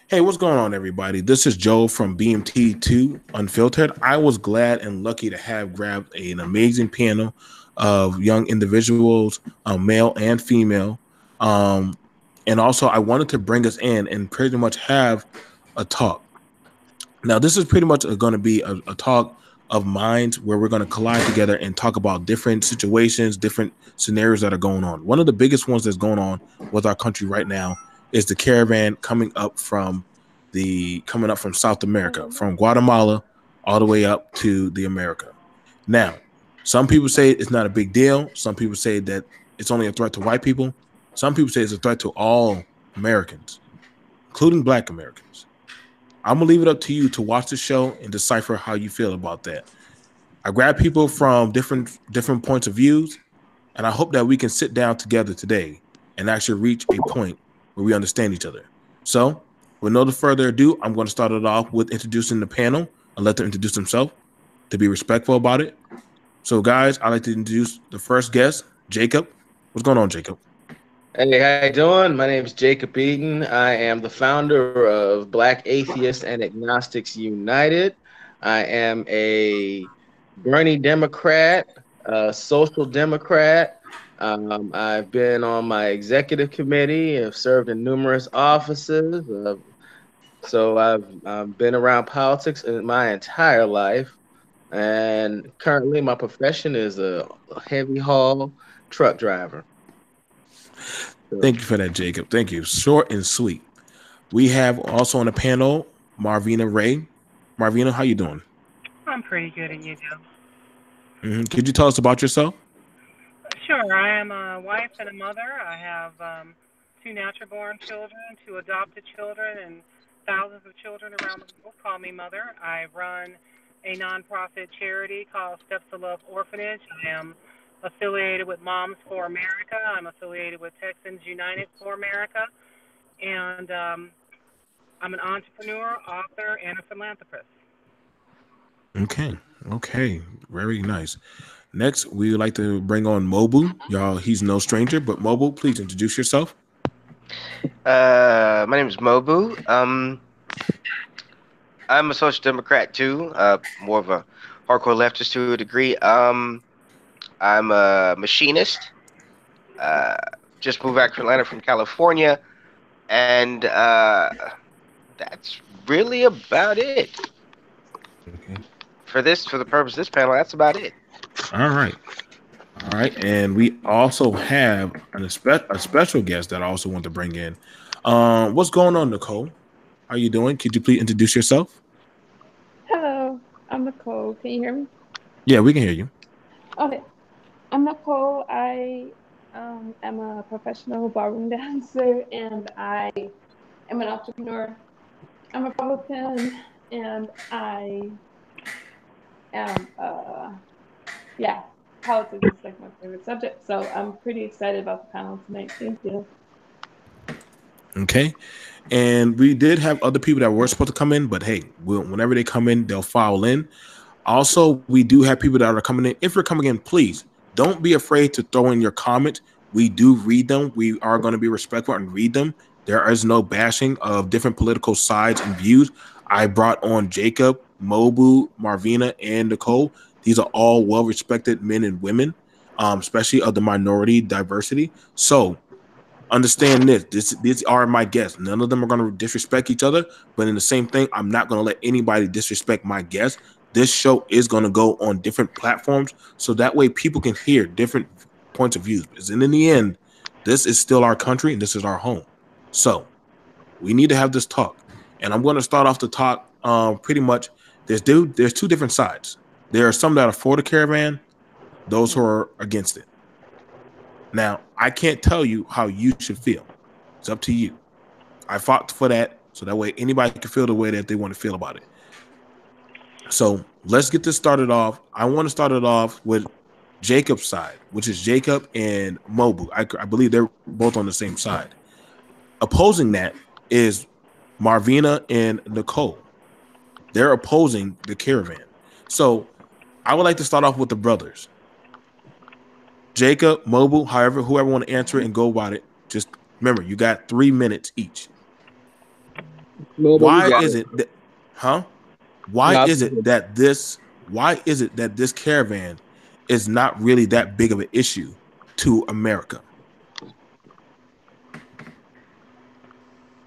Hey, what's going on, everybody? This is Joe from BMT2 Unfiltered. I was glad and lucky to have grabbed an amazing panel of young individuals, male and female. Um, and also, I wanted to bring us in and pretty much have a talk. Now, this is pretty much going to be a talk of minds where we're going to collide together and talk about different situations, different scenarios that are going on. One of the biggest ones that's going on with our country right now is the caravan coming up from South America, from Guatemala all the way up to the America. Now, some people say it's not a big deal. Some people say that it's only a threat to white people. Some people say it's a threat to all Americans, including Black Americans. I'm gonna leave it up to you to watch the show and decipher how you feel about that. I grab people from different points of views, and I hope that we can sit down together today and actually reach a point where we understand each other. So, with no further ado, I'm going to start it off with introducing the panel and let them introduce themselves to be respectful about it. So, guys, I'd like to introduce the first guest, Jacob. What's going on, Jacob? Hey, how you doing? My name is Jacob Eaton. I am the founder of Black Atheists and Agnostics United. I am a Bernie Democrat, a social democrat. I've been on my executive committee. I've served in numerous offices. So I've been around politics in my entire life. And currently, my profession is a heavy haul truck driver. So, Thank you for that, Jacob. Thank you. Short and sweet. We have also on the panel Marvina Ray. Marvina, how you doing? I'm pretty good at you, Joe. Could you tell us about yourself? Sure, I am a wife and a mother. I have two natural born children, two adopted children, and thousands of children around the world call me mother. I run a nonprofit charity called Steps to Love Orphanage. I am affiliated with Moms for America. I'm affiliated with Texans United for America. And I'm an entrepreneur, author, and a philanthropist. Okay. Okay. Very nice. Next, we would like to bring on Mobu. Y'all, he's no stranger, but Mobu, please introduce yourself. My name is Mobu. I'm a social democrat too. More of a hardcore leftist to a degree. I'm a machinist. Uh, just moved back to Atlanta from California, and that's really about it Okay. for the purpose of this panel. That's about it. All right. All right. And we also have a special guest that I also want to bring in. What's going on, Nicole? How you doing? Could you please introduce yourself? Hello, I'm Nicole. Can you hear me? Yeah, we can hear you. Okay, I'm Nicole. I am a professional ballroom dancer and I am an entrepreneur. I'm a Republican and I am, yeah, politics is like my favorite subject. So I'm pretty excited about the panel tonight. Thank you. Okay. And we did have other people that were supposed to come in, but hey, whenever they come in, they'll file in. Also, we do have people that are coming in. If you're coming in, please don't be afraid to throw in your comments. We do read them. We are going to be respectful and read them. There is no bashing of different political sides and views. I brought on Jacob, Mobu, Marvina, and Nicole. These are all well-respected men and women, especially of the minority diversity. So understand this. These are my guests. None of them are going to disrespect each other, but in the same thing, I'm not going to let anybody disrespect my guests. This show is going to go on different platforms so that way people can hear different points of views. Because in the end, this is still our country and this is our home. So we need to have this talk. And I'm going to start off the talk. Pretty much, there's two different sides. There are some that are for the caravan, those who are against it. Now, I can't tell you how you should feel. It's up to you. I fought for that so that way anybody can feel the way that they want to feel about it. So let's get this started off. I want to start it off with Jacob's side, which is Jacob and Mobu. I believe they're both on the same side. Opposing that is Marvina and Nicole. They're opposing the caravan. So I would like to start off with the brothers. Jacob, Mobu, however, whoever want to answer it and go about it. Just remember, you got 3 minutes each. Well, you Why got is it. it that, huh? Why No, is it that this caravan is not really that big of an issue to America?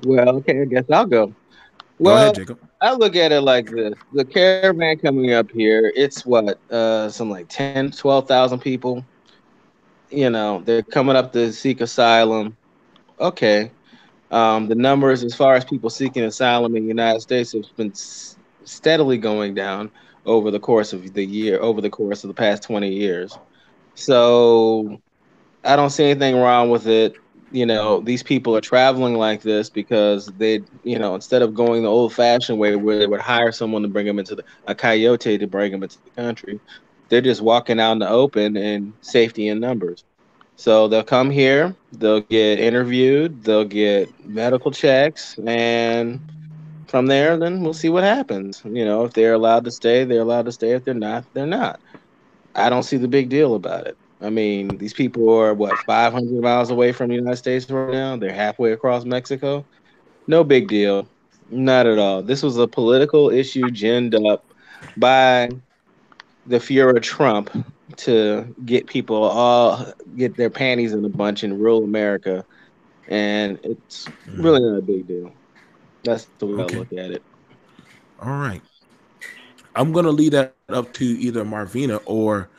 well, okay, I guess I'll go. Go ahead, Well, Jacob. I look at it like this. The caravan coming up here, it's what, some like 10, 12,000 people. They're coming up to seek asylum. Okay. The numbers as far as people seeking asylum in the United States have been steadily going down over the course of the past 20 years. So I don't see anything wrong with it. These people are traveling like this because instead of going the old fashioned way where they would hire someone to bring them a coyote to bring them into the country, they're just walking out in the open in safety in numbers. So they'll come here, they'll get interviewed, they'll get medical checks, and from there, then we'll see what happens. If they're allowed to stay, they're allowed to stay. If they're not, they're not. I don't see the big deal about it. I mean, these people are what, 500 miles away from the United States right now? They're halfway across Mexico. No big deal. Not at all. This was a political issue ginned up by the Fuhrer Trump to get people all get their panties in a bunch in rural America, and it's really not a big deal. That's the way I Okay. look at it. All right. I'm gonna leave that up to either Marvina or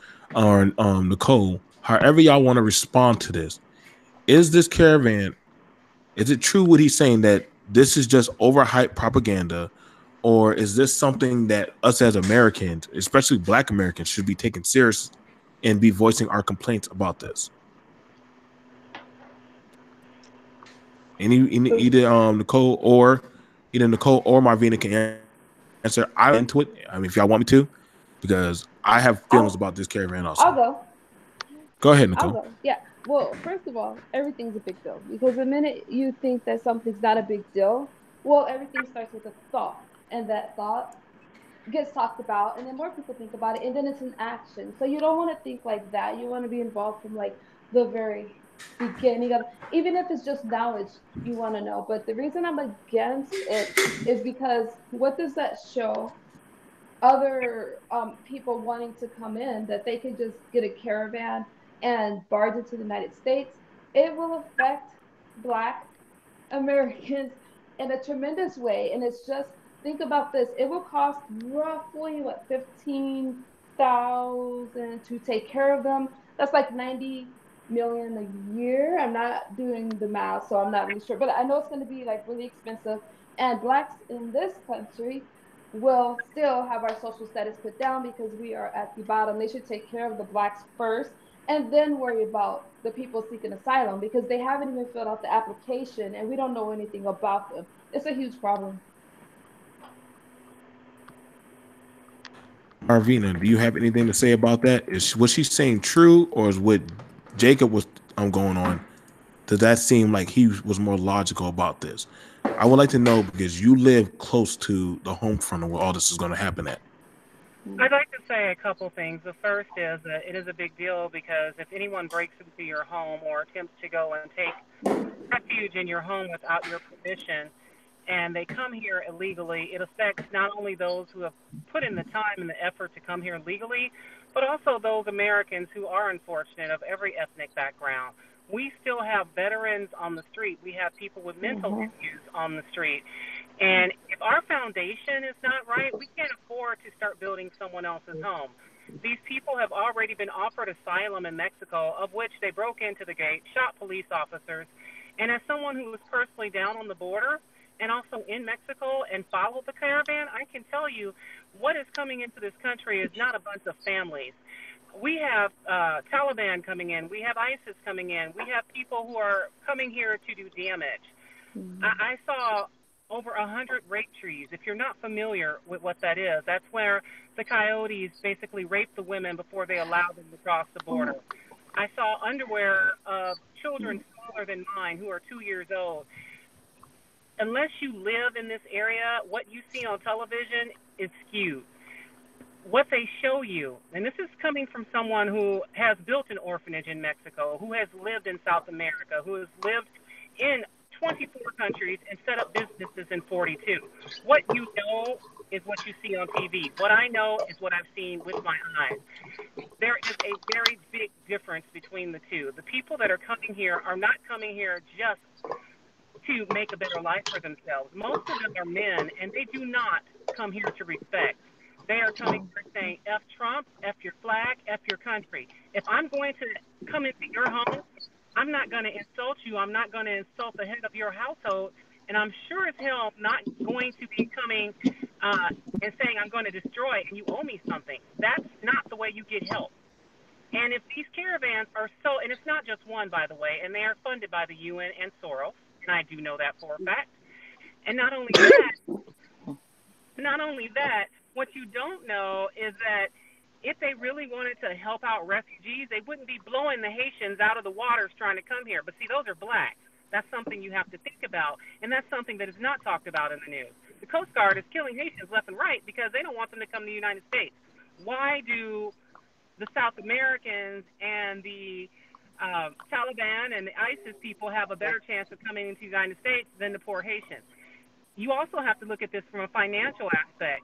Nicole. However y'all want to respond to this. Is this caravan? Is it true what he's saying that this is just overhyped propaganda, or is this something that us as Americans, especially Black Americans, should be taken serious and be voicing our complaints about this? Either Nicole or Marvina can answer. I'm into it. I mean, if y'all want me to, because I have feelings I'll about this caravan I'll also. go. Go ahead, I'll Nicole. go. Yeah. Well, first of all, everything's a big deal because the minute you think that something's not a big deal, well, everything starts with a thought, and that thought gets talked about, and then more people think about it, and then it's an action. So you don't want to think like that. You want to be involved from like the very beginning of, even if it's just knowledge you want to know. But the reason I'm against it is because what does that show? Other people wanting to come in that they could just get a caravan and barge into the United States. It will affect Black Americans in a tremendous way. And it's just, think about this, it will cost roughly what, 15,000 to take care of them. That's like 90 million a year. I'm not doing the math, so I'm not really sure, but I know it's going to be like really expensive. And Blacks in this country will still have our social status put down because we are at the bottom. They should take care of the Blacks first and then worry about the people seeking asylum because they haven't even filled out the application and we don't know anything about them. It's a huge problem. Marvina, do you have anything to say about that? Is what she's saying true, or is what Jacob was going on? Does that seem like he was more logical about this? I would like to know because you live close to the home front of where all this is going to happen at. I'd like to say a couple things. The first is that it is a big deal because if anyone breaks into your home or attempts to go and take refuge in your home without your permission, and they come here illegally, it affects not only those who have put in the time and the effort to come here legally, but also those Americans who are unfortunate of every ethnic background. We still have veterans on the street. We have people with mental issues on the street. And if our foundation is not right, we can't afford to start building someone else's home. These people have already been offered asylum in Mexico, of which they broke into the gate, shot police officers. And as someone who was personally down on the border and also in Mexico and followed the caravan, I can tell you what is coming into this country is not a bunch of families. We have Taliban coming in. We have ISIS coming in. We have people who are coming here to do damage. I saw over 100 rape trees. If you're not familiar with what that is, that's where the coyotes basically rape the women before they allow them to cross the border. I saw underwear of children smaller than mine who are 2 years old. Unless you live in this area, what you see on television is skewed. What they show you, and this is coming from someone who has built an orphanage in Mexico, who has lived in South America, who has lived in 24 countries countries and set up businesses in 42. What you know is what you see on TV. What I know is what I've seen with my eyes. There is a very big difference between the two. The people that are coming here are not coming here just to make a better life for themselves. Most of them are men, and they do not come here to respect. They are coming here saying, F Trump, F your flag, F your country. If I'm going to come into your home, I'm not going to insult you. I'm not going to insult the head of your household. And I'm sure as hell not going to be coming and saying, I'm going to destroy it and you owe me something. That's not the way you get help. And if these caravans are so, and it's not just one, by the way, and they are funded by the UN and Soros, and I do know that for a fact. And not only that, what you don't know is that if they really wanted to help out refugees, they wouldn't be blowing the Haitians out of the waters trying to come here. But see, those are blacks. That's something you have to think about, and that's something that is not talked about in the news. The Coast Guard is killing Haitians left and right because they don't want them to come to the United States. Why do the South Americans and the Taliban and the ISIS people have a better chance of coming into the United States than the poor Haitians? You also have to look at this from a financial aspect.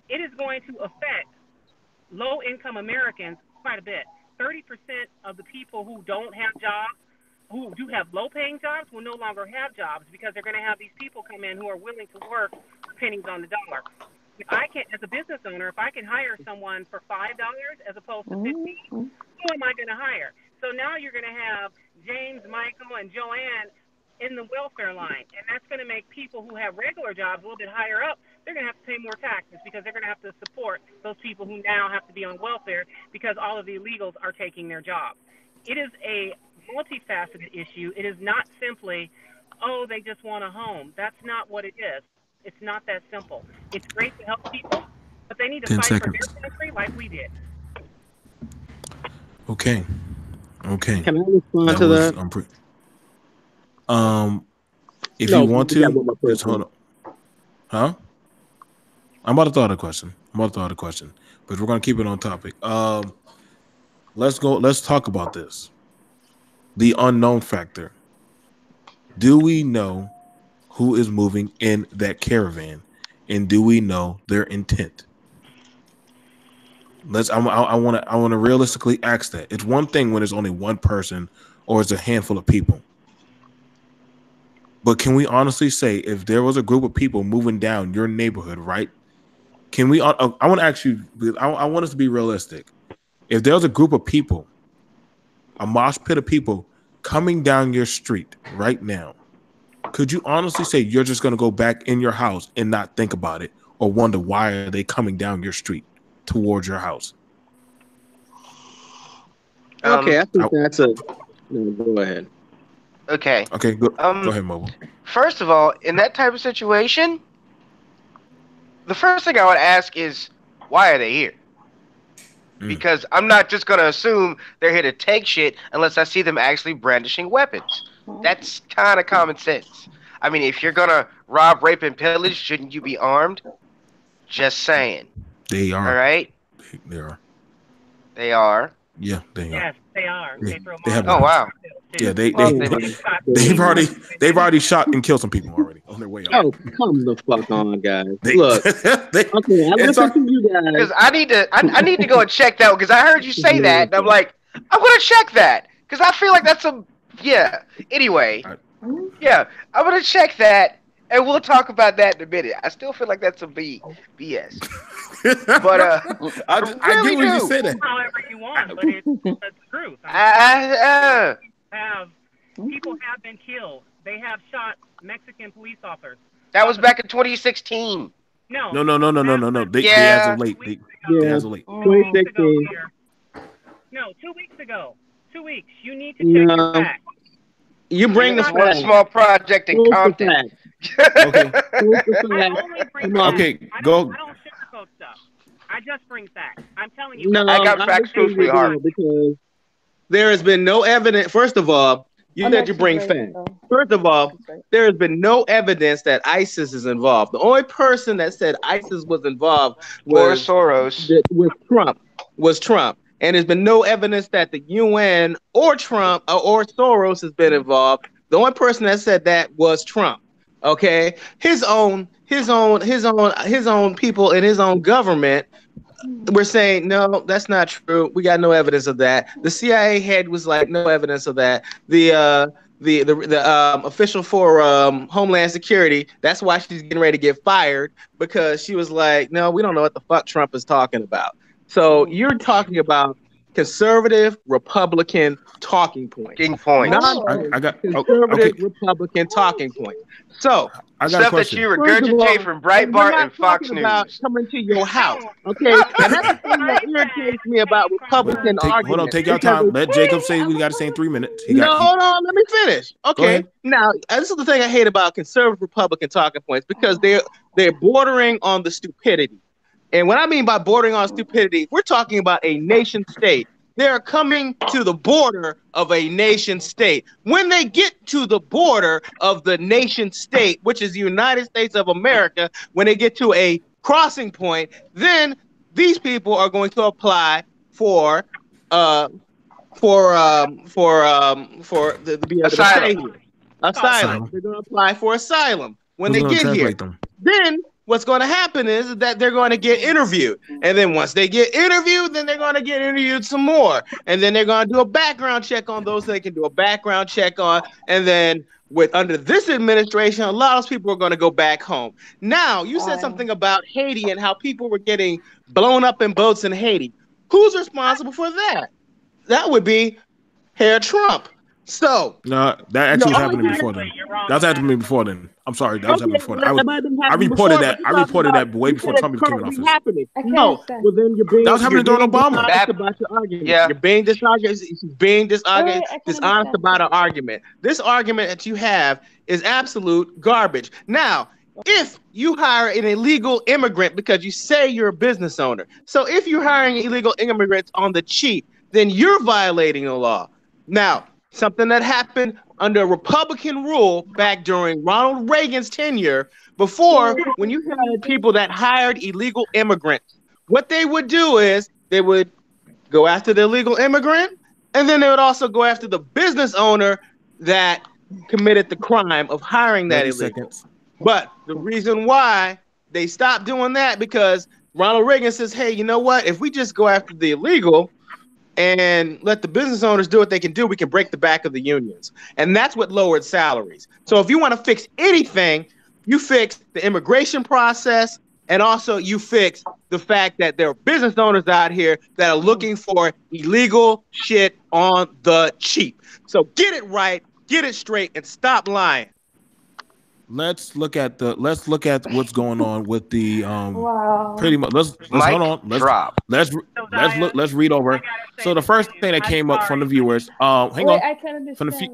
It is going to affect low-income Americans quite a bit. 30% of the people who don't have jobs, who do have low-paying jobs, will no longer have jobs because they're going to have these people come in who are willing to work for pennies on the dollar. If I can, as a business owner, if I can hire someone for $5 as opposed to $15, who am I going to hire? So now you're going to have James, Michael, and Joanne in the welfare line, and that's going to make people who have regular jobs a little bit higher up. They're going to have to pay more taxes because they're going to have to support those people who now have to be on welfare because all of the illegals are taking their jobs. It is a multifaceted issue. It is not simply, oh, they just want a home. That's not what it is. It's not that simple. It's great to help people, but they need to fight for their country like we did. Okay. Can I respond to that? If you want to, just hold on. Huh? I'm about to throw out a question. But we're gonna keep it on topic. Let's go. Let's talk about this. The unknown factor. Do we know who is moving in that caravan, and do we know their intent? I want to realistically ask that. It's one thing when it's only one person or it's a handful of people. But can we honestly say if there was a group of people moving down your neighborhood, right? Can we? I want to ask you. I want us to be realistic. If there was a group of people, a mosh pit of people coming down your street right now, could you honestly say you're just going to go back in your house and not think about it or wonder why are they coming down your street towards your house? Okay, I think that's a. No, go ahead. Okay. Okay, go ahead, Mobile. First of all, in that type of situation, the first thing I would ask is, why are they here? Because I'm not just going to assume they're here to take shit unless I see them actually brandishing weapons. That's kind of common sense. I mean, if you're going to rob, rape, and pillage, shouldn't you be armed? Just saying. They are. All right? They are. They are? Yeah, they are. Yes, they are. Yeah. They have oh, wow. Yeah, they've already shot and killed some people already on their way up. Oh, come the fuck on, guys! Look, okay, I listen to you guys because I need to go and check that because I heard you say that, and I'm like, I'm gonna check that because I feel like that's a Anyway, I'm gonna check that, and we'll talk about that in a minute. I still feel like that's some BS. But I get what you say that. However you want, but it's the truth. People have been killed. They have shot Mexican police officers. That was back in 2016. No. They as of late. They as of late. 2016. No, 2 weeks ago. 2 weeks. You need to check your facts. You bring the one small project in Compton. Okay. Okay, go. I don't sugarcoat stuff. I just bring facts. I'm telling you. No, I got facts too, sweetheart. Because there has been no evidence. First of all, you said you bring facts. First of all, there has been no evidence that ISIS is involved. The only person that said ISIS was involved was Soros. Was Trump. And there's been no evidence that the UN or Trump or Soros has been involved. The only person that said that was Trump. Okay, his own people in his own government. We're saying no, that's not true. We got no evidence of that. The CIA head was like, no evidence of that. The official for Homeland Security, that's why she's getting ready to get fired, because she was like, no, we don't know what the fuck Trump is talking about. So you're talking about conservative Republican talking points, King points. nonsense, I got conservative okay. Republican talking points. So I got a Stuff that question. you first of regurgitate all, from and we're Breitbart not and Fox talking about News. coming to your house, No, okay? And that's the thing that I irritates me said about came from Republican Hold on, arguments, take your because time. Let Jacob say I'm we a got to say in 3 minutes. no, hold on, let me finish. Go Okay, ahead. now this is the thing I hate about conservative Republican talking points, because they're bordering on the stupidity. And what I mean by bordering on stupidity, we're talking about a nation state. They're coming to the border of a nation state. When they get to the border of the nation state, which is the United States of America, when they get to a crossing point, then these people are going to apply for uh to be able to stay Asylum. here. Asylum. Asylum. They're going to apply for asylum when Who's they going to get here. translate them? Then what's going to happen is that they're going to get interviewed. And then once they get interviewed, then they're going to get interviewed some more. And then they're going to do a background check on those they can do a background check on. And then with under this administration, a lot of those people are going to go back home. Now, you said something about Haiti and how people were getting blown up in boats in Haiti. Who's responsible for that? That would be Herr Trump. So No, that you're actually was always happening before actually, then. you're wrong. That was happening before then. I'm sorry, that was okay. happening before then. That might have been I happening reported before, that. but I you're talking reported about that way you before said Trump it's came in currently office. happening. I can No, understand. well then That was happening during Obama. dishonest about your argument. Yeah. You're being dishonest. She's being Alright, I can dishonest understand. about an argument. This argument that you have is absolute garbage. Now, if you hire an illegal immigrant because you say you're a business owner, so if you're hiring illegal immigrants on the cheap, then you're violating the law. Now, something that happened under Republican rule back during Ronald Reagan's tenure, before, when you had people that hired illegal immigrants, what they would do is they would go after the illegal immigrant, and then they would also go after the business owner that committed the crime of hiring that 30 illegal. seconds. But the reason why they stopped doing that, because Ronald Reagan says, hey, you know what? If we just go after the illegal and let the business owners do what they can do, we can break the back of the unions. And that's what lowered salaries. So if you want to fix anything, you fix the immigration process, and also you fix the fact that there are business owners out here that are looking for illegal shit on the cheap. So get it right, get it straight, and stop lying. Let's look at what's going on with the Wow. pretty much let's Mic hold on. drop. Let's read over. So the first thing that came up from the viewers, hang Wait, on. I can understand. From the Like,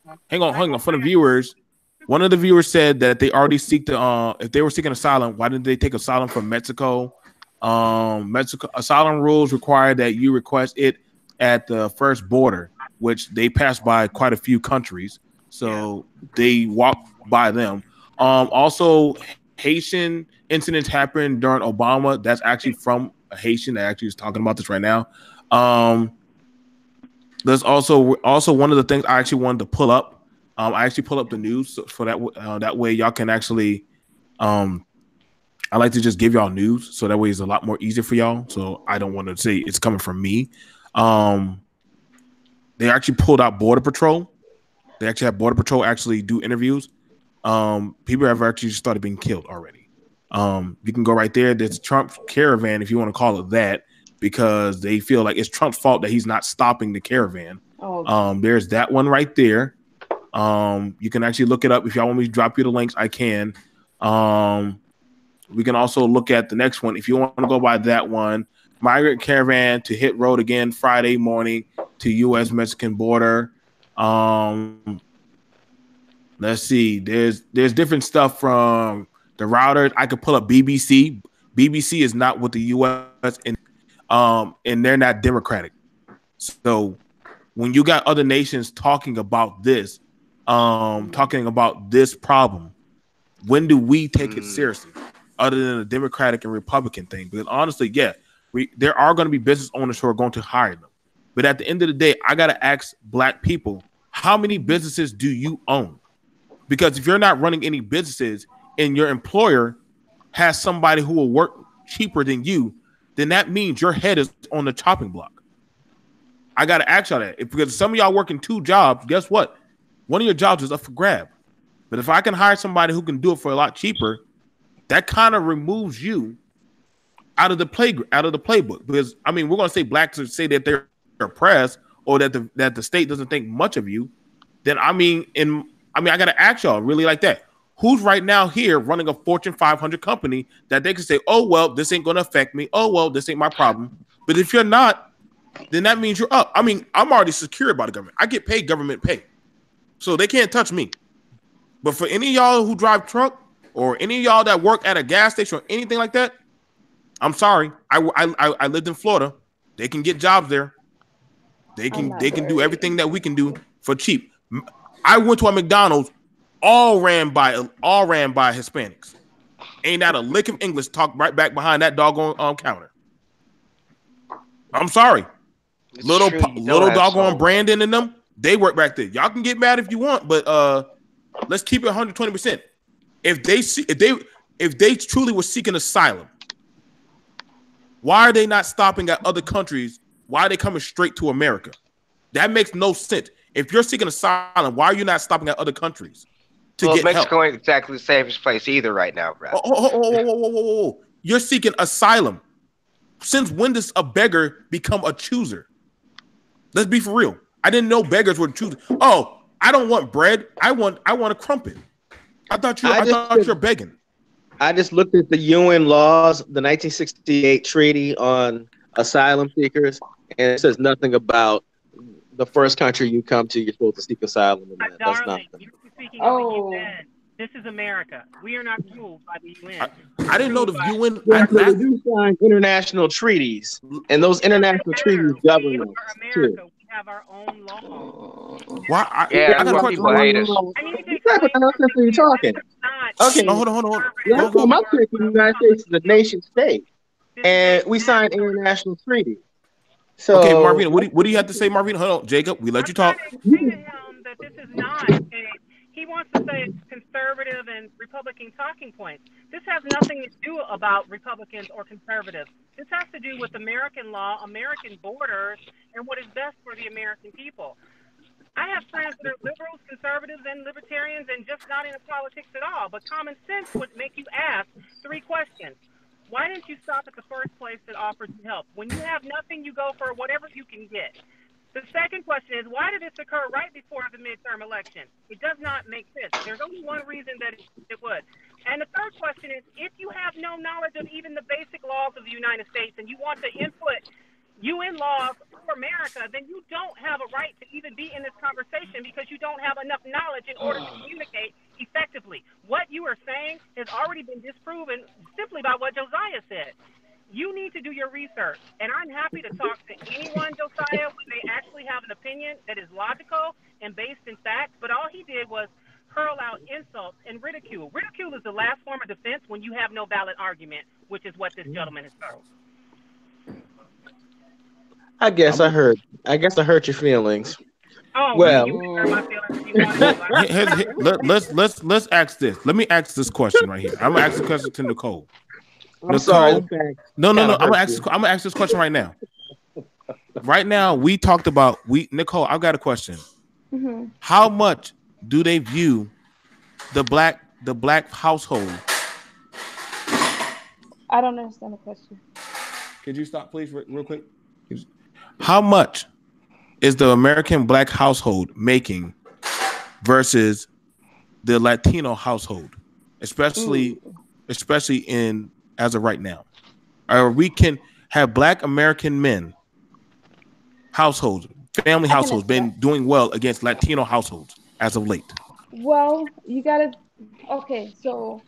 yeah. hang on. From the viewers, one of the viewers said that they already seek the if they were seeking asylum, why didn't they take asylum from Mexico? Mexico asylum rules require that you request it at the first border, which they pass by quite a few countries, so they walk by them. Also, Haitian incidents happened during Obama. That's actually from a Haitian that actually is talking about this right now. There's also one of the things I actually wanted to pull up. I actually pull up the news for that way y'all can actually. I like to just give y'all news so that way it's a lot more easier for y'all. So I don't want to say it's coming from me. They actually pulled out Border Patrol. They actually have Border Patrol actually do interviews. People have actually started being killed already. You can go right there. There's Trump's Caravan, if you want to call it that, because they feel like it's Trump's fault that he's not stopping the caravan. There's that one right there. You can actually look it up. If y'all want me to drop you the links, I can. We can also look at the next one. If you want to go by that one, migrant caravan to hit road again Friday morning to U.S.-Mexican border. Let's see. There's different stuff from the routers. I could pull up BBC. BBC is not with the U.S. and they're not democratic. So when you got other nations talking about this problem, when do we take it seriously? Other than the Democratic and Republican thing, because honestly, there are going to be business owners who are going to hire them. But at the end of the day, I got to ask Black people, how many businesses do you own? Because if you're not running any businesses and your employer has somebody who will work cheaper than you, then that means your head is on the chopping block. I got to ask y'all that. Because some of y'all working 2 jobs, guess what? One of your jobs is up for grab. But if I can hire somebody who can do it for a lot cheaper, that kind of removes you out of the playbook. Because I mean, we're going to say blacks say that they're oppressed or that the state doesn't think much of you. Then I got to ask y'all really like that. Who's right now here running a Fortune 500 company that they can say, oh, well, this ain't going to affect me. Oh, well, this ain't my problem. But if you're not, then that means you're up. I mean, I'm already secured by the government. I get paid government pay. So they can't touch me. But for any of y'all who drive truck or any of y'all that work at a gas station or anything like that, I'm sorry. I lived in Florida. They can get jobs there. They can do everything that we can do for cheap. I went to a McDonald's, all ran by Hispanics. Ain't that a lick of English talk right back behind that doggone counter. I'm sorry. It's little true, doggone Brandon and them, they work back there. Y'all can get mad if you want, but let's keep it 120%. If they truly were seeking asylum, why are they not stopping at other countries? Why are they coming straight to America? That makes no sense. If you're seeking asylum, why are you not stopping at other countries to get Mexico help? ain't exactly the safest place either right now, bro. Oh. You're seeking asylum. Since when does a beggar become a chooser? Let's be for real. I didn't know beggars were choosers. Oh, I don't want bread. I want a crumpet. I thought you're begging. I just looked at the UN laws, the 1968 Treaty on Asylum Seekers, and it says nothing about the first country you come to, you're supposed to seek asylum in that. That's Darling, nothing. you're speaking of the UN. This is America. We are not ruled by the UN. I didn't know the UN. They do sign international treaties, and those international treaties govern us too. We have our own law. Why? I got a question. People hate us. What type of nonsense are you talking? Okay, hold on. My country, the United States, is a nation state, and we sign international treaties. So, okay, Marvina, what do you have to say, Marvina? Hold on, Jacob. We let you talk. I'm trying to explain to him that this is not he wants to say it's conservative and Republican talking points. This has nothing to do about Republicans or conservatives. This has to do with American law, American borders, and what is best for the American people. I have friends that are liberals, conservatives, and libertarians, and just not into politics at all. But common sense would make you ask 3 questions. Why didn't you stop at the first place that offered you help? When you have nothing, you go for whatever you can get. The second question is, why did this occur right before the midterm election? It does not make sense. There's only one reason that it would. And the third question is, if you have no knowledge of even the basic laws of the United States and you want to input UN laws for America, then you don't have a right to even be in this conversation because you don't have enough knowledge in order to communicate effectively. What you are saying has already been disproven simply by what Josiah said. You need to do your research, and I'm happy to talk to anyone, Josiah, when they actually have an opinion that is logical and based in fact, but all he did was hurl out insults and ridicule. Ridicule is the last form of defense when you have no valid argument, which is what this gentleman has done. I guess I hurt your feelings. Oh, well, let's ask this. Let me ask this question right here. I'm gonna ask the question to Nicole. I'm sorry. No. I'm gonna ask this question right now. Right now, we talked about Nicole. I've got a question. Mm-hmm. How much do they view the black household? I don't understand the question. Could you stop, please, real quick? How much is the American black household making versus the Latino household, especially in as of right now? Or we can have black American men households, family households, been doing well against Latino households as of late? Well, you gotta. Okay, so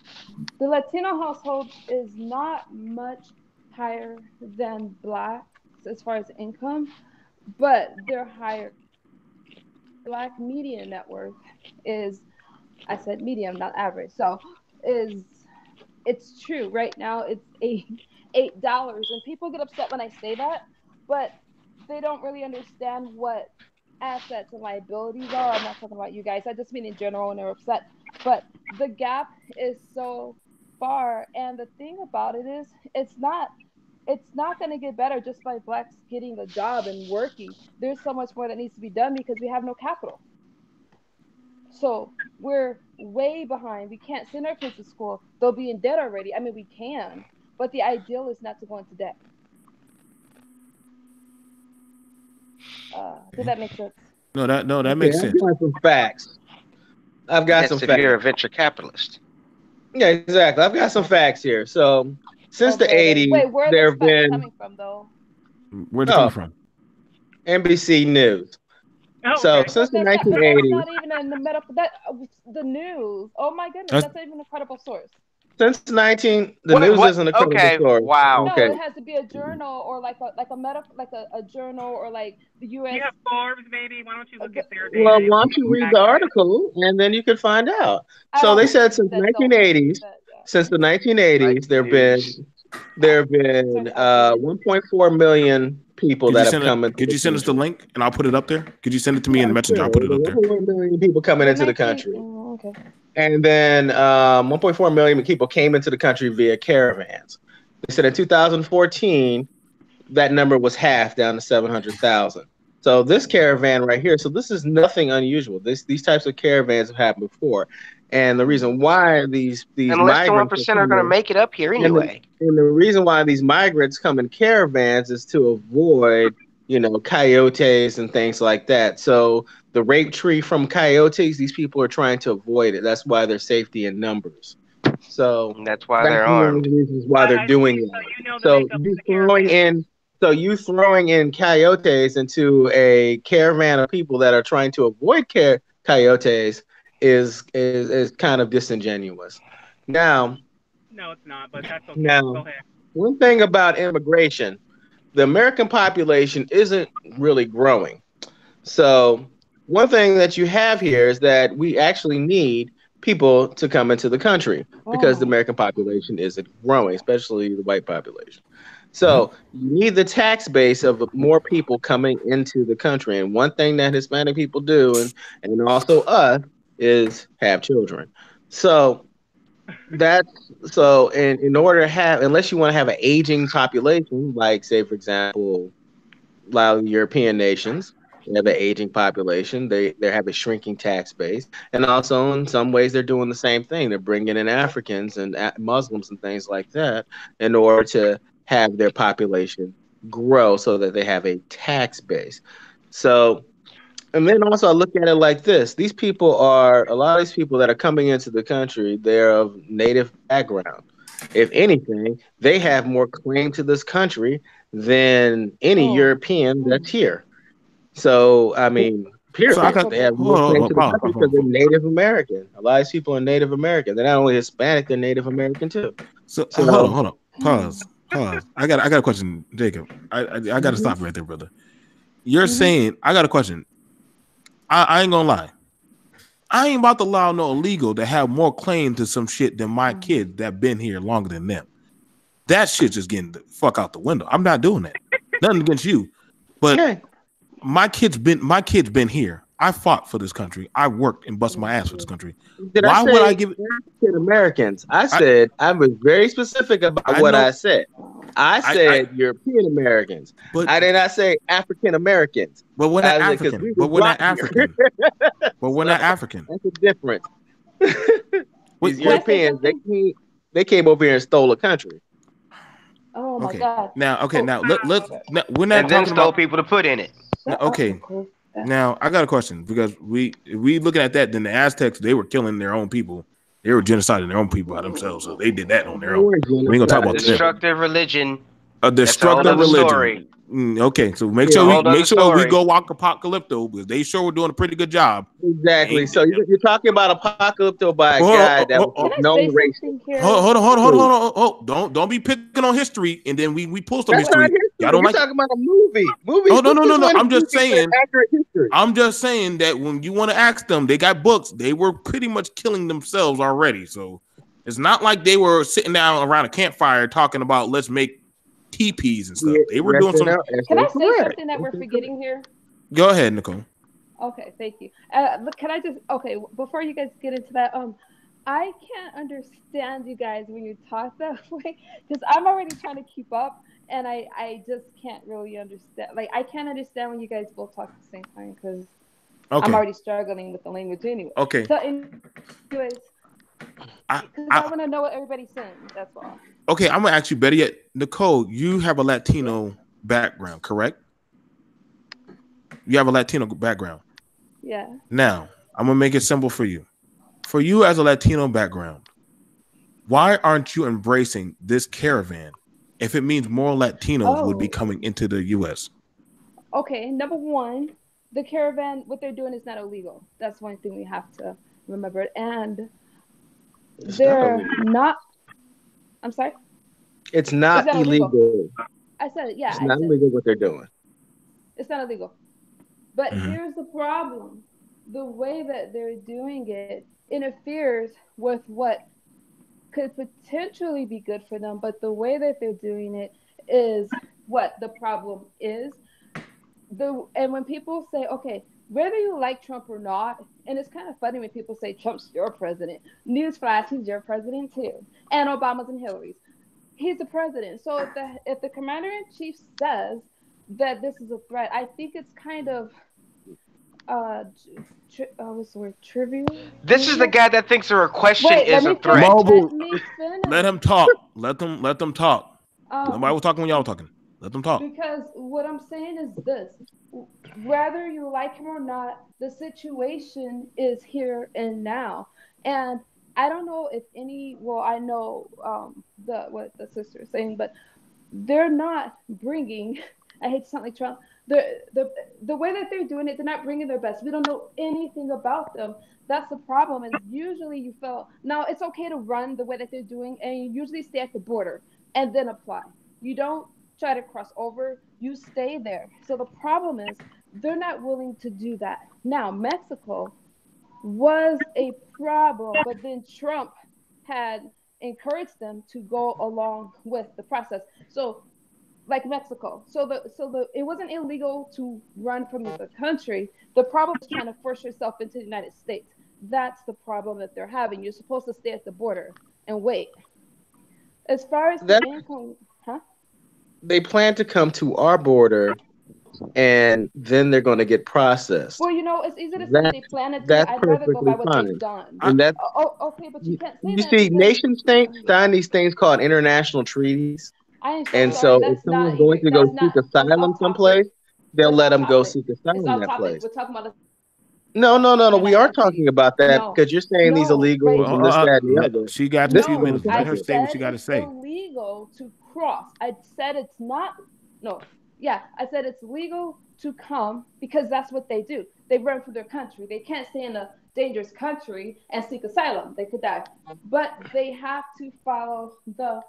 the Latino household is not much higher than black as far as income, but they're higher. Black median net worth is, I said medium, not average. So it's true. Right now it's $8, and people get upset when I say that, but they don't really understand what assets and liabilities are. I'm not talking about you guys. I just mean in general when they're upset. But the gap is so far, and the thing about it is, it's not going to get better just by blacks getting a job and working. There's so much more that needs to be done because we have no capital. So we're way behind. We can't send our kids to school. They'll be in debt already. I mean, we can, but the ideal is not to go into debt. Did that make sense? No, that makes sense. I've got some facts. I've got some That's if facts. you're a venture capitalist. Yeah, exactly. I've got some facts here. So since the '80s, wait, where are there those have facts been coming from, though? Where's it coming from? NBC News. Oh, So okay. since the But that's 1980s, not even in the medical. The news. Oh my goodness, that's not even a credible source. the news isn't a credible Okay, source. wow. No, Okay. it has to be a journal or like a medical, like a journal or like the U.S. You have Forbes, maybe. Why don't you look at their data? Well, why don't you read the article and then you can find out. So they said since the 1980s, there have been 1.4 million people that have come into. Could you send us the link and I'll put it up there? Could you send it to me in Messenger? I'll put it up there. 1.1 million people coming into the country. Okay. And then 1.4 million people came into the country via caravans. They said in 2014, that number was half, down to 700,000. So this caravan right here, so this is nothing unusual. These types of caravans have happened before. And the reason why these and less than 1% are going to make it up here anyway. And the reason why these migrants come in caravans is to avoid, coyotes and things like that. So the rape tree from coyotes, these people are trying to avoid it. That's why there's safety in numbers. So that's why they're armed. Reasons why they're doing it. So you throwing in coyotes into a caravan of people that are trying to avoid coyotes is kind of disingenuous. Now, no, it's not, but that's okay. Now, go ahead. One thing about immigration, the American population isn't really growing. So one thing that you have here is that we actually need people to come into the country because the American population isn't growing, especially the white population. So you need the tax base of more people coming into the country. And one thing that Hispanic people do, and also us, is have children. So in order to have, unless you want to have an aging population, like say for example, a lot of European nations, they have an aging population. They have a shrinking tax base, and also in some ways they're doing the same thing. They're bringing in Africans and Muslims and things like that in order to have their population grow so that they have a tax base. So, and then also I look at it like this. A lot of these people that are coming into the country, they're of native background. If anything, they have more claim to this country than any European that's here. So, I mean, period. They have more claim to the country because they're Native American. A lot of these people are Native American. They're not only Hispanic, they're Native American too. So hold on. Pause. I got a question, Jacob. I got to stop right there, brother. You're saying, I got a question. I ain't gonna lie. I ain't about to allow no illegal to have more claim to some shit than my kids that been here longer than them. That shit just getting the fuck out the window. I'm not doing that. Nothing against you, but my kids been here. I fought for this country. I worked and busted my ass for this country. Why would I give it to Americans? I was very specific about what I said. I said European Americans. But I did not say African Americans. But we're not African. But we're not African. But we're not African. That's the difference. These Europeans, they came over here and stole a country. Oh my God! Now, let's. We're not and then stole people to put in it. Okay. Now I got a question because we looking at that. Then the Aztecs, they were killing their own people. They were genociding their own people by themselves, so they did that on their own. We ain't gonna talk about destructive religion. A destructive religion. Okay, so make sure we go apocalypto because they sure were doing a pretty good job. Exactly. So you're talking about apocalypto by a guy that was known racist. Hold on. Don't be picking on history, and then we pull some history. Y'all don't like talking about a movie. Oh no. I'm just saying that when you want to ask them, they got books. They were pretty much killing themselves already. So it's not like they were sitting down around a campfire talking about let's make teepees and stuff. They were doing some. Can I say something that we're forgetting here? Go ahead, Nicole. Okay, thank you. Look, can I just okay before you guys get into that? I can't understand you guys when you talk that way because I'm already trying to keep up, and I just can't really understand. Like I can't understand when you guys both talk at the same time because I'm Okay. already struggling with the language anyway. Okay. So, anyways, I, because I I want to know what everybody's saying. That's all. okay. I'm gonna ask you better yet, Nicole. You have a Yeah. Latino background, correct? You have a Latino background. Yeah. Now, I'm gonna make it simple for you. For you as a Latino background, why aren't you embracing this caravan if it means more Latinos would be Oh, coming into the U.S.? okay. Number one, the caravan, what they're doing is not illegal. That's one thing we have to remember. And It's not they're illegal. not. I'm sorry. It's It's not not illegal. illegal. I said it. Yeah, It's I not said illegal what they're doing. it's not illegal. But Mm-hmm. here's the problem: the way that they're doing it interferes with what could potentially be good for them. But the way that they're doing it is what the problem is. And when people say, okay, whether you like Trump or not, and it's kind of funny when people say Trump's your president. Newsflash, he's your president too, and Obama's and Hillary's. He's the president. So if the commander in chief says that this is a threat, I think it's kind of what's the word? Trivial. This is the guy that thinks a question Wait, let is a me finish. threat. Mobile. Let me Let him finish. talk. Let them talk. Nobody Um, was talking when y'all were talking. Let them talk. because what I'm saying is this: whether you like him or not, the situation is here and now. And I don't know if any. Well, I know the what the sister is saying, but they're not bringing. I hate to sound like Trump. The way that they're doing it, they're not bringing their best. We don't know anything about them. That's the problem. Is usually you feel now it's okay to run the way that they're doing, and you usually stay at the border and then apply. You don't try to cross over. You stay there. So the problem is they're not willing to do that. Now Mexico was a problem, but then Trump had encouraged them to go along with the process. So like Mexico. So the it wasn't illegal to run from the country. The problem is trying to force yourself into the United States. That's the problem that they're having. You're supposed to stay at the border and wait. As far as the That income, huh? they plan to come to our border and then they're going to get processed. Well, it's easy to say that That they plan it to. that's I'd rather go perfectly by what they've fine. done. I, And that Okay, but you can't say you that see, because nation states sign these things called international treaties. I am so And sorry. so if That's someone's not going even. to go That's seek not. It's asylum off topic. someplace, they'll It's let off them go topic. seek It's asylum in off that topic. place. We're talking about No, no, no, no. and We I are said to talking you, about that no, because you're saying these no, illegals wait, and this, that, and the other. she got a This is few what no. I'm minutes. Let I her talking say what said she got to it's say. illegal to cross. I said it's not. No, yeah, I said it's legal to come because that's what they do. They run for their country. They can't stay in a dangerous country and seek asylum. They could die, but they have to follow the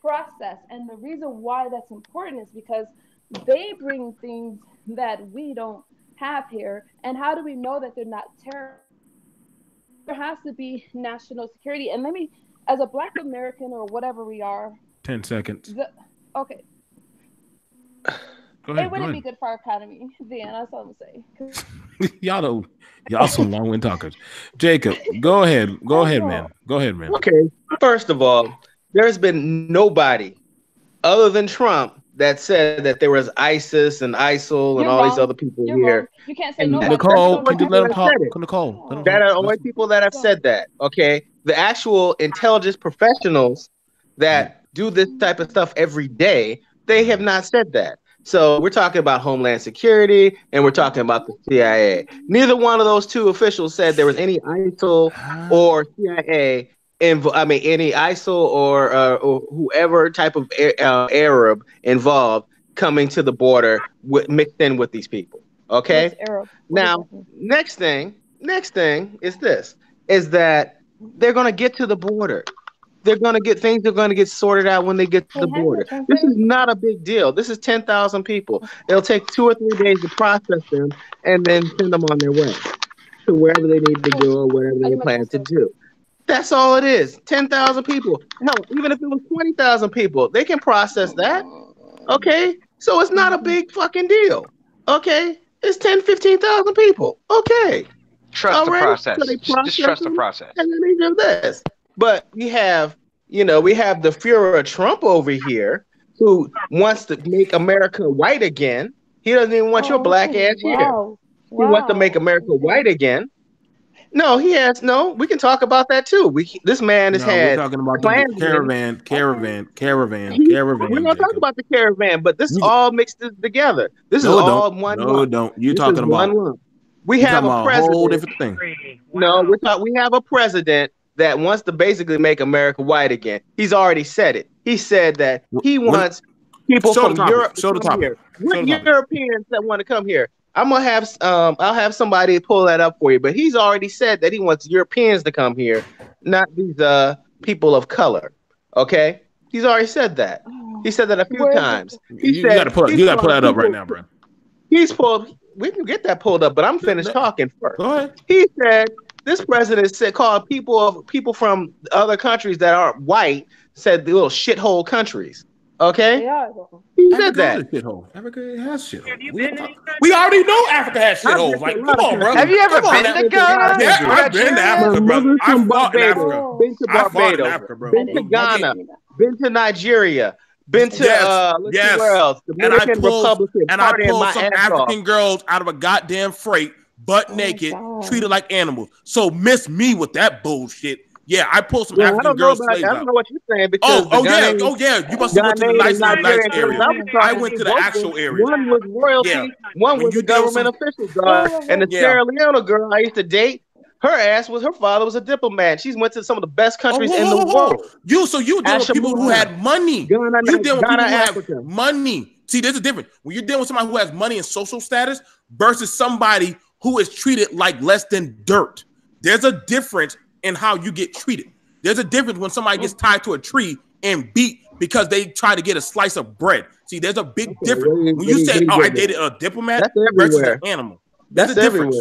process. And the reason why that's important is because they bring things that we don't have here. And how do we know that they're not terrorists? There has to be national security. And let me, as a Black American or whatever we are, 10 seconds. okay, Go it ahead. Go wouldn't be ahead. good for our economy. Then that's all I'm gonna say. y'all don't. Y'all some long wind talkers. Jacob, go ahead. Go I ahead, know. man. Go ahead, man. Okay, first of all, there's been nobody other than Trump that said that there was ISIS and ISIL and You're all these wrong. other people You're here. wrong. You can't say And nobody that's because you the Nicole, don't only know can you people let that him have everybody. talk? said it. Nicole, let him Oh, That talk. are the only Listen. people that have God. said that. Okay, the actual intelligence professionals that do this type of stuff every day, they have not said that. So we're talking about Homeland Security and we're talking about the CIA. Neither one of those two officials said there was any ISIL or CIA I mean, any ISIL or whoever type of Arab involved coming to the border mixed in with these people. What's Okay. Arab? What does Now, that mean? next thing is this: is that they're gonna get to the border. They're gonna get things. Are gonna get sorted out when they get to Hey, the have you a border. This translator? is not a big deal. This is 10,000 people. It'll take 2 or 3 days to process them and then send them on their way to wherever they need to Oh, go or whatever I they need my plan to translator. do. That's all it is. 10,000 people. Hell, even if it was 20,000 people, they can process that. Okay, so it's not a big fucking deal. Okay, It's 10, 15,000 people. Okay. Trust the process. So they Just trust the process. And then they do this. But we have the Führer Trump over here who wants to make America white again. He doesn't even want your black ass here. He wants to make America white again. No, he has no. We can talk about that too. This man has had. We're talking about the caravan. We're gonna talk about the caravan, but this all mixed together. This is all one. No, don't. You're talking about. We have a president. A whole different thing. No, we have a president that wants to basically make America white again. He's already said it. He said that he wants people from Europe to come here. What Europeans that want to come here? I'm gonna have I'll have somebody pull that up for you. But he's already said that he wants Europeans to come here, not these people of color. Okay, he's already said that. He said that a few times. You got to pull that up right now, bro. He's pulled. We can get that pulled up, but I'm finished talking first. Go ahead. He said this president called people from other countries that aren't white said the little shithole countries. Okay, he said that. Africa has shithole. We already know Africa has shitholes. Like, come on, bro. Have you ever been to Ghana? Yeah, I've been to Africa, bro. I've fought in Africa. Been to Barbados. Been to Ghana. Been to Nigeria. Been to where else? Dominican Republic. And I pulled some African girls out of a goddamn freight, butt naked, treated like animals. So miss me with that bullshit. Yeah, I pulled some African girls. I don't know what you're saying because yeah. You must have went to the nice area. I went to the actual area. One was royalty, one was a government official, and the Sierra Leone girl I used to date. Her father was a diplomat. She's went to some of the best countries in the world. You dealing with people who had money. You dealing with people who have money. See, there's a difference. When you're dealing with somebody who has money and social status versus somebody who is treated like less than dirt. There's a difference in how you get treated. There's a difference when somebody gets tied to a tree and beat because they try to get a slice of bread. See, there's a big difference. When you say, I dated a diplomat versus an animal. There's a difference.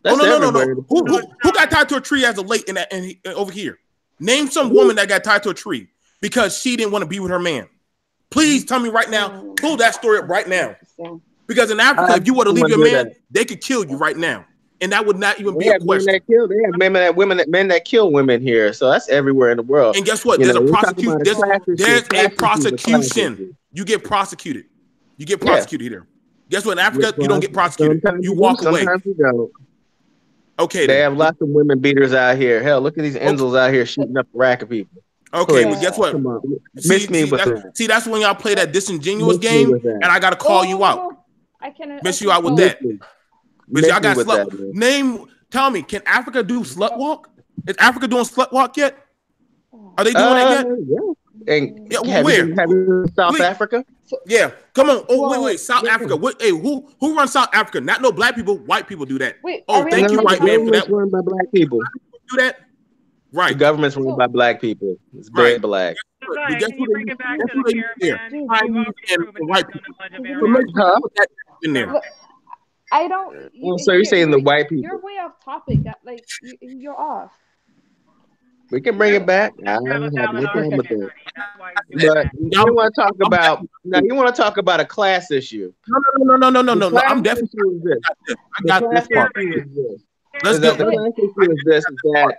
No. Who got tied to a tree as a late and over here? Name some woman that got tied to a tree because she didn't want to be with her man. Please tell me right now. Pull that story up right now. Because in Africa, if you were to leave your man, they could kill you right now, and that would not even be a question. They have men that kill women here, so that's everywhere in the world. And guess what? There's a prosecution. There's a prosecution. You get prosecuted. You get prosecuted here. Guess what? In Africa, you don't get prosecuted. You walk away. Okay, they have lots of women beaters out here. Hell, look at these Enzels out here shooting up a rack of people. Okay, but guess what? See, that's when y'all play that disingenuous game, and I gotta call you out. I can't miss you out with that. But y'all got slut. Tell me, can Africa do slut walk? Is Africa doing slut walk yet? Are they doing that yet? Yeah. Where? Have you South Africa? Yeah. Come on. Oh, wait. South Africa. Who runs South Africa? Not no black people. White people do that. Thank you, white man, for that. Run by black people. Do that? Right. The government's run by black people. It's very black. Guess who they use? White people. In there. I don't. So you're saying the white people? You're way off topic. Like you're off. We can bring it back. I don't have no problem with that. But you want to talk about you want to talk about a class issue. No. I'm definitely I got this part. Let's go. The class issue is this: is that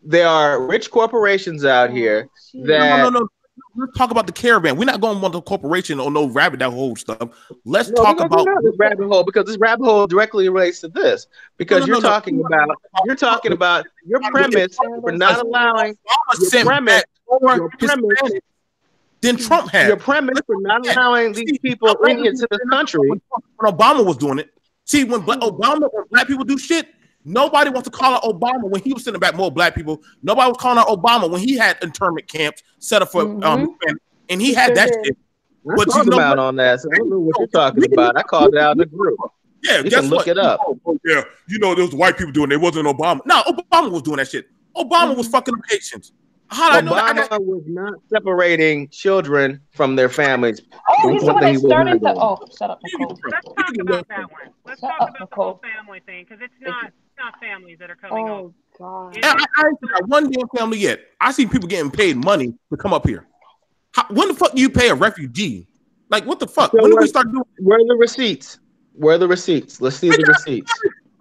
there are rich corporations out here that. No. Let's talk about the caravan. We're not going to want the corporation or no rabbit hole stuff. Let's talk about this rabbit hole because this rabbit hole directly relates to this. Because you're talking about your premise for not allowing your premise. Then Trump had your premise for not allowing these people into this country. When Obama was doing it, see when black people do shit. Nobody wants to call out Obama when he was sending back more black people. Nobody was calling out Obama when he had internment camps set up for and he had that shit. But you know on that, so I don't know what you're talking about. I called it out in the group. Yeah, you can look it up. Yeah, there was white people doing it. It wasn't Obama. No, Obama was doing that shit. Obama was fucking Haitians. Obama was not separating children from their families. He's starting to. Shut up, Nicole. Let's talk about that one. Let's talk about the whole family thing because it's not families that are coming over. God. I ain't seen one damn family yet. I see people getting paid money to come up here. When the fuck do you pay a refugee? Like, what the fuck? So when do we start doing? Where are the receipts? Where are the receipts? Let's see the receipts.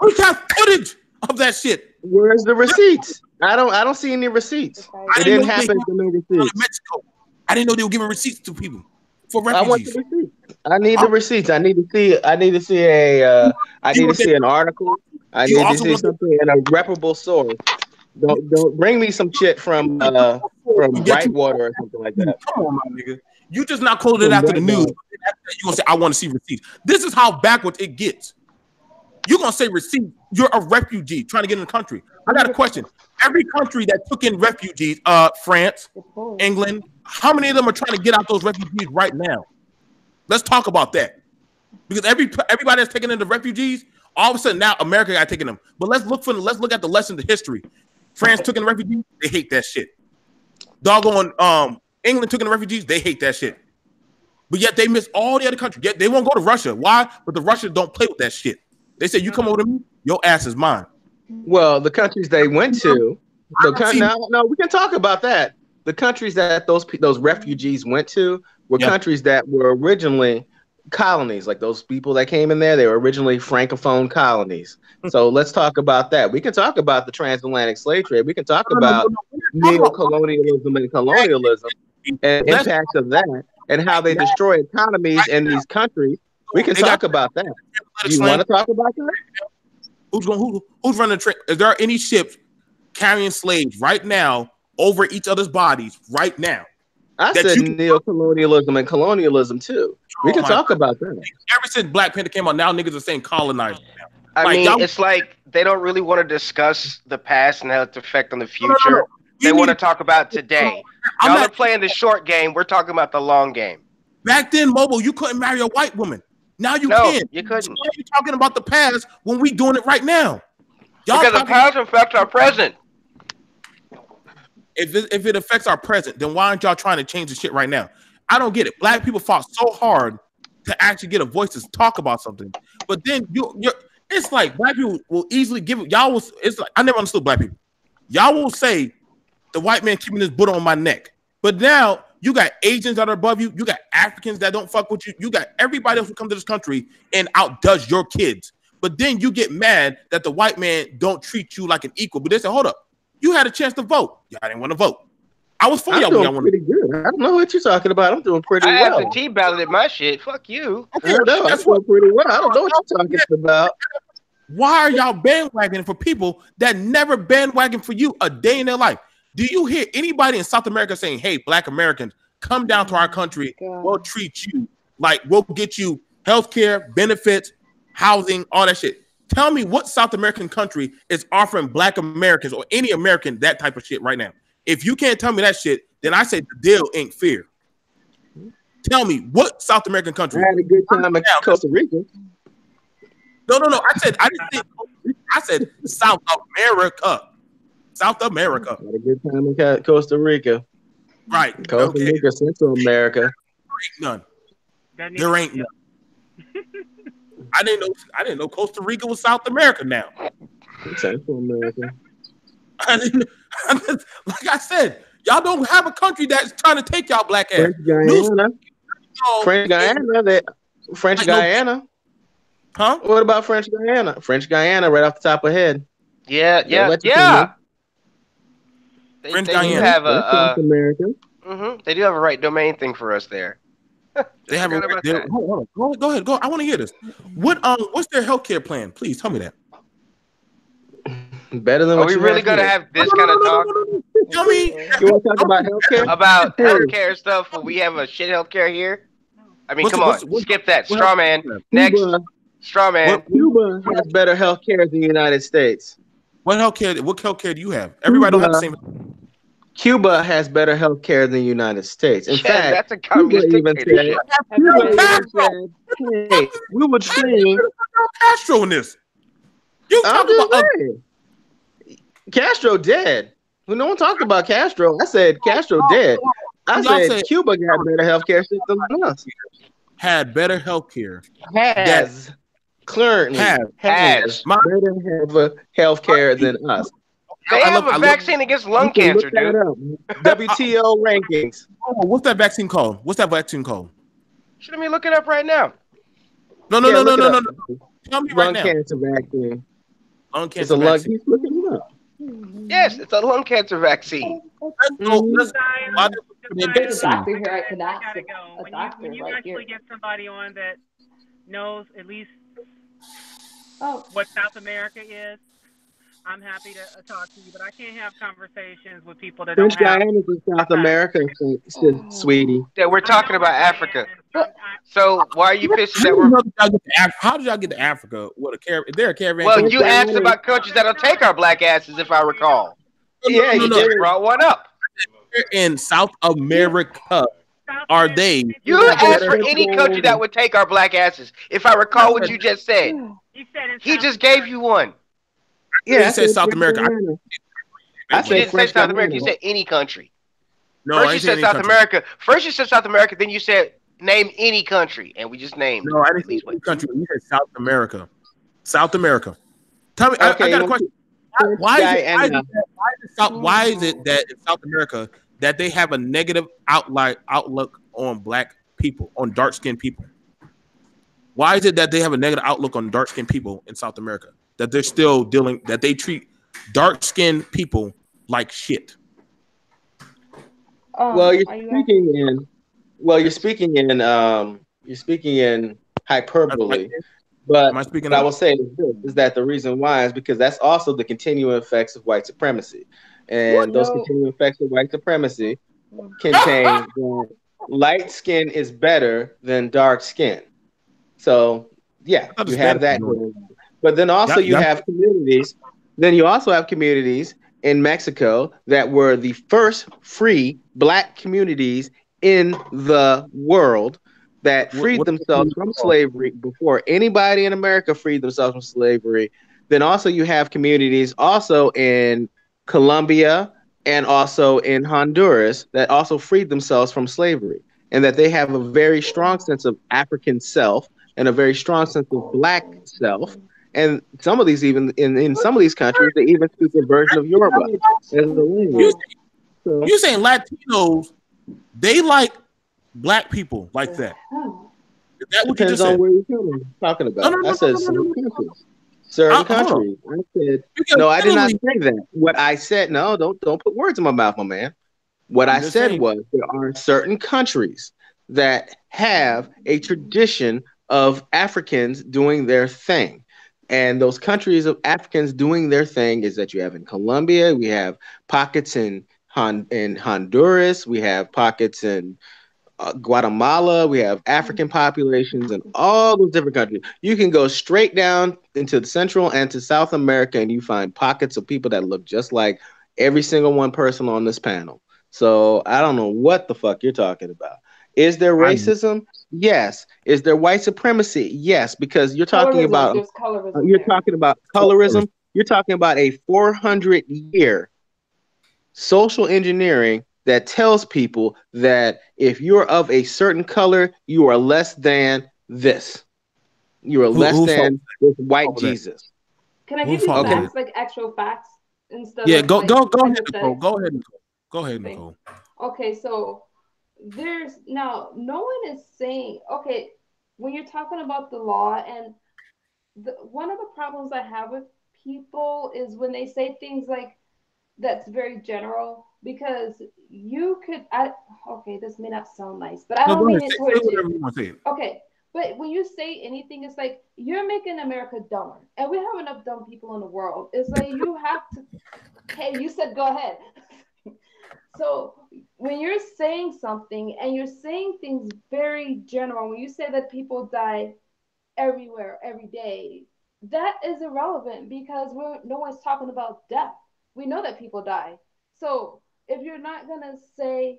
We got footage of that shit. Where's the receipts? I don't see any receipts. It didn't happen to no receipts. Mexico. I didn't know they were giving receipts to people for I want refugees. the receipts. I need the receipts. I need to see. I need to see a. I need to see an article. I need to see something in a reputable source. Don't bring me some shit from Brightwater or something like that. Come on, my nigga. You just not quoted it after the news. You gonna say I want to see receipts. This is how backwards it gets. You're gonna say receipt. You're a refugee trying to get in the country. I got a question. Every country that took in refugees, France, England, how many of them are trying to get out those refugees right now? Let's talk about that. Because everybody that's taking in the refugees, all of a sudden now America got taking them. But let's look at the lessons of history. France took in the refugees, they hate that shit. Doggone England took in the refugees, they hate that shit. But yet they miss all the other countries. Yet they won't go to Russia. Why? But the Russians don't play with that shit. They say you come over to me, your ass is mine. Well, the countries they went to, no, we can talk about that. The countries that those refugees went to were countries that were originally colonies. Like those people that came in there, they were originally Francophone colonies. So let's talk about that. We can talk about the transatlantic slave trade. We can talk about neo-colonialism and colonialism and impacts of that and how they destroy economies in these countries. We can talk about that. You want to talk about that? Who's running the trade? Is there any ships carrying slaves right now over each other's bodies right now? I said neo-colonialism and colonialism too. We can talk about that. Ever since Black Panther came out, now niggas are saying colonizer. I mean, it's like they don't really want to discuss the past and how it's affect on the future. No. They want to talk about today. Y'all are playing the short game. We're talking about the long game. Back then, Mobile, you couldn't marry a white woman. Now you can. You couldn't. So why are you talking about the past when we doing it right now? Because the past affects our present. If it affects our present, then why aren't y'all trying to change the shit right now? I don't get it. Black people fought so hard to actually get a voice to talk about something, but then it's like black people will easily give it. It's like I never understood black people. Y'all will say the white man keeping his butt on my neck, but now you got Asians that are above you. You got Africans that don't fuck with you. You got everybody else who comes to this country and outdoes your kids. But then you get mad that the white man don't treat you like an equal. But they say, hold up, you had a chance to vote. Y'all didn't want to vote. I was for y'all when y'all wanted to. Good. I don't know what you're talking about. I'm doing pretty well. I absentee balloted my shit. Fuck you. Okay, I'm doing pretty well. I don't know what you're talking about. Why are y'all bandwagoning for people that never bandwagon for you a day in their life? Do you hear anybody in South America saying, hey, Black Americans, come down to our country. We'll treat you like we'll get you healthcare, benefits, housing, all that shit. Tell me what South American country is offering Black Americans or any American that type of shit right now. If you can't tell me that shit, then I say the deal ain't fair. Tell me what South American country. I had a good time in Costa Rica. No. I said South America. South America. Had a good time in Costa Rica. Right. Costa Rica, Central America. There ain't none. I didn't know Costa Rica was South America now. Central America. Like I said, y'all don't have a country that's trying to take y'all black ass. French Guyana. Huh? What about French Guyana? French Guyana, right off the top of head. Yeah. French Guyana. Have South America. They do have a right domain thing for us there. They have hold on. Go ahead. I want to hear this. What's their healthcare plan? Please tell me that. Better than what we really gonna have this kind of talk? Tell me. You want to talk about healthcare? About healthcare stuff when we have a shit healthcare here? I mean, come on, skip that. Straw man. Next. Straw man. Cuba has better healthcare than the United States. What healthcare do you have? Everybody don't have the same. Cuba has better healthcare than the United States. In fact, that's a communist Cuba even said, hey, we would train Castro in this. You talking about Castro dead. When no one talked about Castro, I said Castro dead. I said Cuba got better healthcare system than us. Had better healthcare. Has better healthcare than us. They have a vaccine against lung cancer, dude. WTO rankings. What's that vaccine called? Should let me look it up right now. No, no, Yeah, no, no, look it no, no, up. no. Tell me right Lung now. cancer vaccine. Lung It's a cancer lung. vaccine. He's looking it up. Yes, it's a lung cancer vaccine. Let's go. Mhm. Let's why Josiah, does it put There's into a Josiah, C? doctor I here I gotta, can I ask gotta go. a When doctor you right here. actually get somebody on that knows at least Oh, what South America is, I'm happy to talk to you. But I can't have conversations with people that don't French have Guiana is in South facts. America, sweetie. Yeah, we're I talking know about where that Africa. is. but So why are you pissed How that did we're? y'all get to How did y'all get to Africa? What a caravan? Is there a caravan Well, coming French through you Africa? asked Guiana. about countries that'll take our black asses, if I recall, Yeah, No, you and no, you no, did. just brought one up. no. In South America, South are America. they You Yeah, there's asked for French better? any country that Guiana. would take our black asses, if I recall what you just said. You said in He South just gave you America. one. Yeah, He I said said South French America. Guiana. I Maybe You said he didn't say French South America. You Guiana. said any country. no. First I you ain't saying said any South country. America. First you said South America. Then you said name any country, and we just named No, I didn't at say least what any two. country. You said South America. South America. Tell me. I Okay, got you a want question. French Why is it? Guiana. Why is it that in South America that they have a negative outlook on black people, on dark skinned people? Why is it that they have a negative outlook on dark skinned people in South America? That they're still dealing, that they treat dark skinned people like shit. Well, you're are you asking? speaking in. Well, you're speaking in. You're speaking in Like, hyperbole. But am I speaking what I up? will say is this: is that the reason why is because that's also the continuing effects of white supremacy, What? and those No. continuing effects of white supremacy contain that light skin is better than dark skin. So yeah, I thought the you have Spanish were that doing going on. But then also it. you have communities. Then you also have communities in Mexico that were the first free black communities in the world that freed What themselves from slavery before anybody in America freed themselves from slavery. Then also you have communities also in Colombia and also in Honduras that also freed themselves from slavery and that they have a very strong sense of African self and a very strong sense of black self. And some of these, even in some of these countries, they even speak a version of Yoruba as a you language. So you saying Latinos they like black people like that? Is that what you depends just on said? where you're talking No, no, about. I no, no, said no, no, some no, no. countries, certain Hold on. countries. I said Because no. I did not literally, say that. What I said, no, don't put words in my mouth, my man. What I'm I just said saying. was there are certain countries that have a tradition of Africans doing their thing. And those countries of Africans doing their thing is that you have in Colombia, we have pockets in Honduras, we have pockets in Guatemala, we have African populations in all those different countries. You can go straight down into the Central and to South America, and you find pockets of people that look just like every single one person on this panel. So I don't know what the fuck you're talking about. Is there I racism? Yes. Is there white supremacy? Yes, because Colorism. There's colorism you're there. talking about colorism. You're talking about a 400-year social engineering that tells people that if you're of a certain color, you are less than this. You are less who fought than this white with that? Jesus. Can I Who give you fought with Okay. that? facts, like actual facts, instead Yeah, of go like go ahead, Nicole. hypothetics? Go ahead, Nicole. Go ahead, Thing. Nicole. Okay, so there's now no one is saying, okay, when you're talking about the law, and one of the problems I have with people is when they say things like that's very general, because you could okay, this may not sound nice, but I No, don't go mean ahead. it Say towards you. whatever you want to say. Okay, but when you say anything, it's like you're making America dumber, and we have enough dumb people in the world. It's like you have to. Hey, you said go ahead. So when you're saying something and you're saying things very general, when you say that people die everywhere every day, that is irrelevant because no one's talking about death. We know that people die. So if you're not gonna say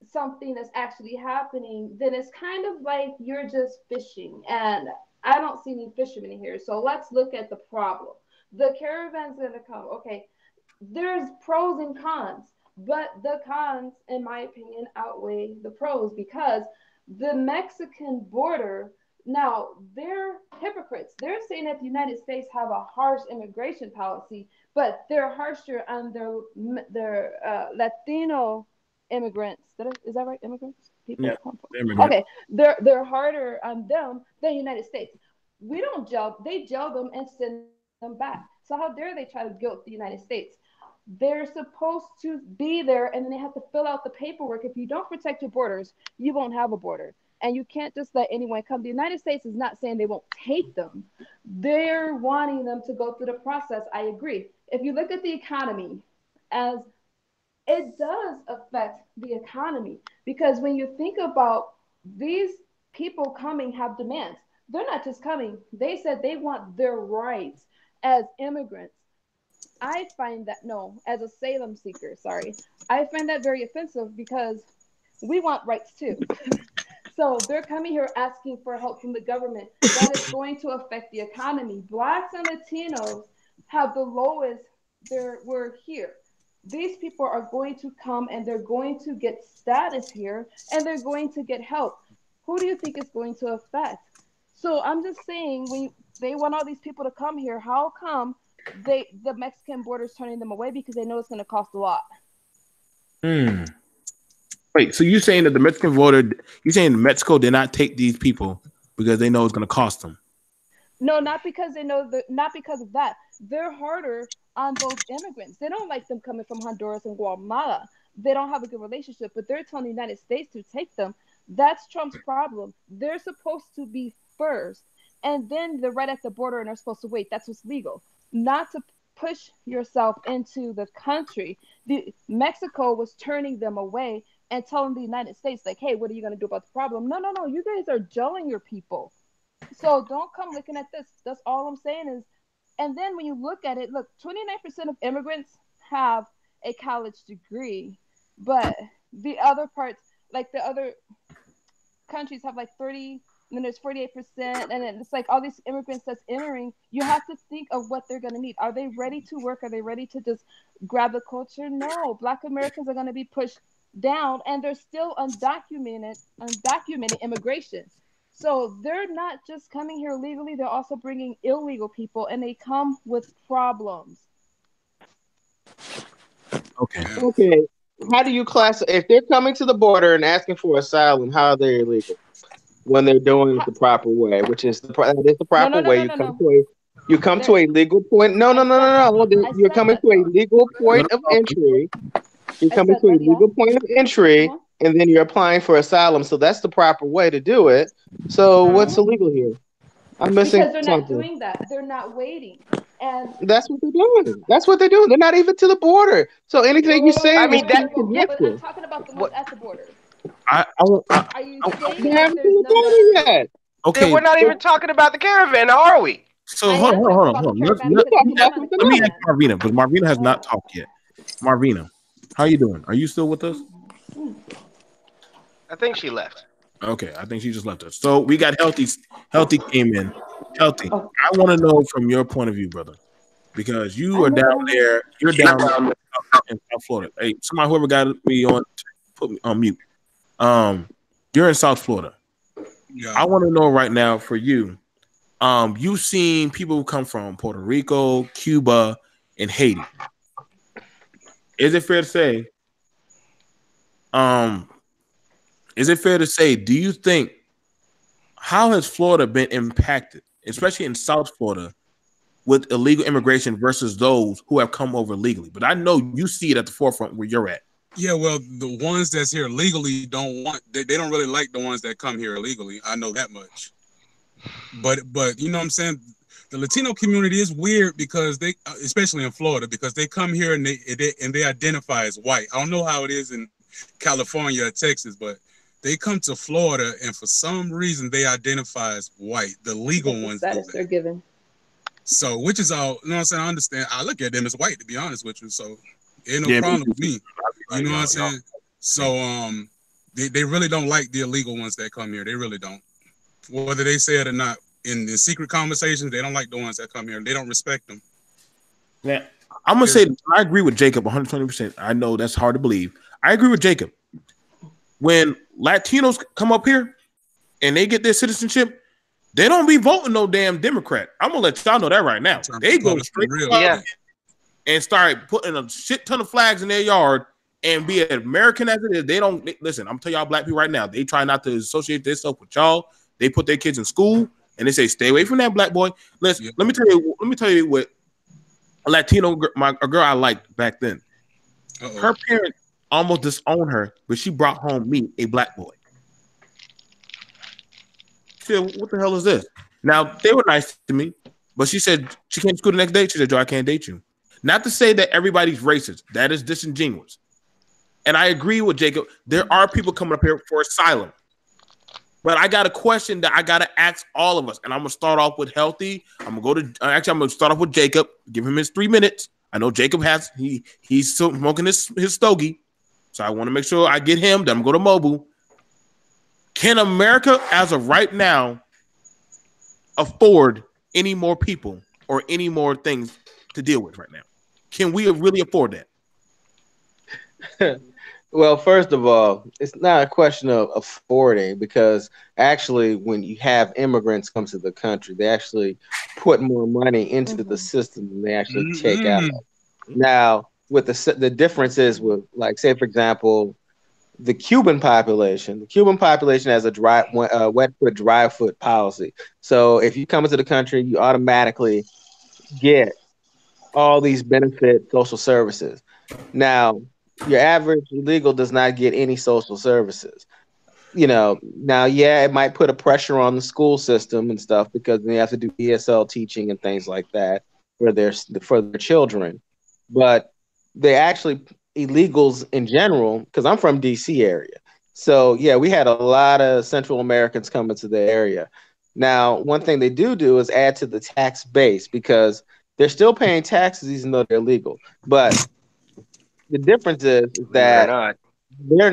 something that's actually happening, then it's kind of like you're just fishing. And I don't see any fishermen here. So let's look at the problem. The caravan's gonna come. Okay, there's pros and cons, but the cons, in my opinion, outweigh the pros because the Mexican border, now they're hypocrites. They're saying that the United States have a harsh immigration policy, but they're harsher on their Latino immigrants. Is that right? Immigrants? people Yeah, come from. immigrant. Okay, they're harder on them than the United States. We don't jail. They jail them and send them back. So how dare they try to guilt the United States? They're supposed to be there, and then they have to fill out the paperwork. If you don't protect your borders, you won't have a border, and you can't just let anyone come. The United States is not saying they won't take them. They're wanting them to go through the process. I agree. If you look at the economy, as it does affect the economy, because when you think about these people coming have demands. They're not just coming. They said they want their rights as immigrants. I find that, no, as a Salem seeker, sorry, I find that very offensive because we want rights too. So they're coming here asking for help from the government. That is going to affect the economy. Blacks and Latinos have the lowest. We're here. These people are going to come and they're going to get status here and they're going to get help. Who do you think is going to affect? So I'm just saying, when they want all these people to come here, how come the Mexican border is turning them away? Because they know it's going to cost a lot. Hmm. Wait, so you saying that the Mexican border? You saying Mexico did not take these people because they know it's going to cost them? No, not because they know not because of that. They're harder on those immigrants. They don't like them coming from Honduras and Guatemala. They don't have a good relationship, but they're telling the United States to take them. That's Trump's problem. They're supposed to be first, and then they're right at the border and are supposed to wait. That's what's legal. Not to push yourself into the country. Mexico was turning them away and telling the United States, like, hey, what are you going to do about the problem? No, no, no. You guys are gelling your people. So don't come looking at this. That's all I'm saying is, and then when you look at it, look, 29% of immigrants have a college degree, but the other parts, like the other countries have like 30, and then there's 48%, and then it's like all these immigrants that's entering, you have to think of what they're going to need. Are they ready to work? Are they ready to just grab the culture? No. Black Americans are going to be pushed down, and they're still undocumented immigration. So they're not just coming here legally, they're also bringing illegal people, and they come with problems. Okay. Okay. How do you class if they're coming to the border and asking for asylum? How are they illegal when they're doing it the proper way, which is that is the No, proper no, no, way? no, no, no. You come to There, a legal point. No, no, I no, said no, that. no. No. I You're said coming that to a though. legal No, point of no, entry. You're I coming said to a that, yeah. legal point of entry, Uh-huh. and then you're applying for asylum. So that's the proper way to do it. So what's Uh-huh. illegal here? I'm missing Because they're not something. doing that. They're not waiting. And That's what they're doing. That's what they're doing. They're not even to the border. So anything you're I saying is mean that. too yeah, but I'm subjective. talking about the ones What? at the border. Are you I They saying that haven't there's seen the none border that's yet. Then okay. we're not even talking about the caravan, are we? So I hold on, am hold on, talking hold on. about Hold the on. caravan We're because talking they about come on the something Let me else. ask caravan. Marvina because Marvina has not Uh, talked yet. Marvina, how you doing? Are you still with us? I think she left. Okay, I think she just left us. So we got healthy. Healthy came in. Healthy. oh, I want to know from your point of view, brother, because you I are know down what I know. there. You're down in South Florida. Hey, somebody whoever got me on, put me on mute. You're in South Florida. Yeah. I want to know right now for you. You've seen people who come from Puerto Rico, Cuba, and Haiti. Is it fair to say? Um, is it fair to say? Do you think how has Florida been impacted, especially in South Florida, with illegal immigration versus those who have come over legally? But I know you see it at the forefront where you're at. Yeah, well, the ones that's here legally don't want they don't really like the ones that come here illegally. I know that much. But you know what I'm saying? The Latino community is weird because they, especially in Florida, because they come here and they identify as white. I don't know how it is in California or Texas, but they come to Florida and for some reason they identify as white. The legal That's the ones do status they're that. given. So, which is all, you know what I'm saying? I understand. I look at them as white, to be honest with you. So, ain't no Yeah, problem with me. You like, know what I'm y'all. saying? So, they really don't like the illegal ones that come here. They really don't. Whether they say it or not, in the secret conversations, they don't like the ones that come here. They don't respect them. Now, I'm gonna say I agree with Jacob 120%. I know that's hard to believe. I agree with Jacob. When Latinos come up here and they get their citizenship, they don't be voting no damn Democrat. I'm gonna let y'all know that right now. They go straight real. Yeah. and start putting a shit ton of flags in their yard and be an American as it is, listen. I'm telling y'all, black people right now, they try not to associate themselves with y'all. They put their kids in school and they say, "Stay away from that black boy." Listen, let me tell you what a Latino a girl I liked back then. Her parents almost disowned her, but she brought home me, a black boy. She said, "What the hell is this?" Now they were nice to me, but she said she came to school the next day. She said, "Joe, I can't date you." Not to say that everybody's racist. That is disingenuous. And I agree with Jacob. There are people coming up here for asylum. But I got a question that I got to ask all of us. And I'm going to start off with Healthy. I'm going to start off with Jacob. Give him his 3 minutes. I know Jacob he's smoking his stogie. So I want to make sure I get him. Then I'm going to go to Mobu. Can America, as of right now, afford any more people or any more things to deal with right now? Can we really afford that? Well, first of all, it's not a question of affording, because actually when you have immigrants come to the country, they actually put more money into the system than they actually take out. Now, with the difference is with, like, say, for example, the Cuban population. The Cuban population has a wet foot, dry foot policy. So if you come into the country, you automatically get all these benefit social services. Now, your average illegal does not get any social services. Now, yeah, it might put a pressure on the school system and stuff, because they have to do ESL teaching and things like that for their children. But they actually, illegals in general, because I'm from DC area. So yeah, we had a lot of Central Americans coming to the area. Now, one thing they do is add to the tax base, because they're still paying taxes even though they're legal. But the difference is that they're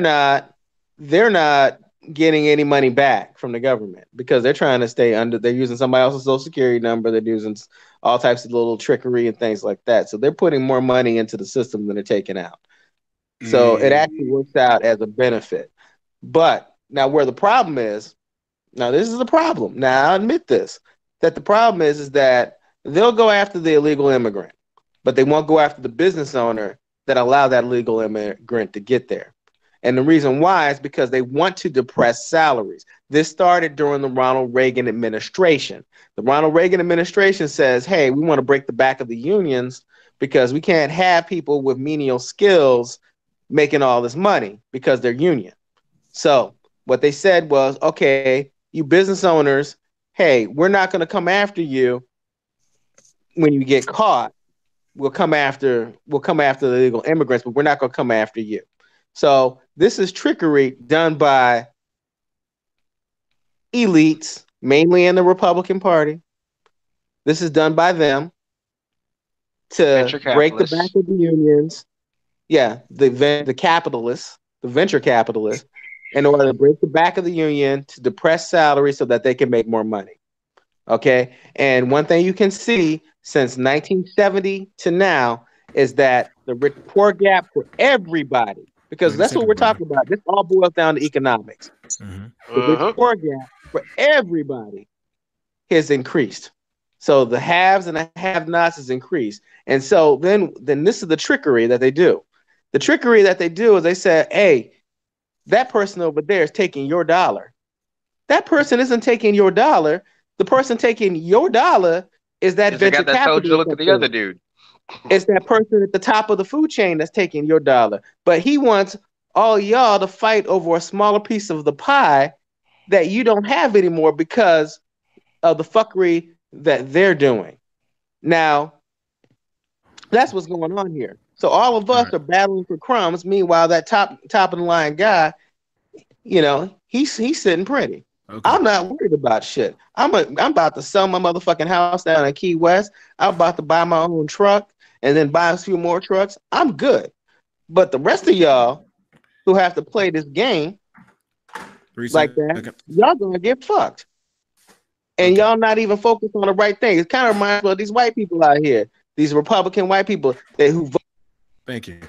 not getting any money back from the government, because they're trying to stay under. They're using somebody else's social security number. They're using all types of little trickery and things like that. So they're putting more money into the system than they're taking out. So it actually works out as a benefit. But now where the problem is, now this is a problem. Now I admit this, that the problem is that they'll go after the illegal immigrant, but they won't go after the business owner that allow that illegal immigrant to get there. And the reason why is because they want to depress salaries. This started during the Ronald Reagan administration. The Ronald Reagan administration says, hey, we want to break the back of the unions, because we can't have people with menial skills making all this money because they're union. So what they said was, okay, you business owners, hey, we're not going to come after you when you get caught. We'll come after the illegal immigrants, but we're not going to come after you. So this is trickery done by elites, mainly in the Republican Party. This is done by them to break the back of the unions. Yeah, the capitalists, the venture capitalists, in order to break the back of the union, to depress salaries so that they can make more money. Okay, and one thing you can see since 1970 to now is that the rich-poor gap for everybody, because that's what we're talking about. This all boils down to economics. Mm-hmm. The rich-poor gap for everybody has increased. So the haves and the have-nots has increased. And so then this is the trickery that they do. The trickery that they do is they say, hey, that person over there is taking your dollar. That person isn't taking your dollar. The person taking your dollar is that venture capitalist. Look at the other dude. It's that person at the top of the food chain that's taking your dollar. But he wants all y'all to fight over a smaller piece of the pie that you don't have anymore because of the fuckery that they're doing. Now, that's what's going on here. So all of us are battling for crumbs. Meanwhile, that top of the line guy, he's sitting pretty. Okay. I'm not worried about shit. I'm about to sell my motherfucking house down in Key West. I'm about to buy my own truck and then buy a few more trucks. I'm good. But the rest of y'all who have to play this game like that, y'all gonna get fucked. And y'all not even focused on the right thing. It kind of reminds me of these white people out here, these Republican white people who vote. Thank you.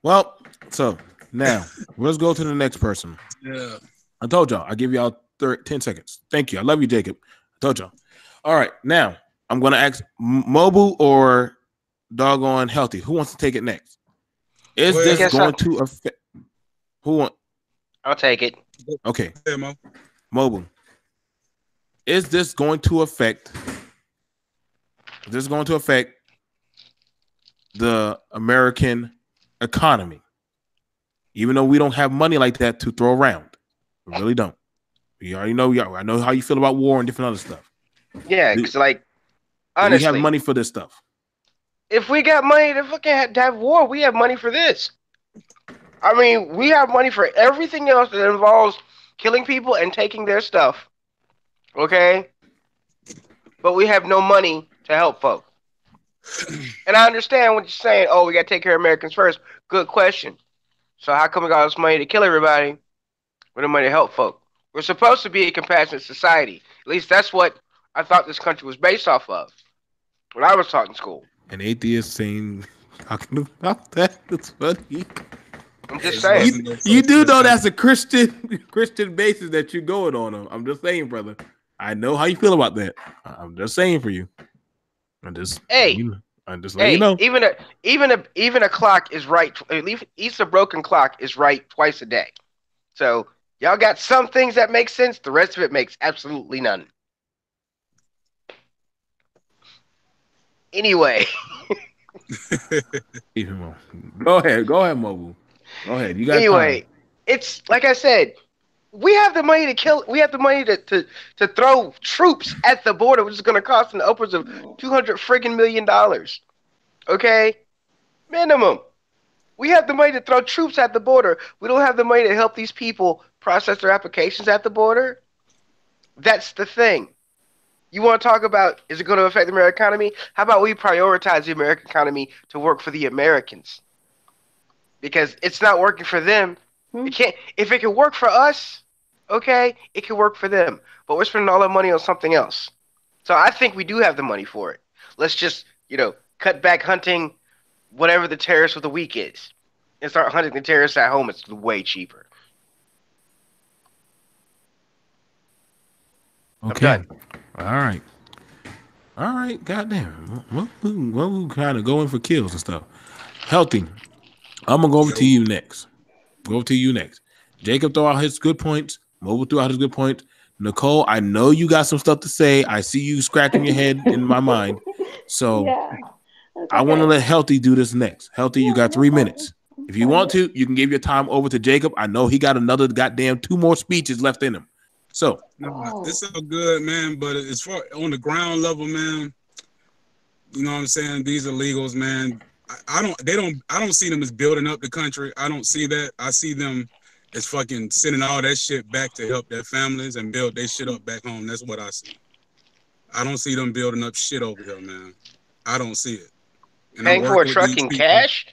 Well, so now let's go to the next person. Yeah. I told y'all. I give y'all 10 seconds. Thank you. I love you, Jacob. I told y'all. All right. Now, I'm going to ask Mobu or doggone Healthy. Who wants to take it next? Is Well, this Guess going I, to affect who want I'll take it. okay, yeah, Mo. mobile. Is this going to affect the American economy? Even though we don't have money like that to throw around. We really don't. You already know, I know how you feel about war and different other stuff. Yeah, Do, because like do we have honestly, money for this stuff? if we got money to fucking to have war, we have money for this. I mean, we have money for everything else that involves killing people and taking their stuff. Okay, but we have no money to help folk. And I understand what you're saying. Oh, we got to take care of Americans first. Good question. So how come we got all this money to kill everybody with no money to help folk? We're supposed to be a compassionate society. At least that's what I thought this country was based off of when I was taught in school. An atheist saying talking about that. It's funny. I'm just There saying. wasn't no You do socialist know country. that's a Christian basis that you're going on. I'm just saying, brother. I know how you feel about that. I'm just saying for you. Hey, I'm just letting you know. even a clock is right. At least a broken clock is right twice a day. So y'all got some things that make sense. The rest of it makes absolutely none. Anyway, Go ahead, mobile. Go ahead. You got time. anyway, it's like I said. We have the money to kill. We have the money to throw troops at the border, which is going to cost in upwards of $200 million. Okay, minimum. We have the money to throw troops at the border. We don't have the money to help these people process their applications at the border. That's the thing. You want to talk about, is it going to affect the American economy? How about we prioritize the American economy to work for the Americans? Because it's not working for them. It can't. If it can work for us, okay, it can work for them. But we're spending all our money on something else. So I think we do have the money for it. Let's just, cut back hunting whatever the terrorist of the week is and start hunting the terrorists at home. It's way cheaper. Okay. I'm done. All right. Goddamn. We kind of going for kills and stuff. Healthy. I'm gonna go over to you next. Jacob throw out his good points. Mobile threw out his good points. Nicole, I know you got some stuff to say. I see you scratching your head in my mind. So Yeah. I want to let Healthy do this next. Healthy, you got 3 minutes. If you want to, you can give your time over to Jacob. I know he got another goddamn 2 more speeches left in him. So It's all good, man. But as far on the ground level, man, you know what I'm saying? These illegals, man. I don't see them as building up the country. I don't see that. I see them as fucking sending all that shit back to help their families and build their shit up back home. That's what I see. I don't see them building up shit over here, man. I don't see it. And I'm Paying for a working with truck these in people. cash?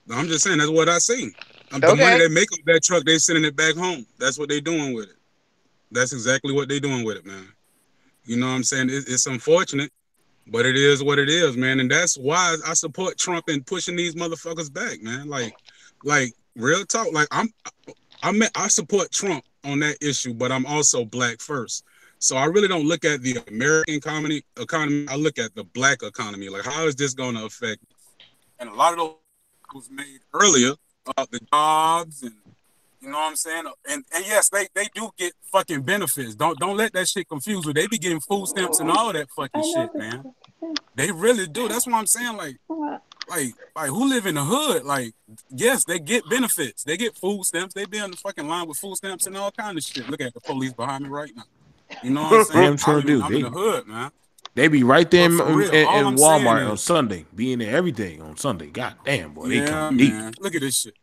I'm just saying that's what I see. The money Okay. they make off that truck, they sending it back home. That's what they doing with it. That's exactly what they doing with it, man. You know what I'm saying? It's unfortunate, but it is what it is, man. And that's why I support Trump and pushing these motherfuckers back, man. Like real talk. Like I support Trump on that issue, but I'm also black first. So I really don't look at the American economy. I look at the black economy. Like, how is this going to affect? And a lot of those was made earlier about the jobs and you know what I'm saying. And yes, they do get fucking benefits. Don't let that shit confuse you. They be getting food stamps and all that fucking shit, man. They really do. That's what I'm saying. Like who live in the hood? Like, yes, they get benefits. They get food stamps. They be on the fucking line with food stamps and all kind of shit. Look at the police behind me right now. You know what I'm saying? damn sure do. I'm in the hood, man. They be right there But in, for real, in, all in I'm saying Walmart on is- Sunday, being there every day on Sunday. God damn, boy, they Yeah, come deep. man. Look at this shit.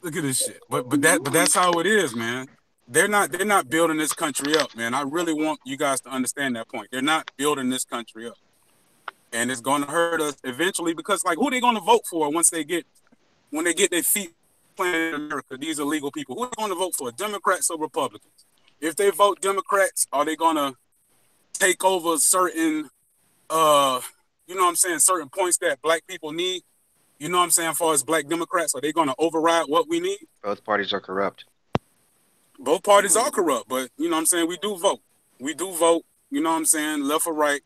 Look at this shit. But that's how it is, man. They're not building this country up, man. I really want you guys to understand that point. They're not building this country up. And it's gonna hurt us eventually because like who they gonna vote for when they get their feet planted in America, these illegal people. Who are they gonna vote for? Democrats or Republicans? If they vote Democrats, are they gonna take over certain you know what I'm saying, certain points that black people need? You know what I'm saying, as far as black Democrats, are they gonna override what we need? Both parties are corrupt. Both parties are corrupt, but you know what I'm saying, we do vote. You know what I'm saying, left or right.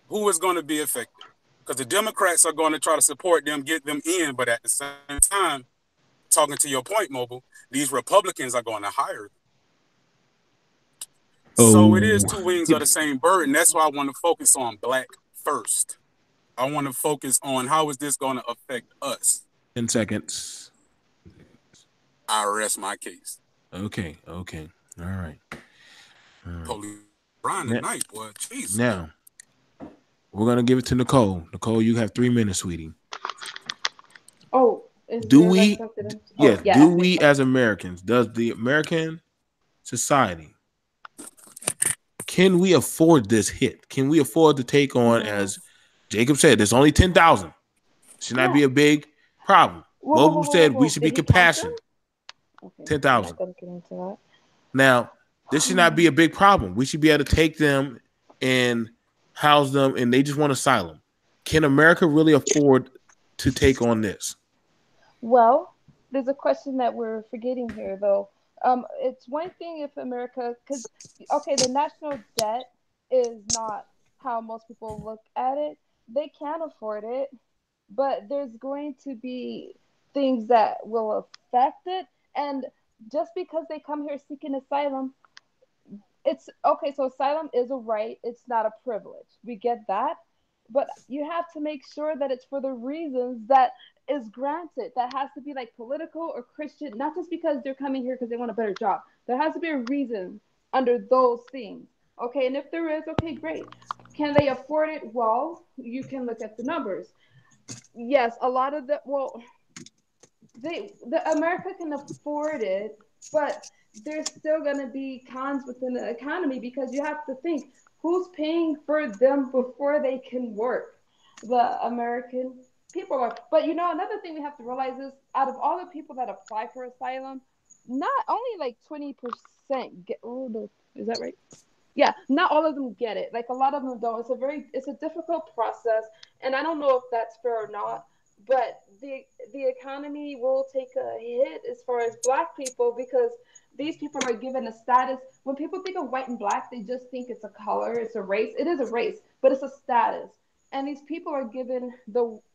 Who is going to be affected? because the Democrats are going to try to support them, get them in, but at the same time, talking to your point, Mobile, these Republicans are going to hire them. So it is two wings of the same bird, and that's why I want to focus on black first. I want to focus on how is this going to affect us. 10 seconds. I rest my case. Okay. All right. Police Brian tonight, boy. Jesus. Now, we're going to give it to Nicole. Nicole, you have 3 minutes, sweetie. Oh, do we as Americans, does the American society, can we afford this hit? Can we afford to take on, as Jacob said, there's only 10,000. Should not be a big problem. Mobile said we should be compassionate. 10,000. Now, this should not be a big problem. We should be able to take them and house them, and they just want asylum. Can America really afford to take on this? Well, there's a question that we're forgetting here, though. It's one thing if America, because, okay, the national debt is not how most people look at it. They can afford it, but there's going to be things that will affect it. And just because they come here seeking asylum, it's okay. So asylum is a right. It's not a privilege. We get that. But you have to make sure that it's for the reasons that is granted. That has to be like political or Christian, not just because they're coming here because they want a better job. There has to be a reason under those things. Okay, and if there is, okay, great. Can they afford it? Well, you can look at the numbers. Yes, a lot of the America can afford it, but there's still going to be cons within the economy because you have to think who's paying for them before they can work. The American people are. But another thing we have to realize is out of all the people that apply for asylum, not only like 20% get. Oh no, is that right? Yeah, not all of them get it. Like a lot of them don't. It's a difficult process, and I don't know if that's fair or not. But the economy will take a hit as far as Black people because these people are given a status. When people think of white and Black, they just think it's a color, it's a race. It is a race, but it's a status. And these people are given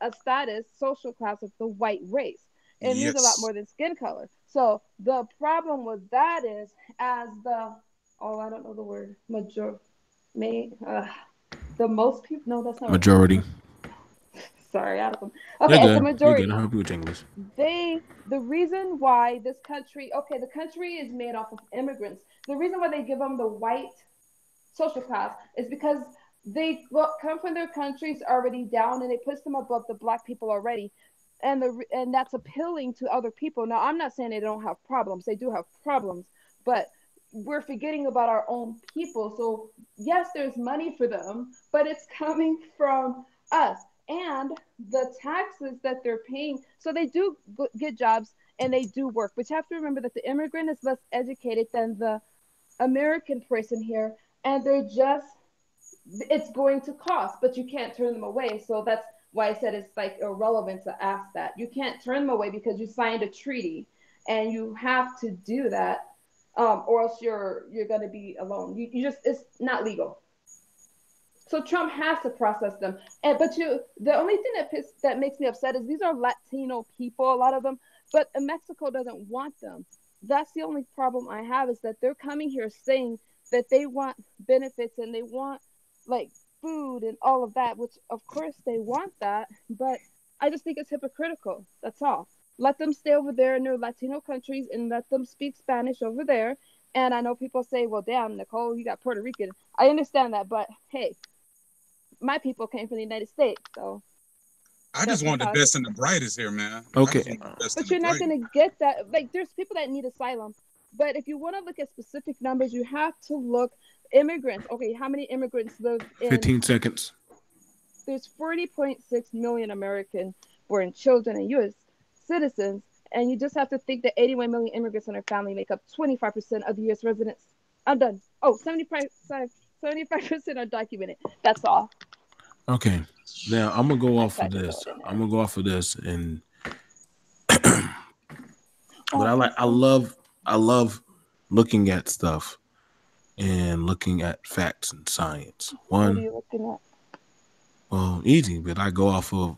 a status, social class of the white race. It means a lot more than skin color. So the problem with that is I don't know the word, the most people, no, that's not majority. Right. Sorry, out of them. Okay, as a majority, the reason why this country, the country is made off of immigrants. The reason why they give them the white social class is because they come from their countries already down, and it puts them above the Black people already, and that's appealing to other people. Now, I'm not saying they don't have problems; they do have problems, but we're forgetting about our own people. So yes, there's money for them, but it's coming from us. And the taxes that they're paying, so they do get jobs and they do work. But you have to remember that the immigrant is less educated than the American person here, and it's going to cost, but you can't turn them away. So that's why I said it's like irrelevant to ask that. You can't turn them away because you signed a treaty, and you have to do that, or else you're going to be alone. It's not legal. So Trump has to process them. But the only thing that makes me upset is these are Latino people, a lot of them, but Mexico doesn't want them. That's the only problem I have is that they're coming here saying that they want benefits and they want like food and all of that, which of course they want that, but I just think it's hypocritical. That's all. Let them stay over there in their Latino countries and let them speak Spanish over there. And I know people say, well, damn, Nicole, you got Puerto Rican. I understand that, but hey, my people came from the United States, so I just want the best and the brightest here, man. Okay, but you're not going to get that. Like, there's people that need asylum, but if you want to look at specific numbers, you have to look immigrants. Okay, how many immigrants live in? 15 seconds. There's 40.6 million American-born children and U.S. citizens, and you just have to think that 81 million immigrants and their family make up 25% of the U.S. residents. I'm done. Oh, 75% are documented. That's all. Okay. Now I'm gonna go off of this. And but I love looking at stuff and looking at facts and science. What are you looking at? Well, easy, but I go off of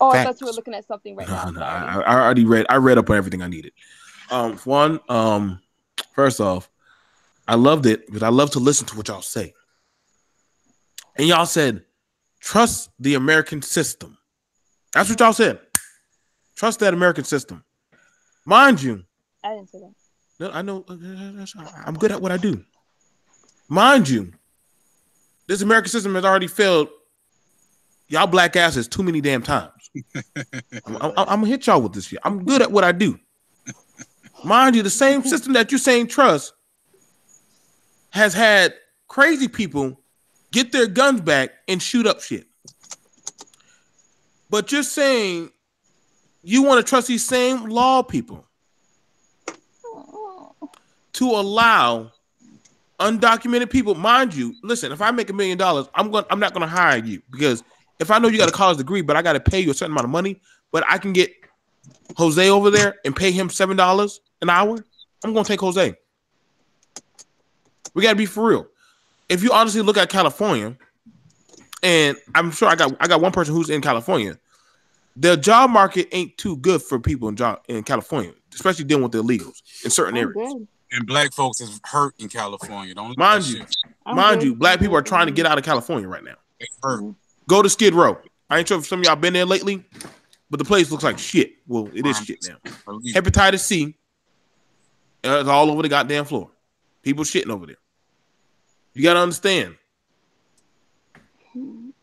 Oh, I facts. thought you were looking at something right now. No, Sorry. I already read. I read up on everything I needed. First off, I loved it, but I love to listen to what y'all say. And y'all said, trust the American system. That's what y'all said. Trust that American system. Mind you, I didn't say that. no, I know I'm good at what I do. Mind you, this American system has already failed y'all black asses too many damn times. I'm gonna hit y'all with this shit. I'm good at what I do. Mind you, the same system that you're saying trust has had crazy people get their guns back and shoot up shit. But you're saying you want to trust these same law people to allow undocumented people. Mind you, listen, if I make $1 million, I'm not gonna hire you because if I know you got a college degree, but I got to pay you a certain amount of money, but I can get Jose over there and pay him $7 an hour, I'm gonna take Jose. We gotta be for real. If you honestly look at California, and I'm sure I got one person who's in California, the job market ain't too good for people in California, especially dealing with the illegals in certain areas. Good. And black folks is hurt in California. Don't Mind you, black people are trying to get out of California right now. They hurt. Go to Skid Row. I ain't sure if some of y'all been there lately, but the place looks like shit. Well, it is shit now. Hepatitis C is all over the goddamn floor. People shitting over there. You got to understand.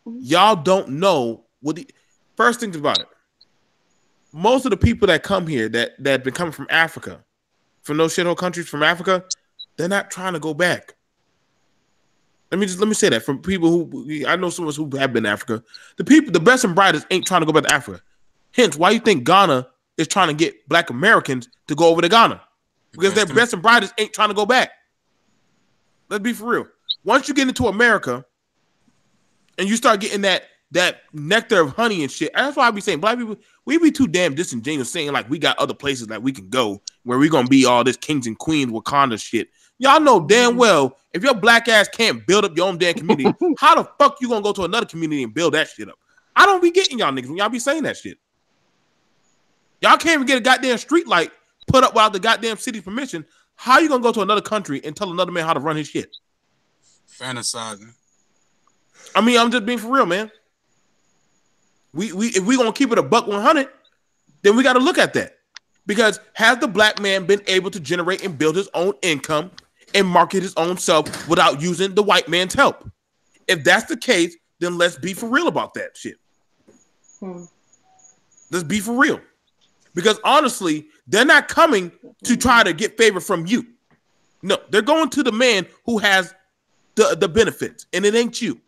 Y'all don't know what the first things about it. Most of the people that come here that been coming from Africa, from those shithole countries from Africa, they're not trying to go back. Let me say that from people who I know some of us who have been to Africa. The best and brightest ain't trying to go back to Africa. Hence, why you think Ghana is trying to get black Americans to go over to Ghana? Because their best and brightest ain't trying to go back. Let's be for real. Once you get into America and you start getting that nectar of honey and shit, that's why I be saying black people, we be too damn disingenuous saying like we got other places that we can go where we gonna be all this kings and queens Wakanda shit. Y'all know damn well if your black ass can't build up your own damn community, how the fuck you gonna go to another community and build that shit up? I don't be getting y'all niggas when y'all be saying that shit. Y'all can't even get a goddamn street light put up without the goddamn city's permission. How you gonna go to another country and tell another man how to run his shit? Fantasizing. I mean, I'm just being for real, man. If we gonna keep it $100, then we got to look at that because has the black man been able to generate and build his own income and market his own self without using the white man's help? If that's the case, then let's be for real about that shit. Let's be for real. Because honestly, they're not coming to try to get favor from you. No, they're going to the man who has the benefits, and it ain't you.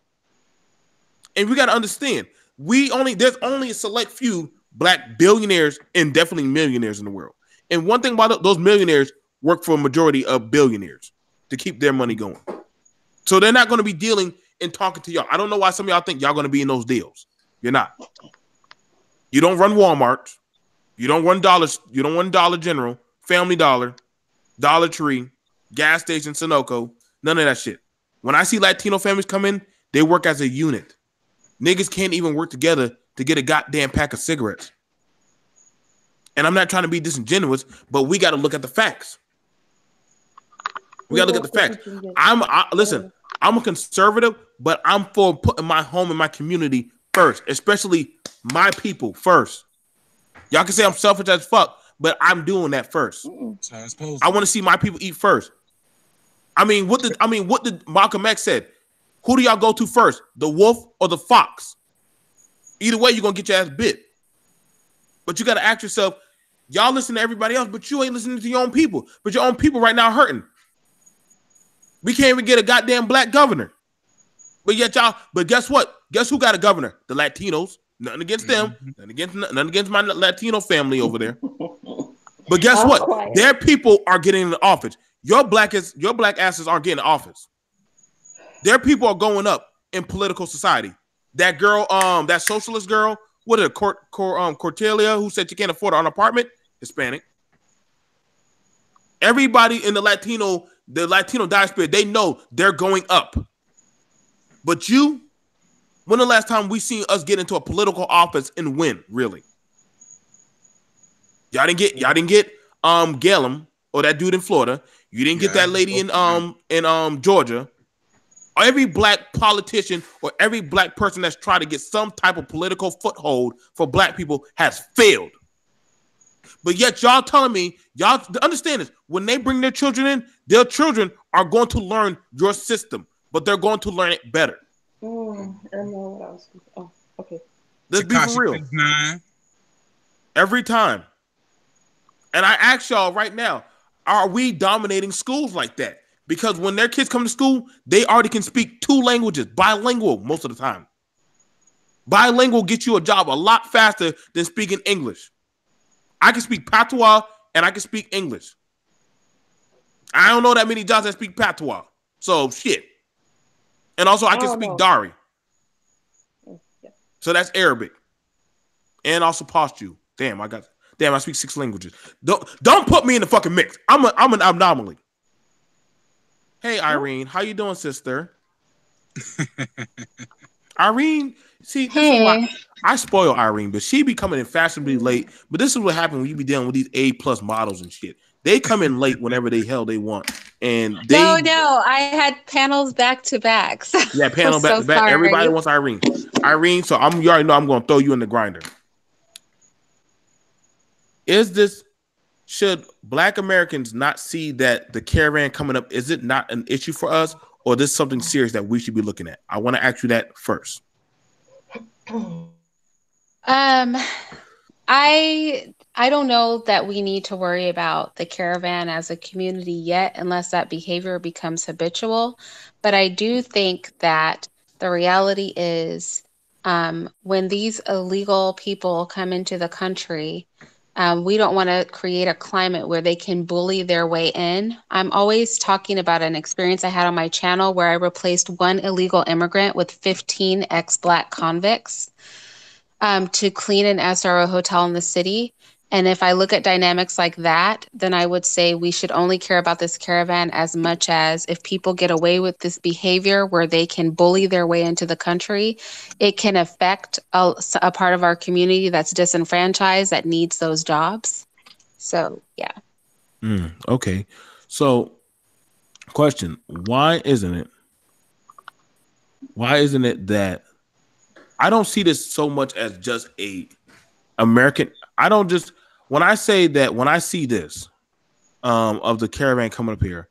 And we got to understand, there's only a select few black billionaires and definitely millionaires in the world. And one thing about those millionaires work for a majority of billionaires to keep their money going. So they're not going to be dealing and talking to y'all. I don't know why some of y'all think y'all going to be in those deals. You're not. You don't run Walmart. You don't run Dollar General, Family Dollar, Dollar Tree, gas station, Sunoco, none of that shit. When I see Latino families come in, they work as a unit. Niggas can't even work together to get a goddamn pack of cigarettes. And I'm not trying to be disingenuous, but we got to look at the facts. We got to look at the facts. Listen, I'm a conservative, but I'm for putting my home and my community first, especially my people first. Y'all can say I'm selfish as fuck, but I'm doing that first. I want to see my people eat first. I mean, what did Malcolm X said? Who do y'all go to first, the wolf or the fox? Either way, you're gonna get your ass bit. But you gotta ask yourself, y'all listen to everybody else, but you ain't listening to your own people. But your own people right now hurting. We can't even get a goddamn black governor. But guess what? Guess who got a governor? The Latinos. Nothing against them. Nothing against my Latino family over there. But guess what? Quiet. Their people are getting in the office. Your black asses aren't getting in office. Their people are going up in political society. That girl, that socialist girl, what is it, Cortelia, who said she can't afford an apartment? Hispanic. Everybody in the Latino diaspora, they know they're going up. But you When the last time we seen us get into a political office and win? Really? Y'all didn't get Gillum or that dude in Florida. You didn't get that lady in Georgia. Every black politician or every black person that's trying to get some type of political foothold for black people has failed. But yet y'all telling me, y'all understand this, when they bring their children in, their children are going to learn your system, but they're going to learn it better. I know what I was. Oh, okay. Let's be for real. Every time. And I ask y'all right now, are we dominating schools like that? Because when their kids come to school, they already can speak 2 languages, bilingual most of the time. Bilingual gets you a job a lot faster than speaking English. I can speak patois and I can speak English. I don't know that many jobs that speak patois. So shit. And also I can speak Dari. Yeah. So that's Arabic. And also Pashto. Damn, I speak 6 languages. Don't put me in the fucking mix. I'm an anomaly. Hey Irene, how you doing, sister? Irene, see, this is why I spoil Irene, but she be coming in fashionably late. But this is what happens when you be dealing with these A+ models and shit. They come in late whenever they want, and they no, I had panels back to back. So yeah, panel back to back. Sorry. Everybody wants Irene. So you already know I'm going to throw you in the grinder. Should Black Americans not see that the caravan coming up, is it not an issue for us, or is this something serious that we should be looking at? I want to ask you that first. I don't know that we need to worry about the caravan as a community yet, unless that behavior becomes habitual. But I do think that the reality is when these illegal people come into the country, we don't want to create a climate where they can bully their way in. I'm always talking about an experience I had on my channel where I replaced one illegal immigrant with 15 ex-Black convicts to clean an SRO hotel in the city. And if I look at dynamics like that, then I would say we should only care about this caravan as much as if people get away with this behavior where they can bully their way into the country, it can affect a part of our community that's disenfranchised that needs those jobs. So, yeah. Okay. So, question, why isn't it that I don't see this so much as just a American, when I see this of the caravan coming up here,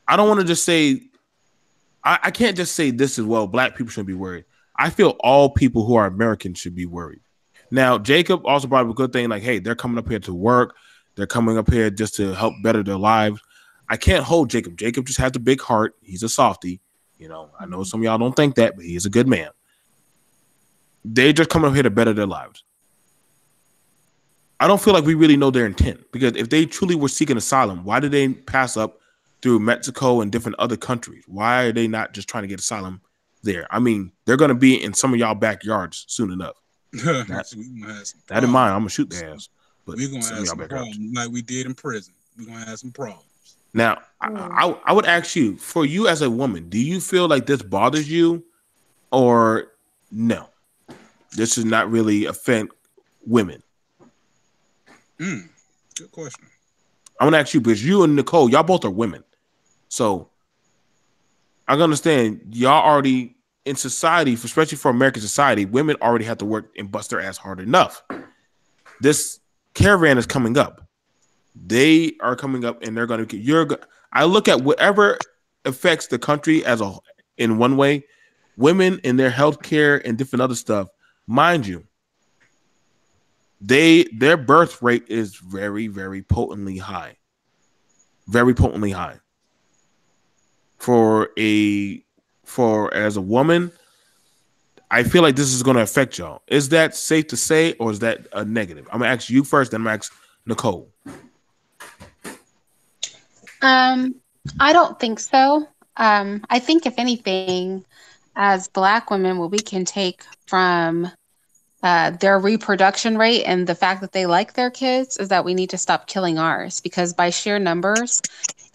I don't want to just say, I can't just say this as well, Black people shouldn't be worried. I feel all people who are American should be worried. Now, Jacob also brought up a good thing, like, hey, they're coming up here to work. They're coming up here just to help better their lives. I can't hold Jacob. Jacob just has a big heart. He's a softie. You know, I know some of y'all don't think that, but he's a good man. They're just coming up here to better their lives. I don't feel like we really know their intent, because if they truly were seeking asylum, why did they pass up through Mexico and different other countries? Why are they not just trying to get asylum there? I mean, they're going to be in some of y'all backyards soon enough. That in mind, I'm going to shoot their ass. But we're going to have some problems like we did in prison. We're going to have some problems. Now, I would ask you, for you as a woman, do you feel like this bothers you, or no? This does not really offend women. Good question. I'm gonna ask you, because you and Nicole, y'all both are women, so I can understand y'all already in society, especially for American society, women already have to work and bust their ass hard enough. This caravan is coming up. They are coming up, and they're going to. I look at whatever affects the country in one way. Women in their healthcare and different other stuff, mind you. Their birth rate is very, very potently high. Very potently high. As a woman, I feel like this is going to affect y'all. Is that safe to say, or is that a negative? I'm gonna ask you first, then I'm gonna ask Nicole. I don't think so. I think if anything, as Black women, what we can take from their reproduction rate and the fact that they like their kids is that we need to stop killing ours, because by sheer numbers,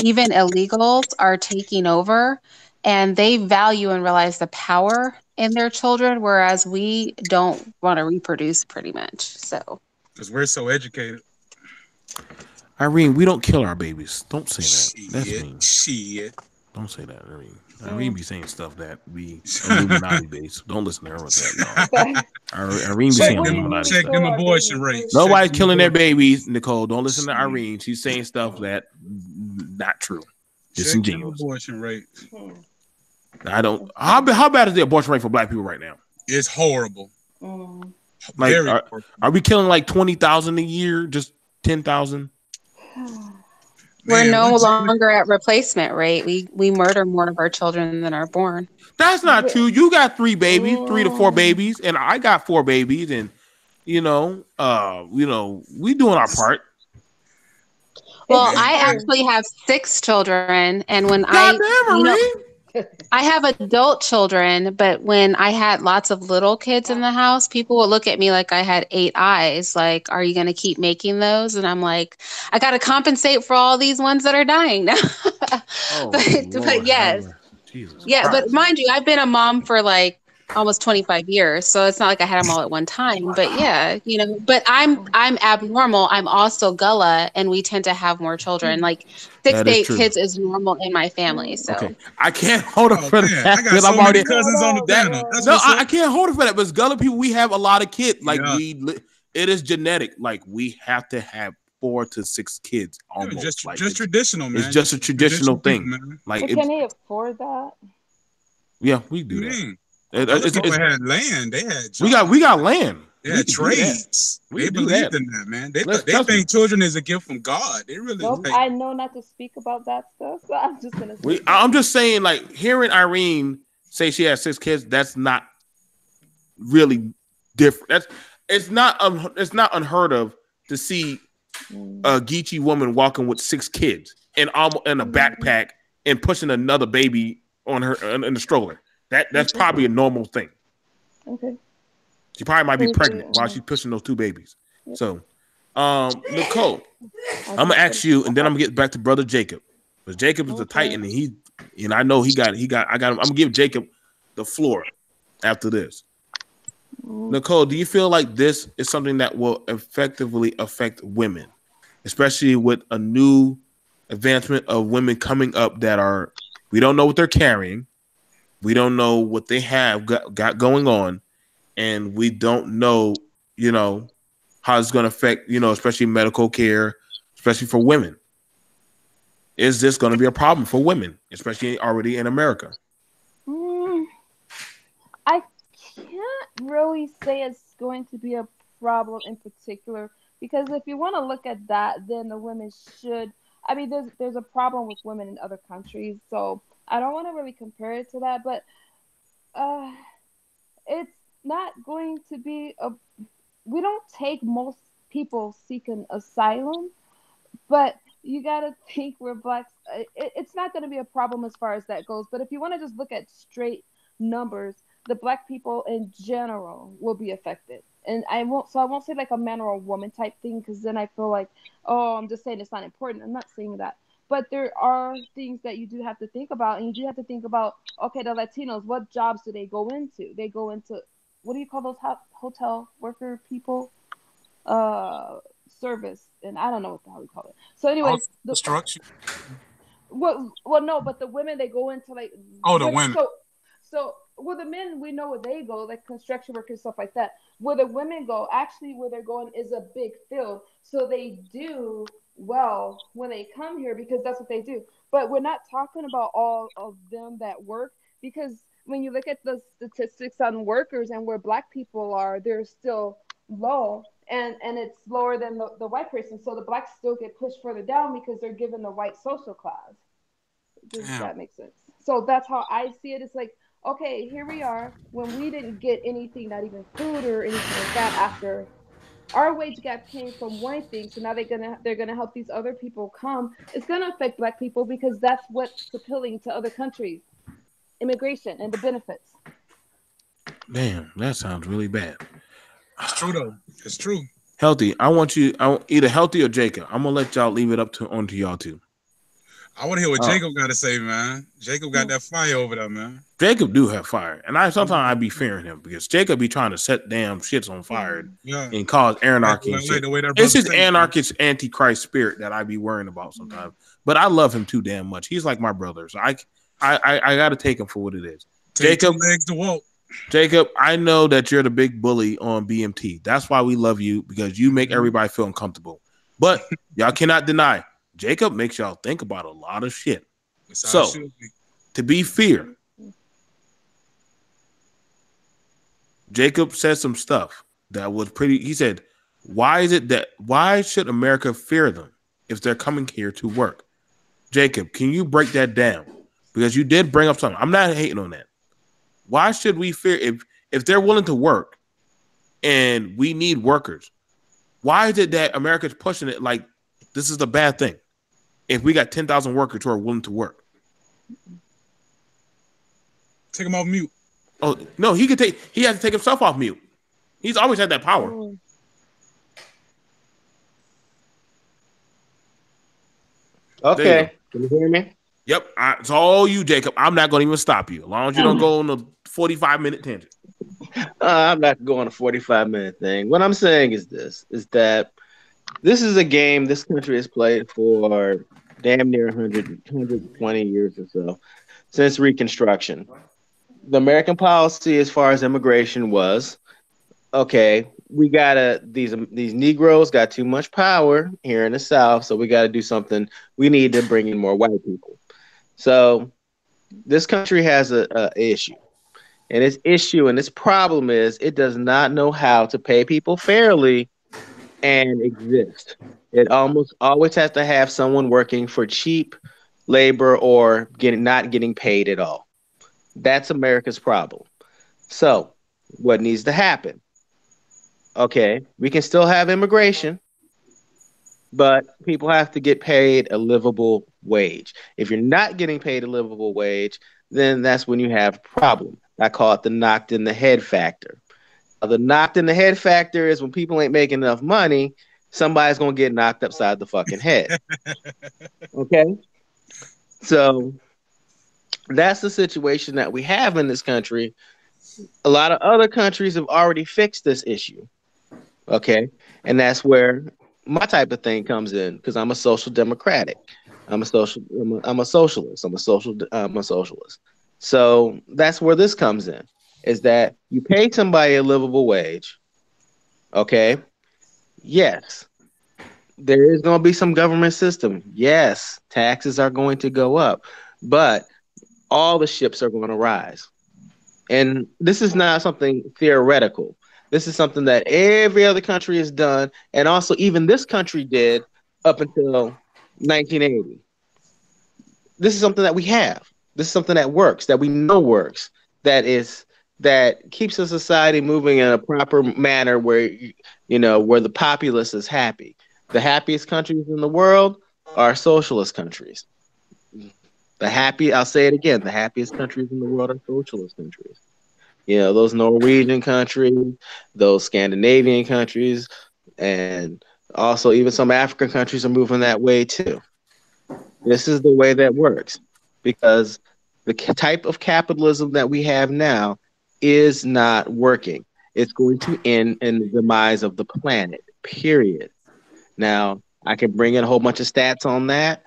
even illegals are taking over, and they value and realize the power in their children, whereas we don't want to reproduce pretty much. So Because we're so educated. Irene, we don't kill our babies. Don't say that. That's mean. Shit. Don't say that, Irene. Irene be saying stuff that be Illuminati based. Don't listen to her with that, y'all. Irene be saying Illuminati Check stuff. them abortion rates. Nobody's killing their babies, Nicole. Don't listen to Irene. She's saying stuff that not true. Disingenuous. Abortion rate. I don't. How bad is the abortion rate for black people right now? It's horrible. Like, are we killing like 20,000 a year? Just 10,000? We're no longer at replacement rate. We murder more of our children than are born. That's not true. You got 3 babies, 3 to 4 babies, and I got 4 babies, and we doing our part. Well, I actually have 6 children, and when I have adult children, but when I had lots of little kids in the house, people would look at me like I had 8 eyes. Like, are you going to keep making those? And I'm like, I got to compensate for all these ones that are dying now. But yes. Jesus yeah, Christ. but mind you, I've been a mom for like almost 25 years, so it's not like I had them all at one time. But yeah, but I'm abnormal. I'm also Gullah, and we tend to have more children. Like 6 to 8 kids is normal in my family. So okay. I can't hold up for that. I got so many cousins on the panel. I can't hold it for that. But as Gullah people, we have a lot of kids. Like it is genetic. Like we have to have 4 to 6 kids. Almost just traditional, man. It's just a traditional thing. Like, can they afford that? Yeah, we do that. They had land. They had jobs. We got land. They had trades. They believed in that, man. They think children is a gift from God. They really. I know not to speak about that stuff, so I'm just gonna. I'm just saying, like hearing Irene say she has 6 kids. That's not really different. It's not unheard of to see a Geechee woman walking with 6 kids and in a backpack and pushing another baby on her in the stroller. That's probably a normal thing. Okay. She probably might be pregnant while she's pushing those 2 babies. Yep. So, Nicole, I'm gonna ask you, and then I'm gonna get back to Brother Jacob. But Jacob is a Titan, and I know he got him. I'm gonna give Jacob the floor after this. Nicole, do you feel like this is something that will effectively affect women, especially with a new advancement of women coming up that we don't know what they're carrying, we don't know what they have got going on, and we don't know, how it's going to affect, especially medical care, especially for women. Is this going to be a problem for women, especially already in America? I can't really say it's going to be a problem in particular, because if you want to look at that, then the women should. I mean, there's a problem with women in other countries, so I don't want to really compare it to that, but it's not going to be we don't take most people seeking asylum, but you got to think we're blacks. It's not going to be a problem as far as that goes, but if you want to just look at straight numbers, the black people in general will be affected. And I won't say like a man or a woman type thing, because then I feel like, I'm just saying it's not important. I'm not saying that. But there are things that you do have to think about, and you do have to think about, okay, the Latinos, what jobs do they go into? They go into, what do you call those hotel worker people? Service, and I don't know what the hell we call it. So anyways, the structure. Well, no, but the women, they go into like. Oh, the women. So the men, we know where they go, like construction workers, stuff like that. Where the women go, actually, where they're going is a big field. So they do well when they come here, because that's what they do. But we're not talking about all of them that work, because when you look at the statistics on workers and where black people are, they're still low, and it's lower than the white person. So the blacks still get pushed further down because they're given the white social class. Does that make sense? So that's how I see it. It's like, okay, here we are, when we didn't get anything, not even food or anything like that, after our wage gap came from one thing, so now they're gonna help these other people come. It's gonna affect black people, because that's what's appealing to other countries, immigration and the benefits. Damn, that sounds really bad. It's true though. It's true. Healthy. I want either Healthy or Jacob. I'm gonna let y'all leave it up onto y'all two. I want to hear what Jacob got to say, man. Jacob got that fire over there, man. Jacob do have fire, and sometimes I be fearing him because Jacob be trying to set damn shits on fire and cause anarchy and shit. It's his anarchist antichrist spirit that I be worrying about sometimes. But I love him too damn much. He's like my brother, so I got to take him for what it is. Take Jacob, 2 legs to walk. Jacob, I know that you're the big bully on BMT. That's why we love you, because you make everybody feel uncomfortable. But y'all cannot deny, Jacob makes y'all think about a lot of shit. So, to be fair, Jacob said some stuff that was pretty. He said, why should America fear them if they're coming here to work? Jacob, can you break that down? Because you did bring up something. I'm not hating on that. Why should we fear if they're willing to work and we need workers? Why is it that America's pushing it like this is a bad thing if we got 10,000 workers who are willing to work? Take him off mute. Oh, no, he has to take himself off mute. He's always had that power. Okay. Can you hear me? Yep. It's all you, Jacob. I'm not going to even stop you. As long as you don't go on a 45-minute tangent. I'm not going on a 45-minute thing. What I'm saying is that this is a game this country has played for damn near 120 years or so, since Reconstruction. The American policy as far as immigration was, okay, we these Negroes got too much power here in the South, so we got to do something. We need to bring in more white people. So this country has a issue. And its problem is it does not know how to pay people fairly and exist. It almost always has to have someone working for cheap labor or not getting paid at all. That's America's problem. So what needs to happen? Okay, we can still have immigration, but people have to get paid a livable wage. If you're not getting paid a livable wage, then that's when you have a problem. I call it the knocked in the head factor. The knocked in the head factor is when people ain't making enough money, somebody's going to get knocked upside the fucking head. Okay? So that's the situation that we have in this country. A lot of other countries have already fixed this issue. Okay? And that's where my type of thing comes in, because I'm a social democratic. I'm a socialist. I'm a socialist. So that's where this comes in, is that you pay somebody a livable wage. Okay. Yes. There is going to be some government system. Yes. Taxes are going to go up, but all the ships are going to rise. And this is not something theoretical. This is something that every other country has done. And also even this country did up until 1980. This is something that we have. This is something that works, that we know works, that keeps a society moving in a proper manner where the populace is happy. The happiest countries in the world are socialist countries. I'll say it again, the happiest countries in the world are socialist countries. Those Norwegian countries, those Scandinavian countries, and also even some African countries are moving that way too. This is the way that works. Because the type of capitalism that we have now is not working. It's going to end in the demise of the planet, period. Now, I can bring in a whole bunch of stats on that,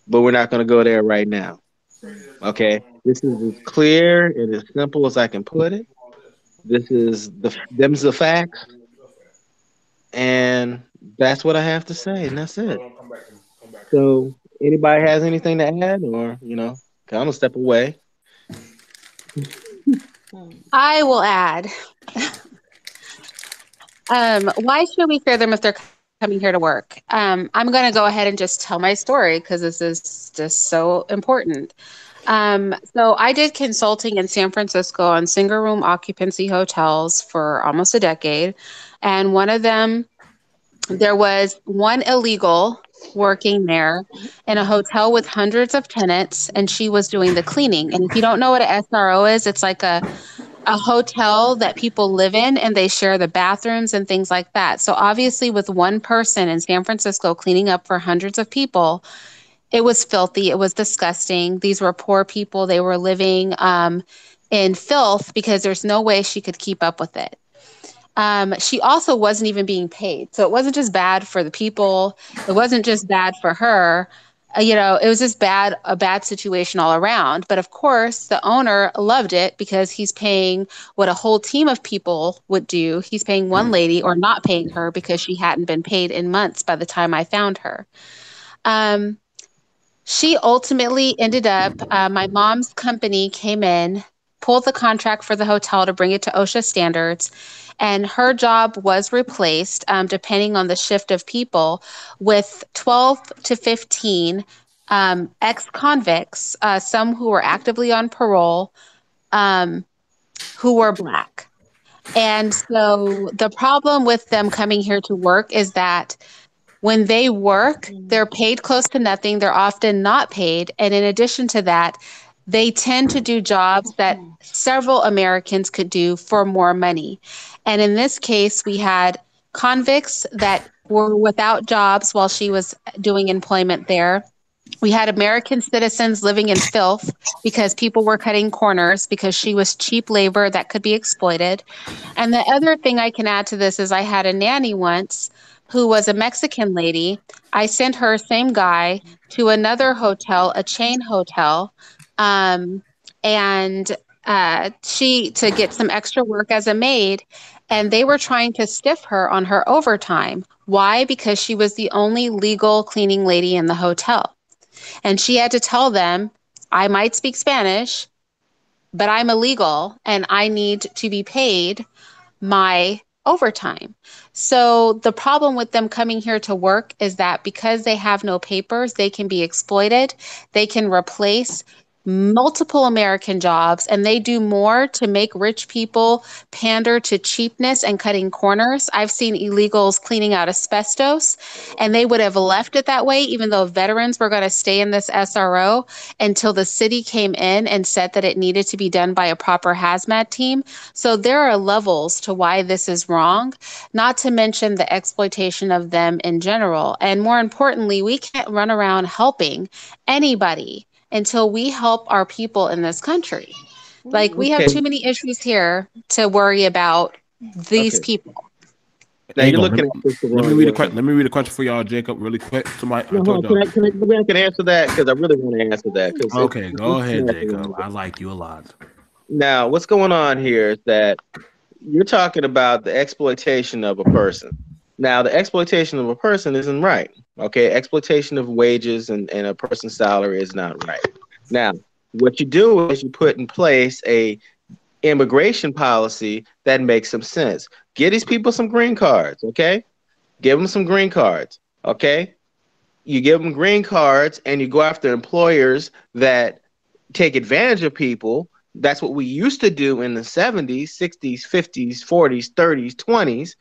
but we're not going to go there right now. Okay? This is as clear and as simple as I can put it. Them's the facts. And that's what I have to say, and that's it. So, anybody has anything to add, or I'm gonna step away. I will add. Why should we fear them if they're coming here to work? I'm gonna go ahead and just tell my story because this is just so important. So I did consulting in San Francisco on single room occupancy hotels for almost a decade, and one of them, there was one illegal working there in a hotel with hundreds of tenants, and she was doing the cleaning. And if you don't know what an SRO is, it's like a hotel that people live in, and they share the bathrooms and things like that. So obviously with one person in San Francisco cleaning up for hundreds of people, It was filthy. It was disgusting. These were poor people. They were living in filth because there's no way she could keep up with it. She also wasn't even being paid. So it wasn't just bad for the people. It wasn't just bad for her. It was just a bad situation all around. But of course, the owner loved it because he's paying what a whole team of people would do. He's paying one lady or not paying her because she hadn't been paid in months by the time I found her. She ultimately ended up, my mom's company came in, pulled the contract for the hotel to bring it to OSHA standards, and her job was replaced, depending on the shift of people, with 12 to 15 ex-convicts, some who were actively on parole, who were Black. And so the problem with them coming here to work is that when they work, they're paid close to nothing. They're often not paid. And in addition to that, they tend to do jobs that several Americans could do for more money. And in this case, we had convicts that were without jobs while she was doing employment there. We had American citizens living in filth because people were cutting corners because she was cheap labor that could be exploited. And the other thing I can add to this is I had a nanny once who was a Mexican lady. I sent her, same guy, to another hotel, a chain hotel, and she to get some extra work as a maid. And they were trying to stiff her on her overtime. Why? Because she was the only legal cleaning lady in the hotel. And she had to tell them, I might speak Spanish, but I'm illegal and I need to be paid my overtime. So the problem with them coming here to work is that because they have no papers, they can be exploited. They can replace multiple American jobs, and they do more to make rich people pander to cheapness and cutting corners. I've seen illegals cleaning out asbestos, and they would have left it that way, even though veterans were going to stay in this SRO until the city came in and said that it needed to be done by a proper hazmat team. So there are levels to why this is wrong, not to mention the exploitation of them in general. And more importantly, we can't run around helping anybody until we help our people in this country. Like, we have too many issues here to worry about these people. Now you're looking at this the let wrong me read a way. question. Let me read a question for y'all, Jacob, really quick. Somebody, I No, told hold on. y'all. Can I can answer that? Because I really want to answer that. Okay, go ahead, Jacob. I like you a lot. Now, what's going on here is that you're talking about the exploitation of a person. Now, the exploitation of a person isn't right. Okay, exploitation of wages and a person's salary is not right. Now, what you do is you put in place a immigration policy that makes some sense. Give these people some green cards, okay? Give them some green cards, okay? You give them green cards and you go after employers that take advantage of people. That's what we used to do in the 70s, 60s, 50s, 40s, 30s, 20s.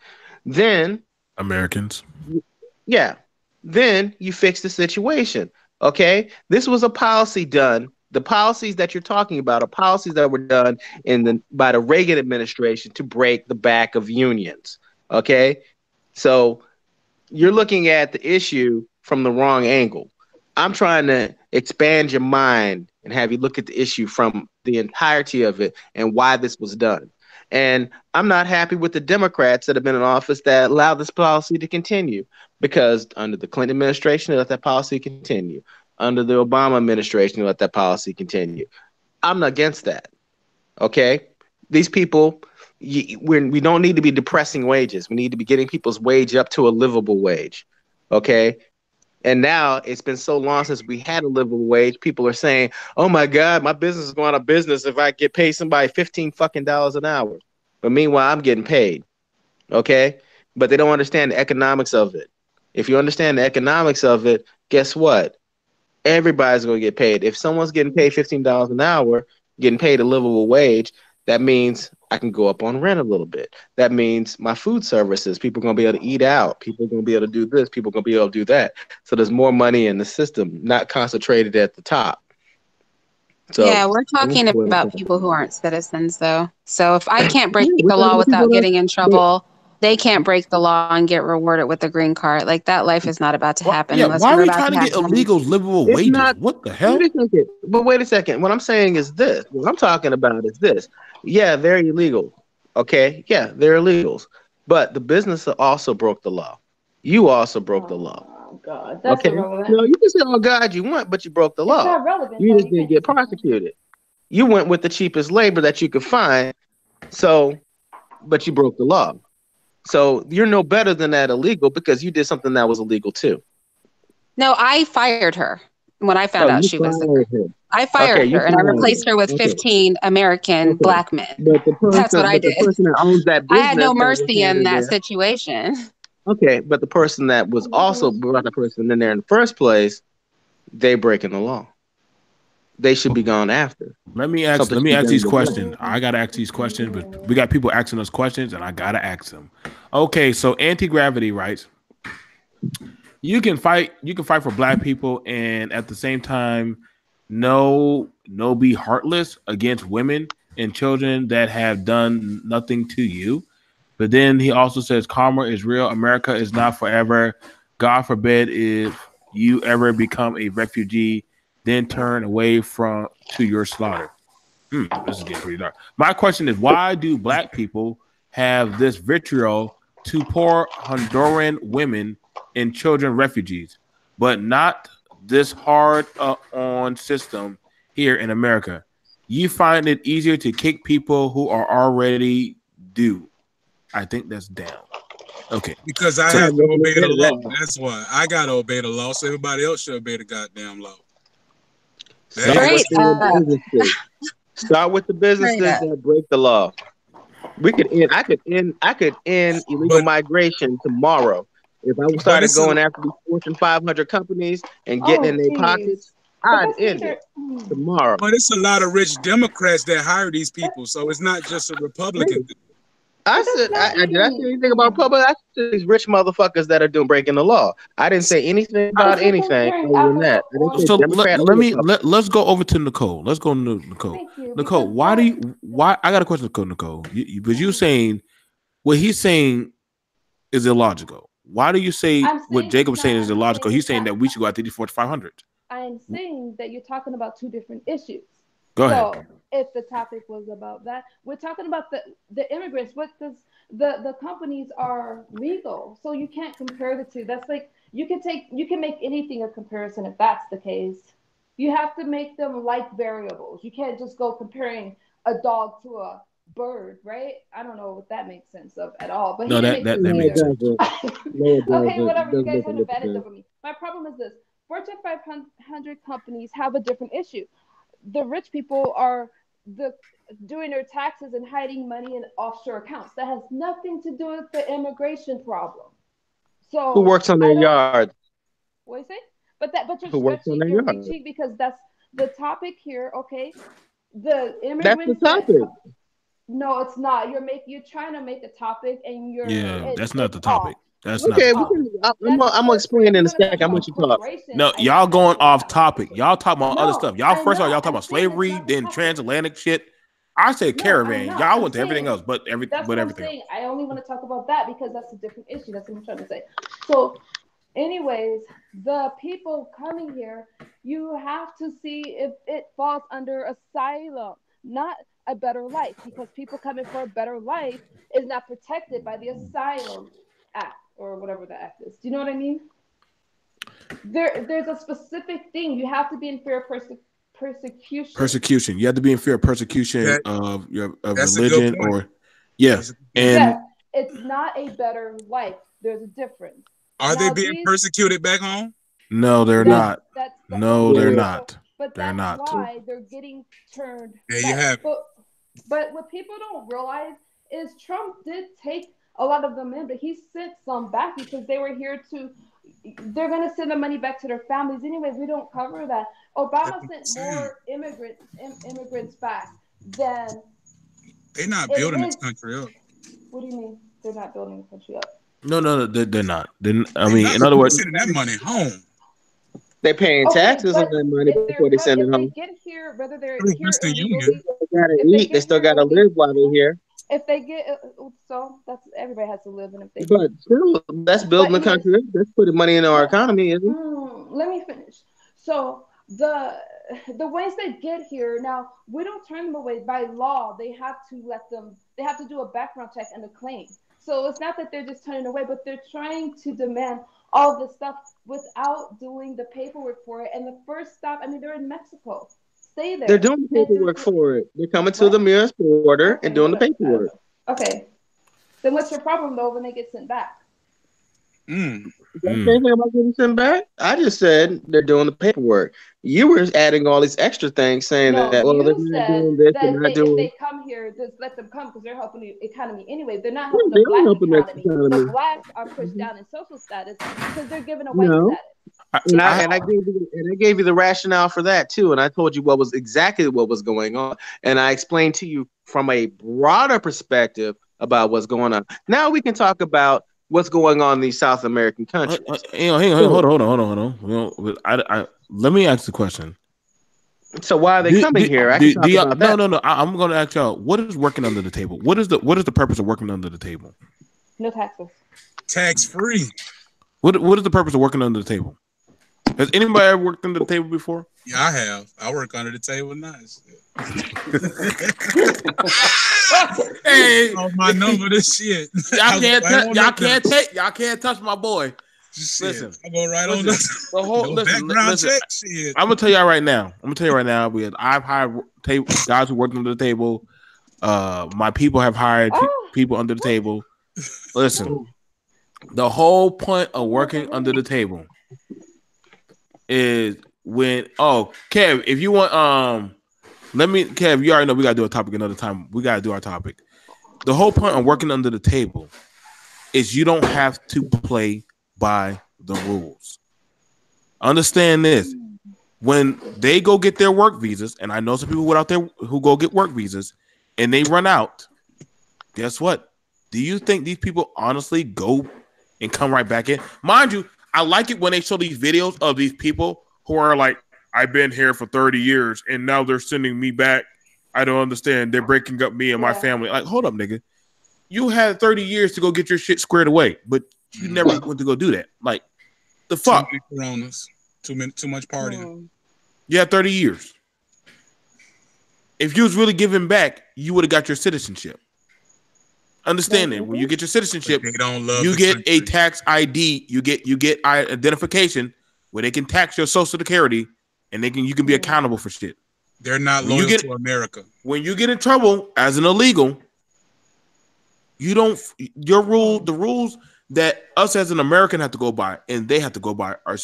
Then Americans. Yeah. Then you fix the situation. Okay. This was a policy done. The policies that you're talking about are policies that were done by the Reagan administration to break the back of unions. Okay. So you're looking at the issue from the wrong angle. I'm trying to expand your mind and have you look at the issue from the entirety of it and why this was done. And I'm not happy with the Democrats that have been in office that allow this policy to continue, because under the Clinton administration, they let that policy continue. Under the Obama administration, they let that policy continue. I'm not against that. Okay? These people, we don't need to be depressing wages. We need to be getting people's wage up to a livable wage. Okay? And now it's been so long since we had a livable wage. People are saying, "Oh my God, my business is going out of business if I get paid somebody $15 an hour." But meanwhile, I'm getting paid. Okay, but they don't understand the economics of it. If you understand the economics of it, guess what? Everybody's going to get paid. If someone's getting paid $15 an hour, getting paid a livable wage, that means I can go up on rent a little bit. That means my food services, people are going to be able to eat out. People are going to be able to do this. People are going to be able to do that. So there's more money in the system, not concentrated at the top. So Yeah, we're talking about people who aren't citizens, though. So if I can't break the law people without getting in trouble, they can't break the law and get rewarded with a green card. Like that life is not about to happen Yeah, unless why are we're we about trying to to have get illegals livable It's wages? not. What the hell? Wait a second. But wait a second. What I'm saying is this. What I'm talking about is this. Yeah, they're illegal. Okay. Yeah, they're illegals. But the business also broke the law. You also broke the law. Oh God, that's Okay. irrelevant. No, you can say, "Oh God, you want," but you broke the It's law. not relevant. You though. just didn't get prosecuted. You went with the cheapest labor that you could find. So, but you broke the law. So you're no better than that illegal because you did something that was illegal too. No, I fired her when I found No, out you she was there. fired him. I Okay, fired you her and I fired replaced her with him. 15 American Okay. black men. But That's what I the did. person that owns that I had business no that was mercy in hired that there. situation. Okay, but the person that was also brought the person in there in the first place, they breaking the law. They should be gone after. Let me ask Something should be done these with questions. I gotta ask these questions, but we got people asking us questions, and I gotta ask them. Okay, so anti-gravity rights. You can fight for black people, and at the same time, no be heartless against women and children that have done nothing to you. But then he also says karma is real. America is not forever. God forbid if you ever become a refugee, then turn away from to your slaughter. This is getting pretty dark. My question is, why do black people have this vitriol to poor Honduran women and children refugees, but not this hard on system here in America? You find it easier to kick people who are already due. I think that's down. Okay. Because I have to obey the law. That's why. I got to obey the law, so everybody else should obey the goddamn law. Start with the businesses that break the law. I could end illegal migration tomorrow. If I started going after these Fortune 500 companies and getting in their pockets, I'd end it tomorrow. But it's a lot of rich Democrats that hire these people, so it's not just a Republican thing. Did I say anything about public? I said these rich motherfuckers that are breaking the law. I didn't say anything about anything other than that. So let's go over to Nicole. Let's go to Nicole. Nicole, why I got a question, Nicole. Because you're saying what he's saying is illogical. Why do you say what Jacob's saying is illogical? He's saying that we should go after these 4,500. I'm saying that you're talking about two different issues. Go ahead. So if the topic was about that, we're talking about the immigrants. What does the companies are legal, so you can't compare the two. That's like you can make anything a comparison if that's the case. You have to make them like variables. You can't just go comparing a dog to a bird, right? I don't know what that makes sense of at all. But no, that makes sense. Okay, whatever. You guys have an advantage over me. My problem is this: Fortune 500 companies have a different issue. The rich people are doing their taxes and hiding money in offshore accounts. That has nothing to do with the immigration problem. So who works on their yard? What do you say? But you're who works on their you're yard? reaching because that's the topic here. Okay, the immigrants. That's the topic. No, it's not. You're trying to make a topic, and that's not the topic. That's okay. Not I'm gonna explain in a second. I'm gonna talk. No, y'all going off topic. Y'all talking about other stuff. Y'all first of all, y'all talking about slavery, then transatlantic shit. I said Caravan. Y'all went to everything else, but everything. I only want to talk about that because that's a different issue. That's what I'm trying to say. So, anyways, the people coming here, you have to see if it falls under asylum, not a better life, because people coming for a better life is not protected by the Asylum Act or whatever the act is. Do you know what I mean? There's a specific thing. You have to be in fear of persecution. Persecution. You have to be in fear of persecution of religion or and it's not a better life. There's a difference. Are they being persecuted back home? No, they're not. No, they're not. But they're that's not. why they're getting turned. There you have it. But what people don't realize is Trump did take a lot of them in, but he sent some back because they were here to. They're going to send the money back to their families anyway. We don't cover that. Obama sent more immigrants back than. They're not building this country up. What do you mean they're not building the country up? No, they're not. In other words, sending that money home. They're paying taxes on that money before they send it home. They get here, whether they're here illegally, they still got to eat. They still got to live while they're here. if they get so that's everybody has to live, and if they But still, that's building the anyways, country. That's putting money in our but economy, isn't it? let me finish. So the ways they get here now, we don't turn them away by law. They have to let them. They have to do a background check and a claim. So it's not that they're just turning away, but they're trying to demand all this stuff without doing the paperwork for it. And the first stop, I mean, they're in Mexico. Stay They're there doing the and do paperwork for it. They're coming to what? the nearest border and Okay, doing the whatever. paperwork. Okay, then what's your problem though when they get sent back? Mm. Is that anything about getting sent back? I just said they're doing the paperwork. You were adding all these extra things, saying No, that well, they're you not said doing this, they're that not if doing. they come here, just let them come because they're helping the economy anyway. They're not No, helping the they don't black helping the economy. The economy. blacks are pushed down in social status because they're given a white No. status. And It's I gave you the rationale for that too, and I told you what was exactly what was going on, and I explained to you from a broader perspective about what's going on. Now we can talk about what's going on in these South American countries. Hang on, hold on. Let me ask the question. So why are they coming here? I can talk about that. No. I'm going to ask y'all. What is working under the table? What is the purpose of working under the table? No taxes. Tax free. What is the purpose of working under the table? Has anybody ever worked under the table before? Yeah, I have. I work under the table nice. Hey, oh, my number this shit. Y'all can't touch my boy. Shit. Listen, I go right on the whole background listen, check. Shit. I'm gonna tell y'all right now. I've hired guys who worked under the table. My people have hired people under the table. Listen, the whole point of working under the table is when Kev, if you want Kev, you already know we gotta do a topic another time. We gotta do our topic. The whole point of working under the table is you don't have to play by the rules. Understand this. When they go get their work visas, and I know some people out there who go get work visas and they run out, guess what? Do you think these people honestly go and come right back in? Mind you, I like it when they show these videos of these people who are like, I've been here for 30 years and now they're sending me back. I don't understand. They're breaking up me and my family. Like, hold up, nigga. You had 30 years to go get your shit squared away, but you never went to go do that. Like, the fuck? Too many coronas. Too much partying. You had 30 years. If you was really giving back, you would have got your citizenship. Understand that when you get your citizenship, you get a tax ID. You get identification where they can tax your Social Security, and you can be accountable for shit. They're not loyal to America. When you get in trouble as an illegal, the rules that us as an American have to go by and they have to go by are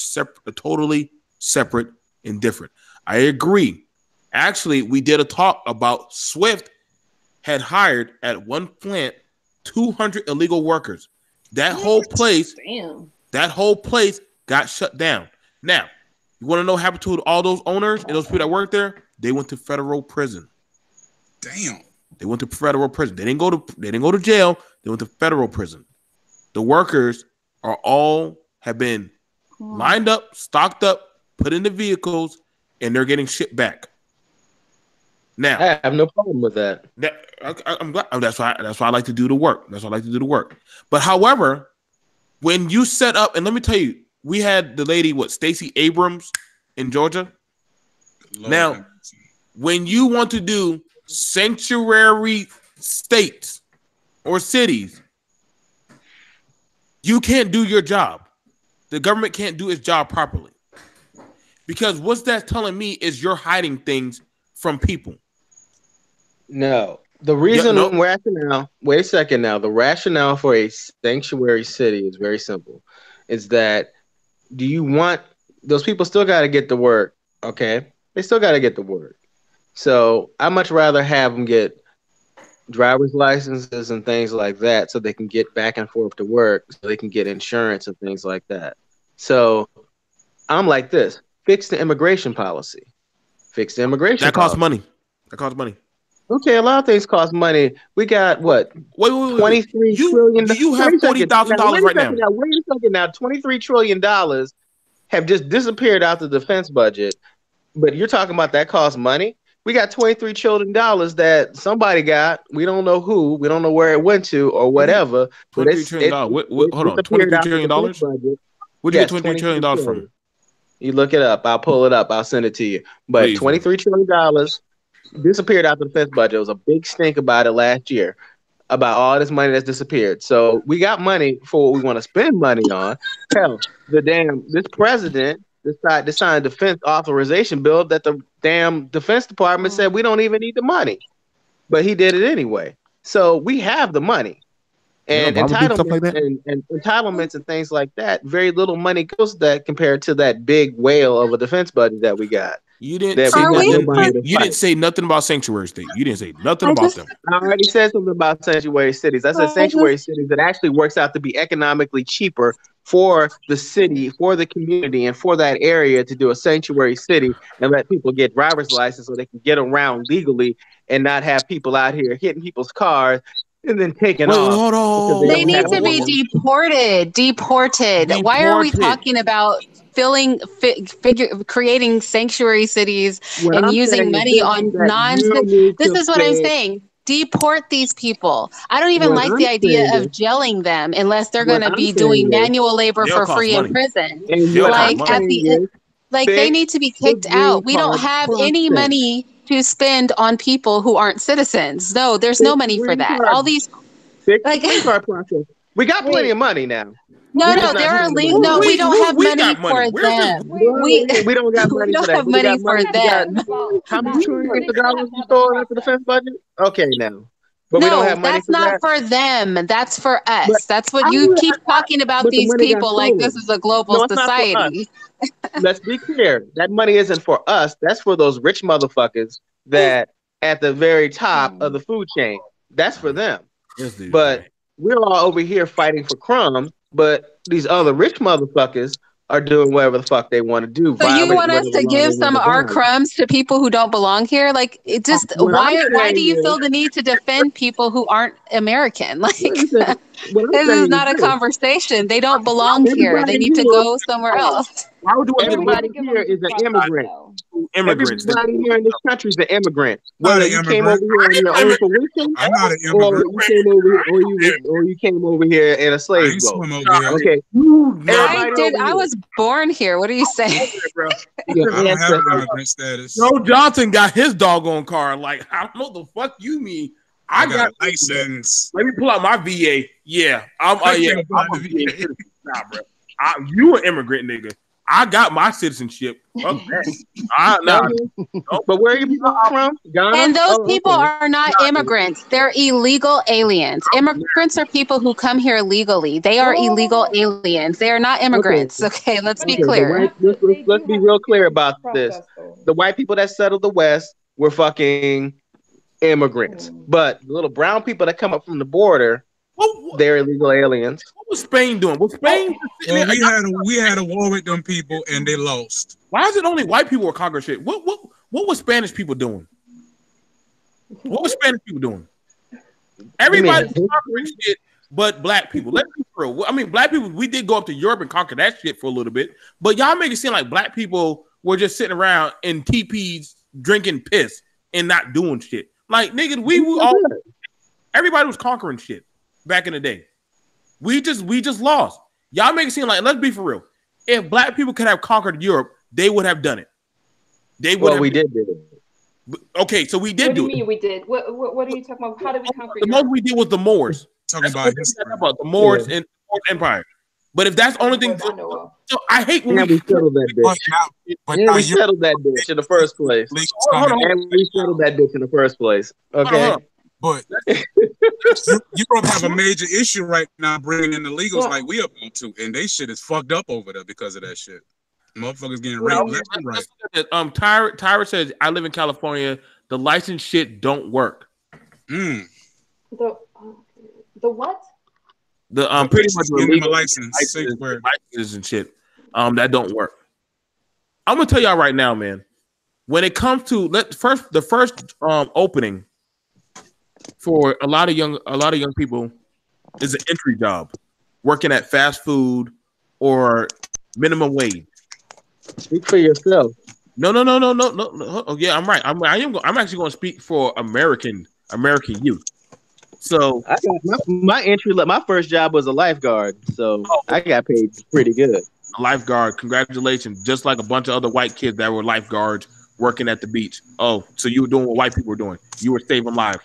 totally separate and different. I agree. Actually, we did a talk about Swift had hired at one plant 200 illegal workers. That whole place got shut down. Now, you want to know what happened to all those owners and those people that worked there? They went to federal prison. Damn. They went to federal prison. They didn't go to jail. They went to federal prison. The workers have been lined up, stocked up, put in the vehicles, and they're getting shipped back. Now, I have no problem with that. I'm glad. That's why I like to do the work. But however, when you set up, and let me tell you, we had the lady, Stacey Abrams in Georgia. Now, when you want to do sanctuary states or cities, you can't do your job. The government can't do its job properly. Because what's that telling me is you're hiding things from people. No. The reason rationale, wait a second now. The rationale for a sanctuary city is very simple. Is that do you want those people still got to get to work, okay? They still got to get to work. So I much rather have them get driver's licenses and things like that so they can get back and forth to work, so they can get insurance and things like that. So I'm like this. Fix the immigration policy. That costs money. Okay, a lot of things cost money. We got what? Wait. $23 trillion. You have $40,000 right now. Wait a second now. $23 trillion have just disappeared out the defense budget. But you're talking about that costs money? We got $23 trillion that somebody got. We don't know who. We don't know where it went to or whatever. But $23 trillion. Hold on, $23 trillion. Where'd you get $23 trillion from? You look it up. I'll pull it up. I'll send it to you. But Please. $23 trillion disappeared out of the defense budget. It was a big stink about it last year, about all this money that's disappeared. So we got money for what we want to spend money on. Hell, this president decided to sign a defense authorization bill that the damn Defense Department said we don't even need the money, but he did it anyway. So we have the money. And entitlements and things like that, very little money goes to that compared to that big whale of a defense budget that we got. You didn't say nothing. You didn't say nothing about sanctuary state. You didn't say nothing about them. I already said something about sanctuary cities. I said sanctuary cities that actually works out to be economically cheaper for the city, for the community, and for that area to do a sanctuary city and let people get driver's license so they can get around legally and not have people out here hitting people's cars and then taking off. Hold on. They need to be deported. Why are we talking about creating sanctuary cities and using money on this is what I'm saying. Deport these people. I don't even like the idea of jailing them unless they're going to be doing manual labor for free in prison. They need to be kicked out. We don't have any money to spend on people who aren't citizens. No, there's no money for that. All these we got plenty of money now. No, there are legal. No, we don't have money for them. We don't got money. We don't have money for them. How much $200 you throwing at the defense budget? Okay, now. But we don't have money. That's not for them. That's for us. That's what you keep talking about these people like this is a global society. Let's be clear. That money isn't for us. That's for those rich motherfuckers that at the very top of the food chain. That's for them. But we're all over here fighting for crumbs, but these other rich motherfuckers are doing whatever the fuck they want to do. So you want us to give some of our crumbs to people who don't belong here? Like, it just why do you feel the need to defend people who aren't American? Like, this is not a conversation. They don't belong here. They need to go somewhere else. Why would everybody here is an immigrant? Everybody here in this country is an immigrant. Whether you came over here on your own fruition, or you came over here in a slave boat. Okay, I was born here. What are you saying? I don't have immigrant status. Joe Johnson got his doggone car. Like, I don't know what the fuck you mean. I got a license. Let me pull out my VA. Yeah, I'm a VA. Nah, bro. You an immigrant, nigga. I got my citizenship. Fuck that. But where are you from? Ghana? And those people are not immigrants. They're illegal aliens. Immigrants are people who come here legally. They are illegal aliens. They are not immigrants. Okay, let's be clear. Let's be real clear about this. The white people that settled the West were fucking immigrants. But the little brown people that come up from the border, they're illegal aliens. What was Spain doing? Was Spain? Well, we had a war with them people and they lost. Why is it only white people were conquering shit? What was Spanish people doing? What was Spanish people doing? Everybody was conquering shit, but black people. Let's be real. I mean, black people. We did go up to Europe and conquer that shit for a little bit, but y'all make it seem like black people were just sitting around in teepees drinking piss and not doing shit. Like, nigga, we all. Everybody was conquering shit back in the day. We just lost. Y'all make it seem like, let's be for real. If black people could have conquered Europe, they would have done it. They would. Well, we did do it. Okay, so we did do it. What do you mean we did? What are you talking about? How did we conquer the Europe? most we did was the Moors. Talking about the Moors and the Moorish Empire. But if that's the only thing, so I hate when we settled that bitch. We settled that bitch in the first place. And we settled that bitch in the first place. Okay. But Europe have a major issue right now bringing in the illegals like we about to, and they shit is fucked up over there because of that shit. Motherfuckers getting raped left and right. Tyra says, I live in California. The license shit don't work. The what? The pretty much illegal licenses and shit. That don't work. I'm gonna tell y'all right now, man. When it comes to the first opening for a lot of young people is an entry job, working at fast food or minimum wage. Speak for yourself. No, no, no, no, no, no, no. Oh, yeah, I'm right. I'm actually going to speak for American youth. So, I got my entry. My first job was a lifeguard, so I got paid pretty good. lifeguard, congratulations. Just like a bunch of other white kids that were lifeguards working at the beach. Oh, so you were doing what white people were doing. You were saving lives.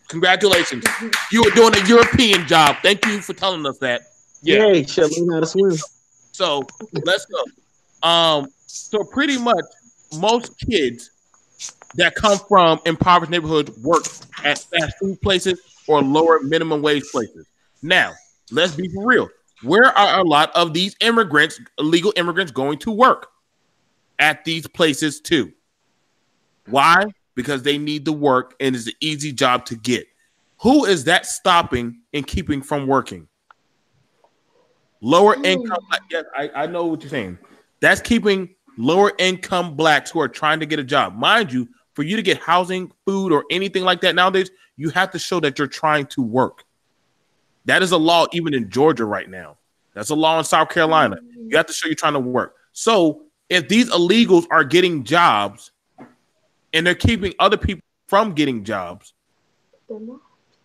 Congratulations. You were doing a European job. Thank you for telling us that. Yeah. Yay, should learn how to swim. So let's go. So pretty much most kids that come from impoverished neighborhoods work at fast food places or lower minimum wage places. Now, let's be for real. Where are a lot of these immigrants, illegal immigrants, going to work? At these places too. Why? Because they need the work and it's an easy job to get. Who is that stopping and keeping from working? Lower income. Yes, I know what you're saying. That's keeping lower income blacks who are trying to get a job. Mind you, for you to get housing, food, or anything like that nowadays, you have to show that you're trying to work. That is a law even in Georgia right now. That's a law in South Carolina. You have to show you're trying to work. So if these illegals are getting jobs and they're keeping other people from getting jobs,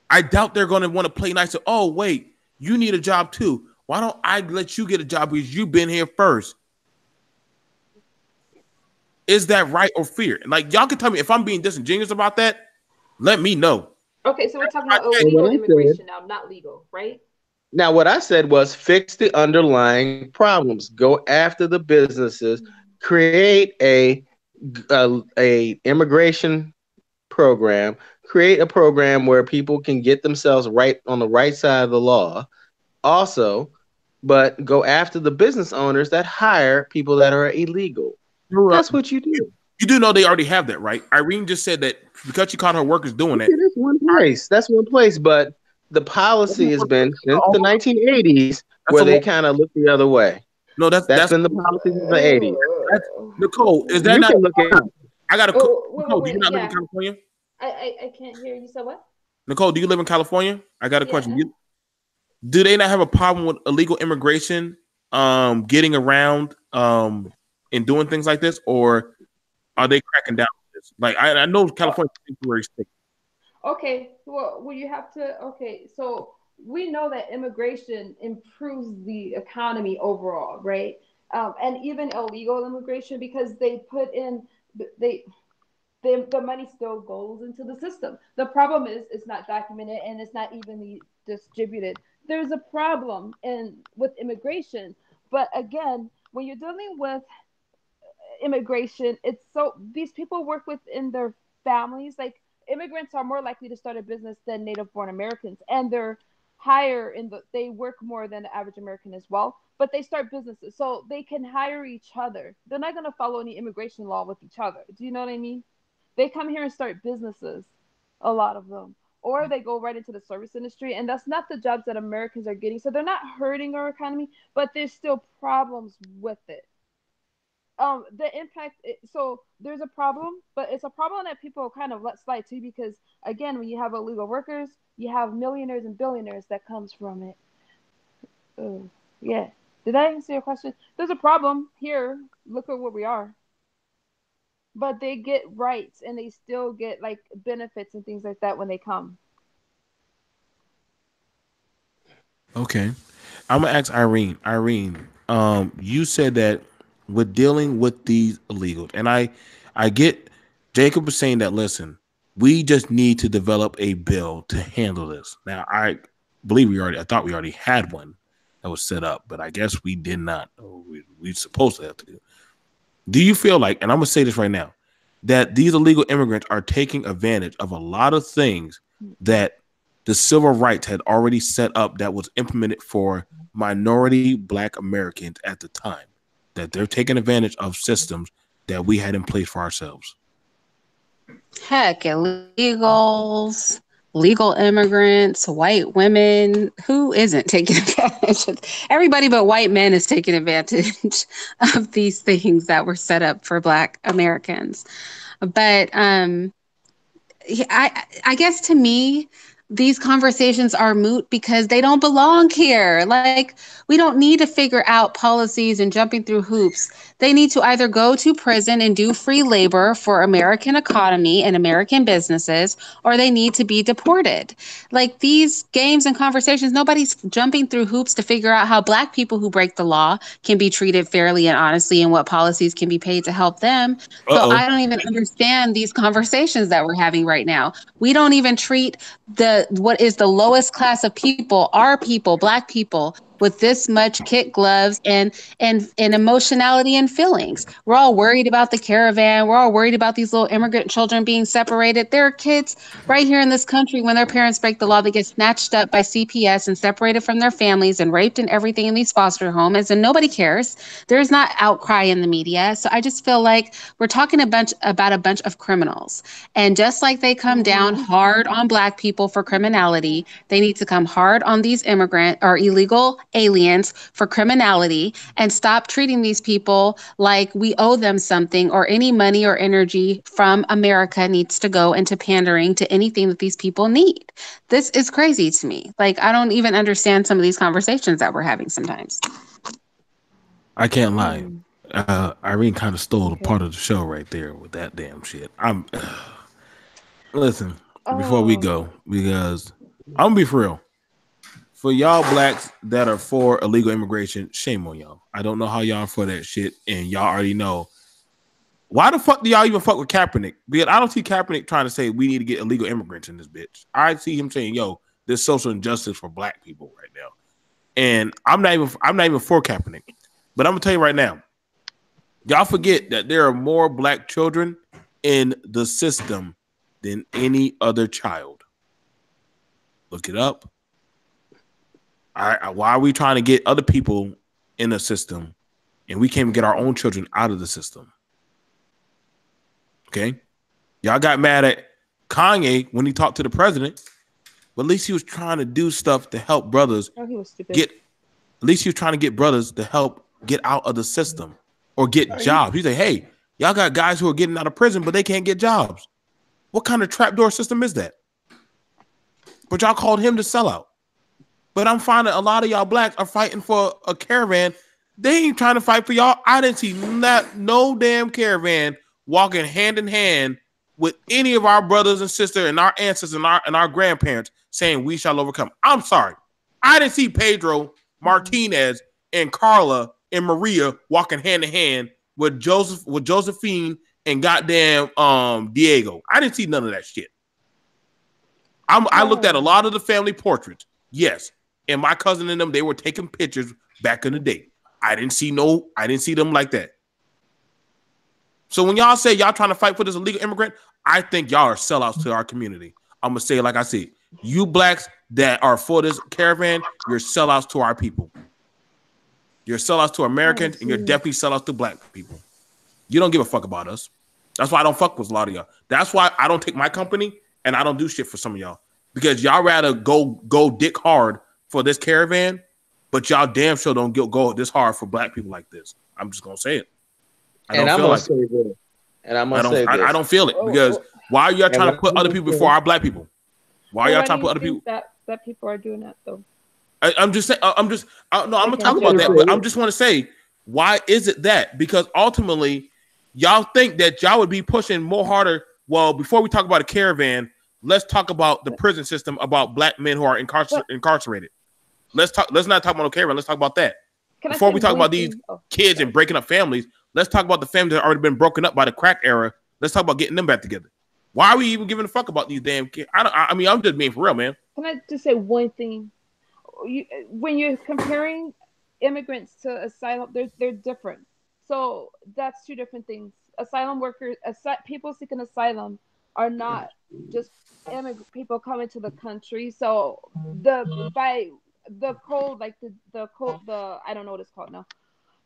I doubt they're going to want to play nice. Oh, wait, you need a job too. Why don't I let you get a job because you've been here first? Is that right or fear? Like, y'all can tell me if I'm being disingenuous about that. Let me know. Okay, so we're talking about illegal immigration now, not legal, right? Now, what I said was fix the underlying problems. Go after the businesses. Create a immigration program. Create a program where people can get themselves right on the right side of the law. Also, but go after the business owners that hire people that are illegal. That's what you do. You do know they already have that, right? Irene just said that because she caught her workers doing that. That's one place. That's one place. But the policy has been since the 1980s where they kind of look the other way. No, that's been the policy since the 80s. Nicole, is that you not? Can look it up. I got a Nicole. Do you not live in California? I can't hear you. So what? Nicole, do you live in California? I got a question. Do they not have a problem with illegal immigration, getting around, and doing things like this, or are they cracking down on this? Like I know California is very strict. Okay, well, you have to. Okay, so we know that immigration improves the economy overall, right? And even illegal immigration because they put in the money still goes into the system. The problem is it's not documented and it's not evenly distributed. There's a problem with immigration, but again, when you're dealing with immigration, it's so these people work within their families. Like immigrants are more likely to start a business than native born Americans, and they're higher they work more than the average American as well, but they start businesses so they can hire each other. They're not going to follow any immigration law with each other. Do you know what I mean? They come here and start businesses, a lot of them, or they go right into the service industry, and that's not the jobs that Americans are getting. So they're not hurting our economy, but there's still problems with it. The impact, so there's a problem, but it's a problem that people kind of let slide too, because again, when you have illegal workers, you have millionaires and billionaires that comes from it. Yeah. Did I answer your question? There's a problem here. Look at where we are. But they get rights and they still get like benefits and things like that when they come. Okay. I'm gonna ask Irene. Irene, you said that with dealing with these illegals, and I get Jacob was saying that listen, we just need to develop a bill to handle this. Now I thought we already had one that was set up, but I guess we did not. We're supposed to have to do. Do you feel like, and I'm gonna say this right now, that these illegal immigrants are taking advantage of a lot of things that the civil rights had already set up that was implemented for minority Black Americans at the time, that they're taking advantage of systems that we had in place for ourselves? Heck, illegals, legal immigrants, white women. Who isn't taking advantage of everybody but white men is taking advantage of these things that were set up for Black Americans. But I guess to me, these conversations are moot because they don't belong here. Like, we don't need to figure out policies and jumping through hoops. They need to either go to prison and do free labor for American economy and American businesses, or they need to be deported. Like, these games and conversations, nobody's jumping through hoops to figure out how Black people who break the law can be treated fairly and honestly and what policies can be paid to help them. So Uh-oh. I don't even understand these conversations that we're having right now. We don't even treat the what is the lowest class of people, our people, Black people, with this much kit gloves and emotionality and feelings. We're all worried about the caravan. We're all worried about these little immigrant children being separated. There are kids right here in this country, when their parents break the law, they get snatched up by CPS and separated from their families and raped and everything in these foster homes, and nobody cares. There's not outcry in the media. So I just feel like we're talking about a bunch of criminals. And just like they come down hard on Black people for criminality, they need to come hard on these immigrant or illegal aliens for criminality and stop treating these people like we owe them something, or any money or energy from America needs to go into pandering to anything that these people need. This is crazy to me. Like, I don't even understand some of these conversations that we're having sometimes. I can't lie. Irene kind of stole a part of the show right there with that damn shit. Listen, before we go, because I'm gonna be for real. For y'all Blacks that are for illegal immigration, shame on y'all. I don't know how y'all are for that shit, and y'all already know. Why the fuck do y'all even fuck with Kaepernick? Because I don't see Kaepernick trying to say we need to get illegal immigrants in this bitch. I see him saying, "Yo, there's social injustice for Black people right now," and I'm not even for Kaepernick. But I'm gonna tell you right now, y'all forget that there are more Black children in the system than any other child. Look it up. Why are we trying to get other people in the system and we can't even get our own children out of the system? Okay. Y'all got mad at Kanye when he talked to the president, but at least he was trying to do stuff to help brothers he was stupid. at least he was trying to get brothers to help get out of the system or get jobs. He said, hey, y'all got guys who are getting out of prison, but they can't get jobs. What kind of trapdoor system is that? But y'all called him the sellout. But I'm finding a lot of y'all Blacks are fighting for a caravan. They ain't trying to fight for y'all. I didn't see no damn caravan walking hand in hand with any of our brothers and sisters and our ancestors and our grandparents saying we shall overcome. I'm sorry. I didn't see Pedro Martinez and Carla and Maria walking hand in hand with Josephine and goddamn Diego. I didn't see none of that shit. I looked at a lot of the family portraits. Yes. And my cousin and them, they were taking pictures back in the day. I didn't see them like that. So when y'all say y'all trying to fight for this illegal immigrant, I think y'all are sellouts to our community. I'm gonna say it like I said. You Blacks that are for this caravan, you're sellouts to our people. You're sellouts to Americans, and you're definitely sellouts to Black people. You don't give a fuck about us. That's why I don't fuck with a lot of y'all. That's why I don't take my company and I don't do shit for some of y'all. Because y'all rather go dick hard for this caravan, but y'all damn sure don't go this hard for Black people like this. I'm just gonna say it. I don't feel like it. And I'm gonna say this. I don't feel it because why are y'all trying to put other people before our Black people? Why are y'all trying to put other people? That people are doing that though. I'm just saying. I'm gonna talk about that, but I just want to say, why is it that? Because ultimately, y'all think that y'all would be pushing more harder. Well, before we talk about a caravan, let's talk about the prison system, about Black men who are incarcerated. Let's not talk about no caravan. Let's talk about that. Before we talk about these kids and breaking up families, let's talk about the families that have already been broken up by the crack era. Let's talk about getting them back together. Why are we even giving a fuck about these damn kids? I mean, I'm just being for real, man. Can I just say one thing? When you're comparing immigrants to asylum, they're different. So that's two different things. Asylum workers, people seeking asylum are not just people coming to the country. So the code, like the code, I don't know what it's called now.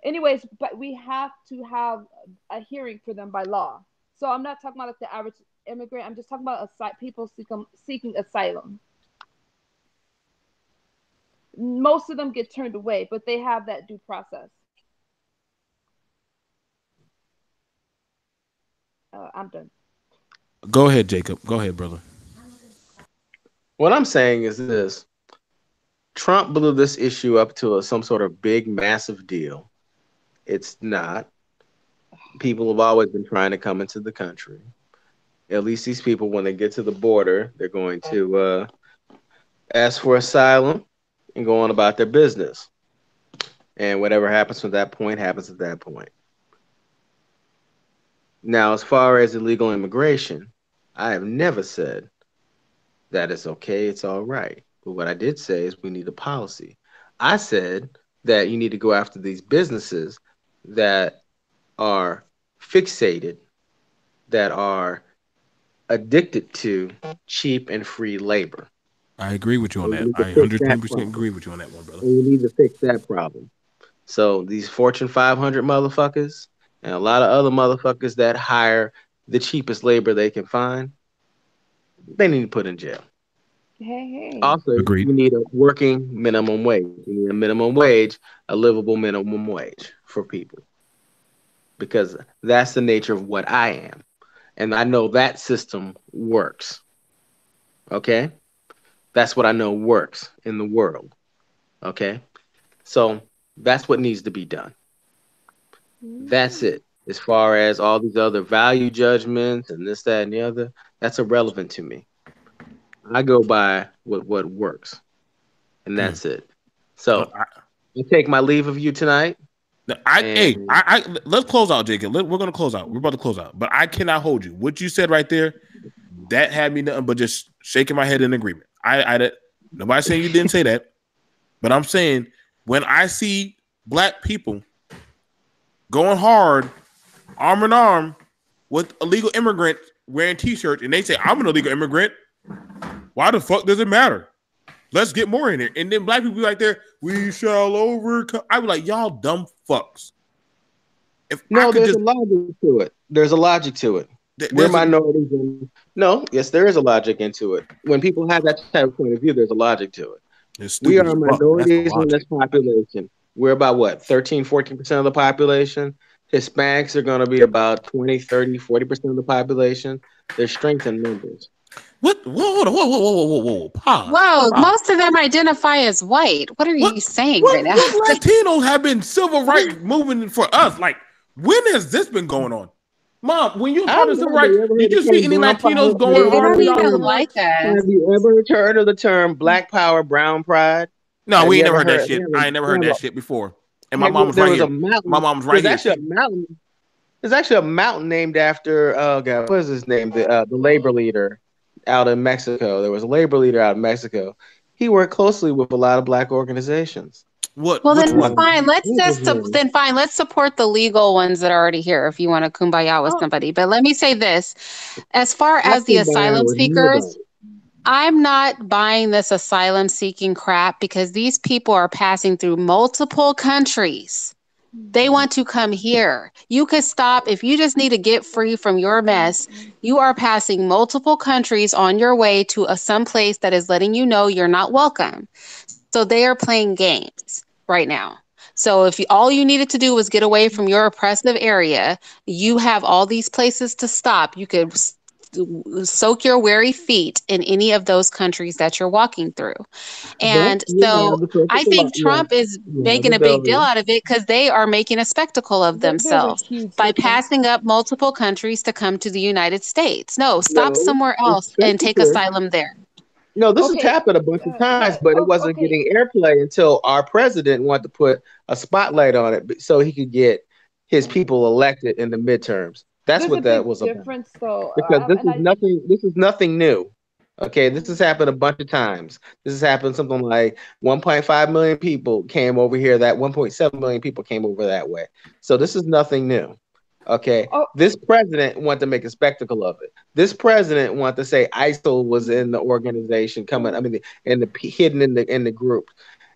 Anyways, but we have to have a hearing for them by law. So I'm not talking about like the average immigrant. I'm just talking about people seeking asylum. Most of them get turned away, but they have that due process. I'm done. Go ahead, Jacob. Go ahead, brother. What I'm saying is this. Trump blew this issue up to some sort of big, massive deal. It's not. People have always been trying to come into the country. At least these people, when they get to the border, they're going to ask for asylum and go on about their business. And whatever happens from that point happens at that point. Now, as far as illegal immigration, I have never said that it's okay, it's all right. But what I did say is we need a policy. I said that you need to go after these businesses that are fixated, that are addicted to cheap and free labor. I agree with you on that. I 110% agree with you on that one, brother. And we need to fix that problem. So these Fortune 500 motherfuckers and a lot of other motherfuckers that hire the cheapest labor they can find, they need to put in jail. Hey. Also, Agreed. you need a working minimum wage. You need a minimum wage, a livable minimum wage for people. Because that's the nature of what I am. And I know that system works. Okay? That's what I know works in the world. Okay? So that's what needs to be done. That's it. As far as all these other value judgments and this, that, and the other, that's irrelevant to me. I go by what works. And that's it. So I take my leave of you tonight. Let's close out, Jacob. We're going to close out. We're about to close out. But I cannot hold you. What you said right there, that had me nothing but just shaking my head in agreement. Nobody saying you didn't say that. But I'm saying when I see black people going hard, arm in arm with illegal immigrants wearing T-shirts, and they say, I'm an illegal immigrant, why the fuck does it matter? Let's get more in here. And then black people be like there, we shall overcome. I be like, y'all dumb fucks. There's a logic to it. There's a logic to it. We're minorities. Yes, there is a logic into it. When people have that type of point of view, there's a logic to it. We are minorities in this population. We're about what, 13, 14% of the population? Hispanics are going to be about 20, 30, 40% of the population. There's strength in numbers. What? Whoa. Pause. Whoa, most of them identify as white. What are you saying right now? Latinos have been civil rights movement for us. Like, when has this been going on? Mom, when you talk to civil rights, did you see any Latinos going hard? They don't even like us. Have you ever heard of the term Black Power, Brown Pride? No, we ain't never heard that shit. I ain't never heard that shit before. And my mom was right here. My mom was right here. There's actually a mountain named after, oh God, what is his name? The labor leader out in Mexico. There was a labor leader out in Mexico. He worked closely with a lot of black organizations. Fine. Let's support the legal ones that are already here if you want to kumbaya with somebody. But let me say this. As far as the asylum seekers, I'm not buying this asylum seeking crap because these people are passing through multiple countries. They want to come here. You could stop if you just need to get free from your mess. You are passing multiple countries on your way to some place that is letting you know you're not welcome. So they are playing games right now. So if all you needed to do was get away from your oppressive area, you have all these places to stop. You could soak your weary feet in any of those countries that you're walking through. And I think Trump is making a big deal out of it because they are making a spectacle of themselves by passing up multiple countries to come to the United States. No, stop somewhere else and take asylum there. No, this has happened a bunch of times, but it wasn't getting airplay until our president wanted to put a spotlight on it so he could get his people elected in the midterms. That's what that was about. Though, because this is nothing new. Okay, this has happened a bunch of times. This has happened something like 1.5 million people came over here. That 1.7 million people came over that way. So this is nothing new. Okay, this president wanted to make a spectacle of it. This president wanted to say ISIL was in the organization hidden in the group,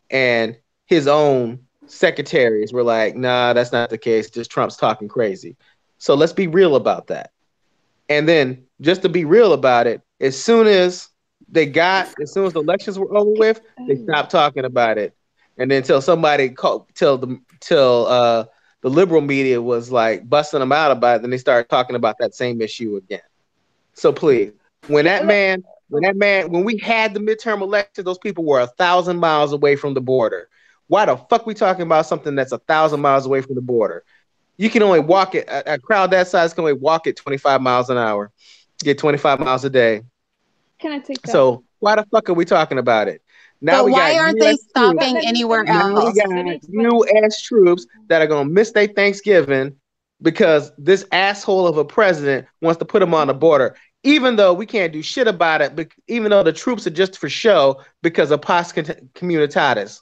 and his own secretaries were like, "Nah, that's not the case. Just Trump's talking crazy." So let's be real about that. And then just to be real about it, as soon as the elections were over with, they stopped talking about it. And then until somebody the liberal media was like busting them out about it, then they started talking about that same issue again. So please, when that man When we had the midterm elections, those people were 1,000 miles away from the border. Why the fuck we talking about something that's 1,000 miles away from the border? You can only walk it. A crowd that size can only walk at 25 miles an hour, get 25 miles a day. Can I take that? So why the fuck are we talking about it? Now But we why got aren't U.S. they troops. stopping anywhere Now we else? got U.S. troops that are gonna miss their Thanksgiving because this asshole of a president wants to put them on the border. Even though we can't do shit about it, but even though the troops are just for show because of Pax Communitatis.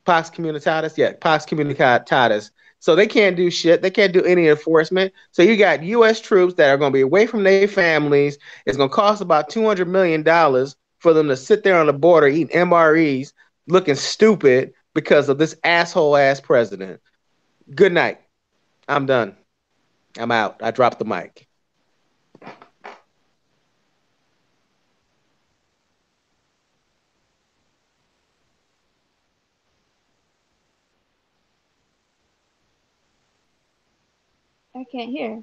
Pax Communitatis? Yeah, Pax Communitatis. So they can't do shit. They can't do any enforcement. So you got U.S. troops that are going to be away from their families. It's going to cost about $200 million for them to sit there on the border eating MREs, looking stupid because of this asshole ass president. Good night. I'm done. I'm out. I dropped the mic. I can't hear.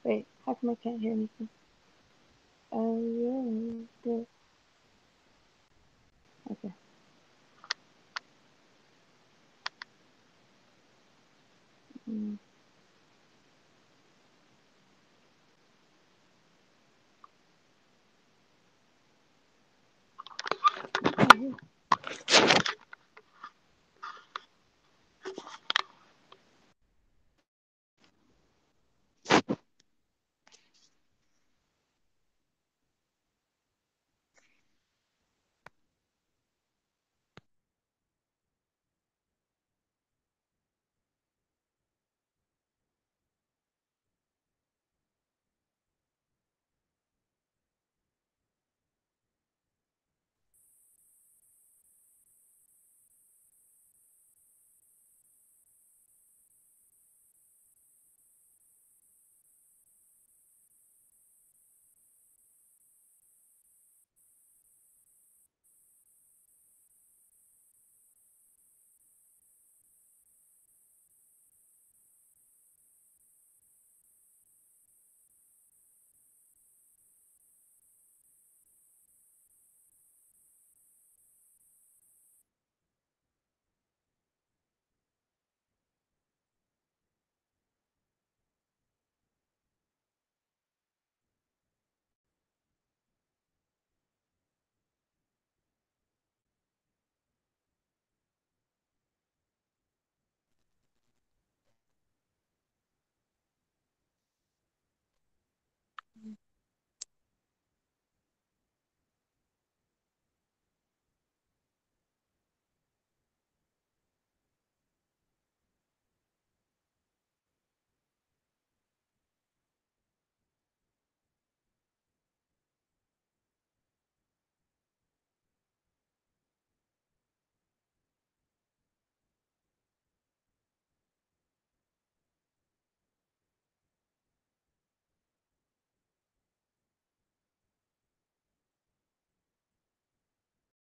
Wait, how come I can't hear anything? Oh, yeah, good. Okay.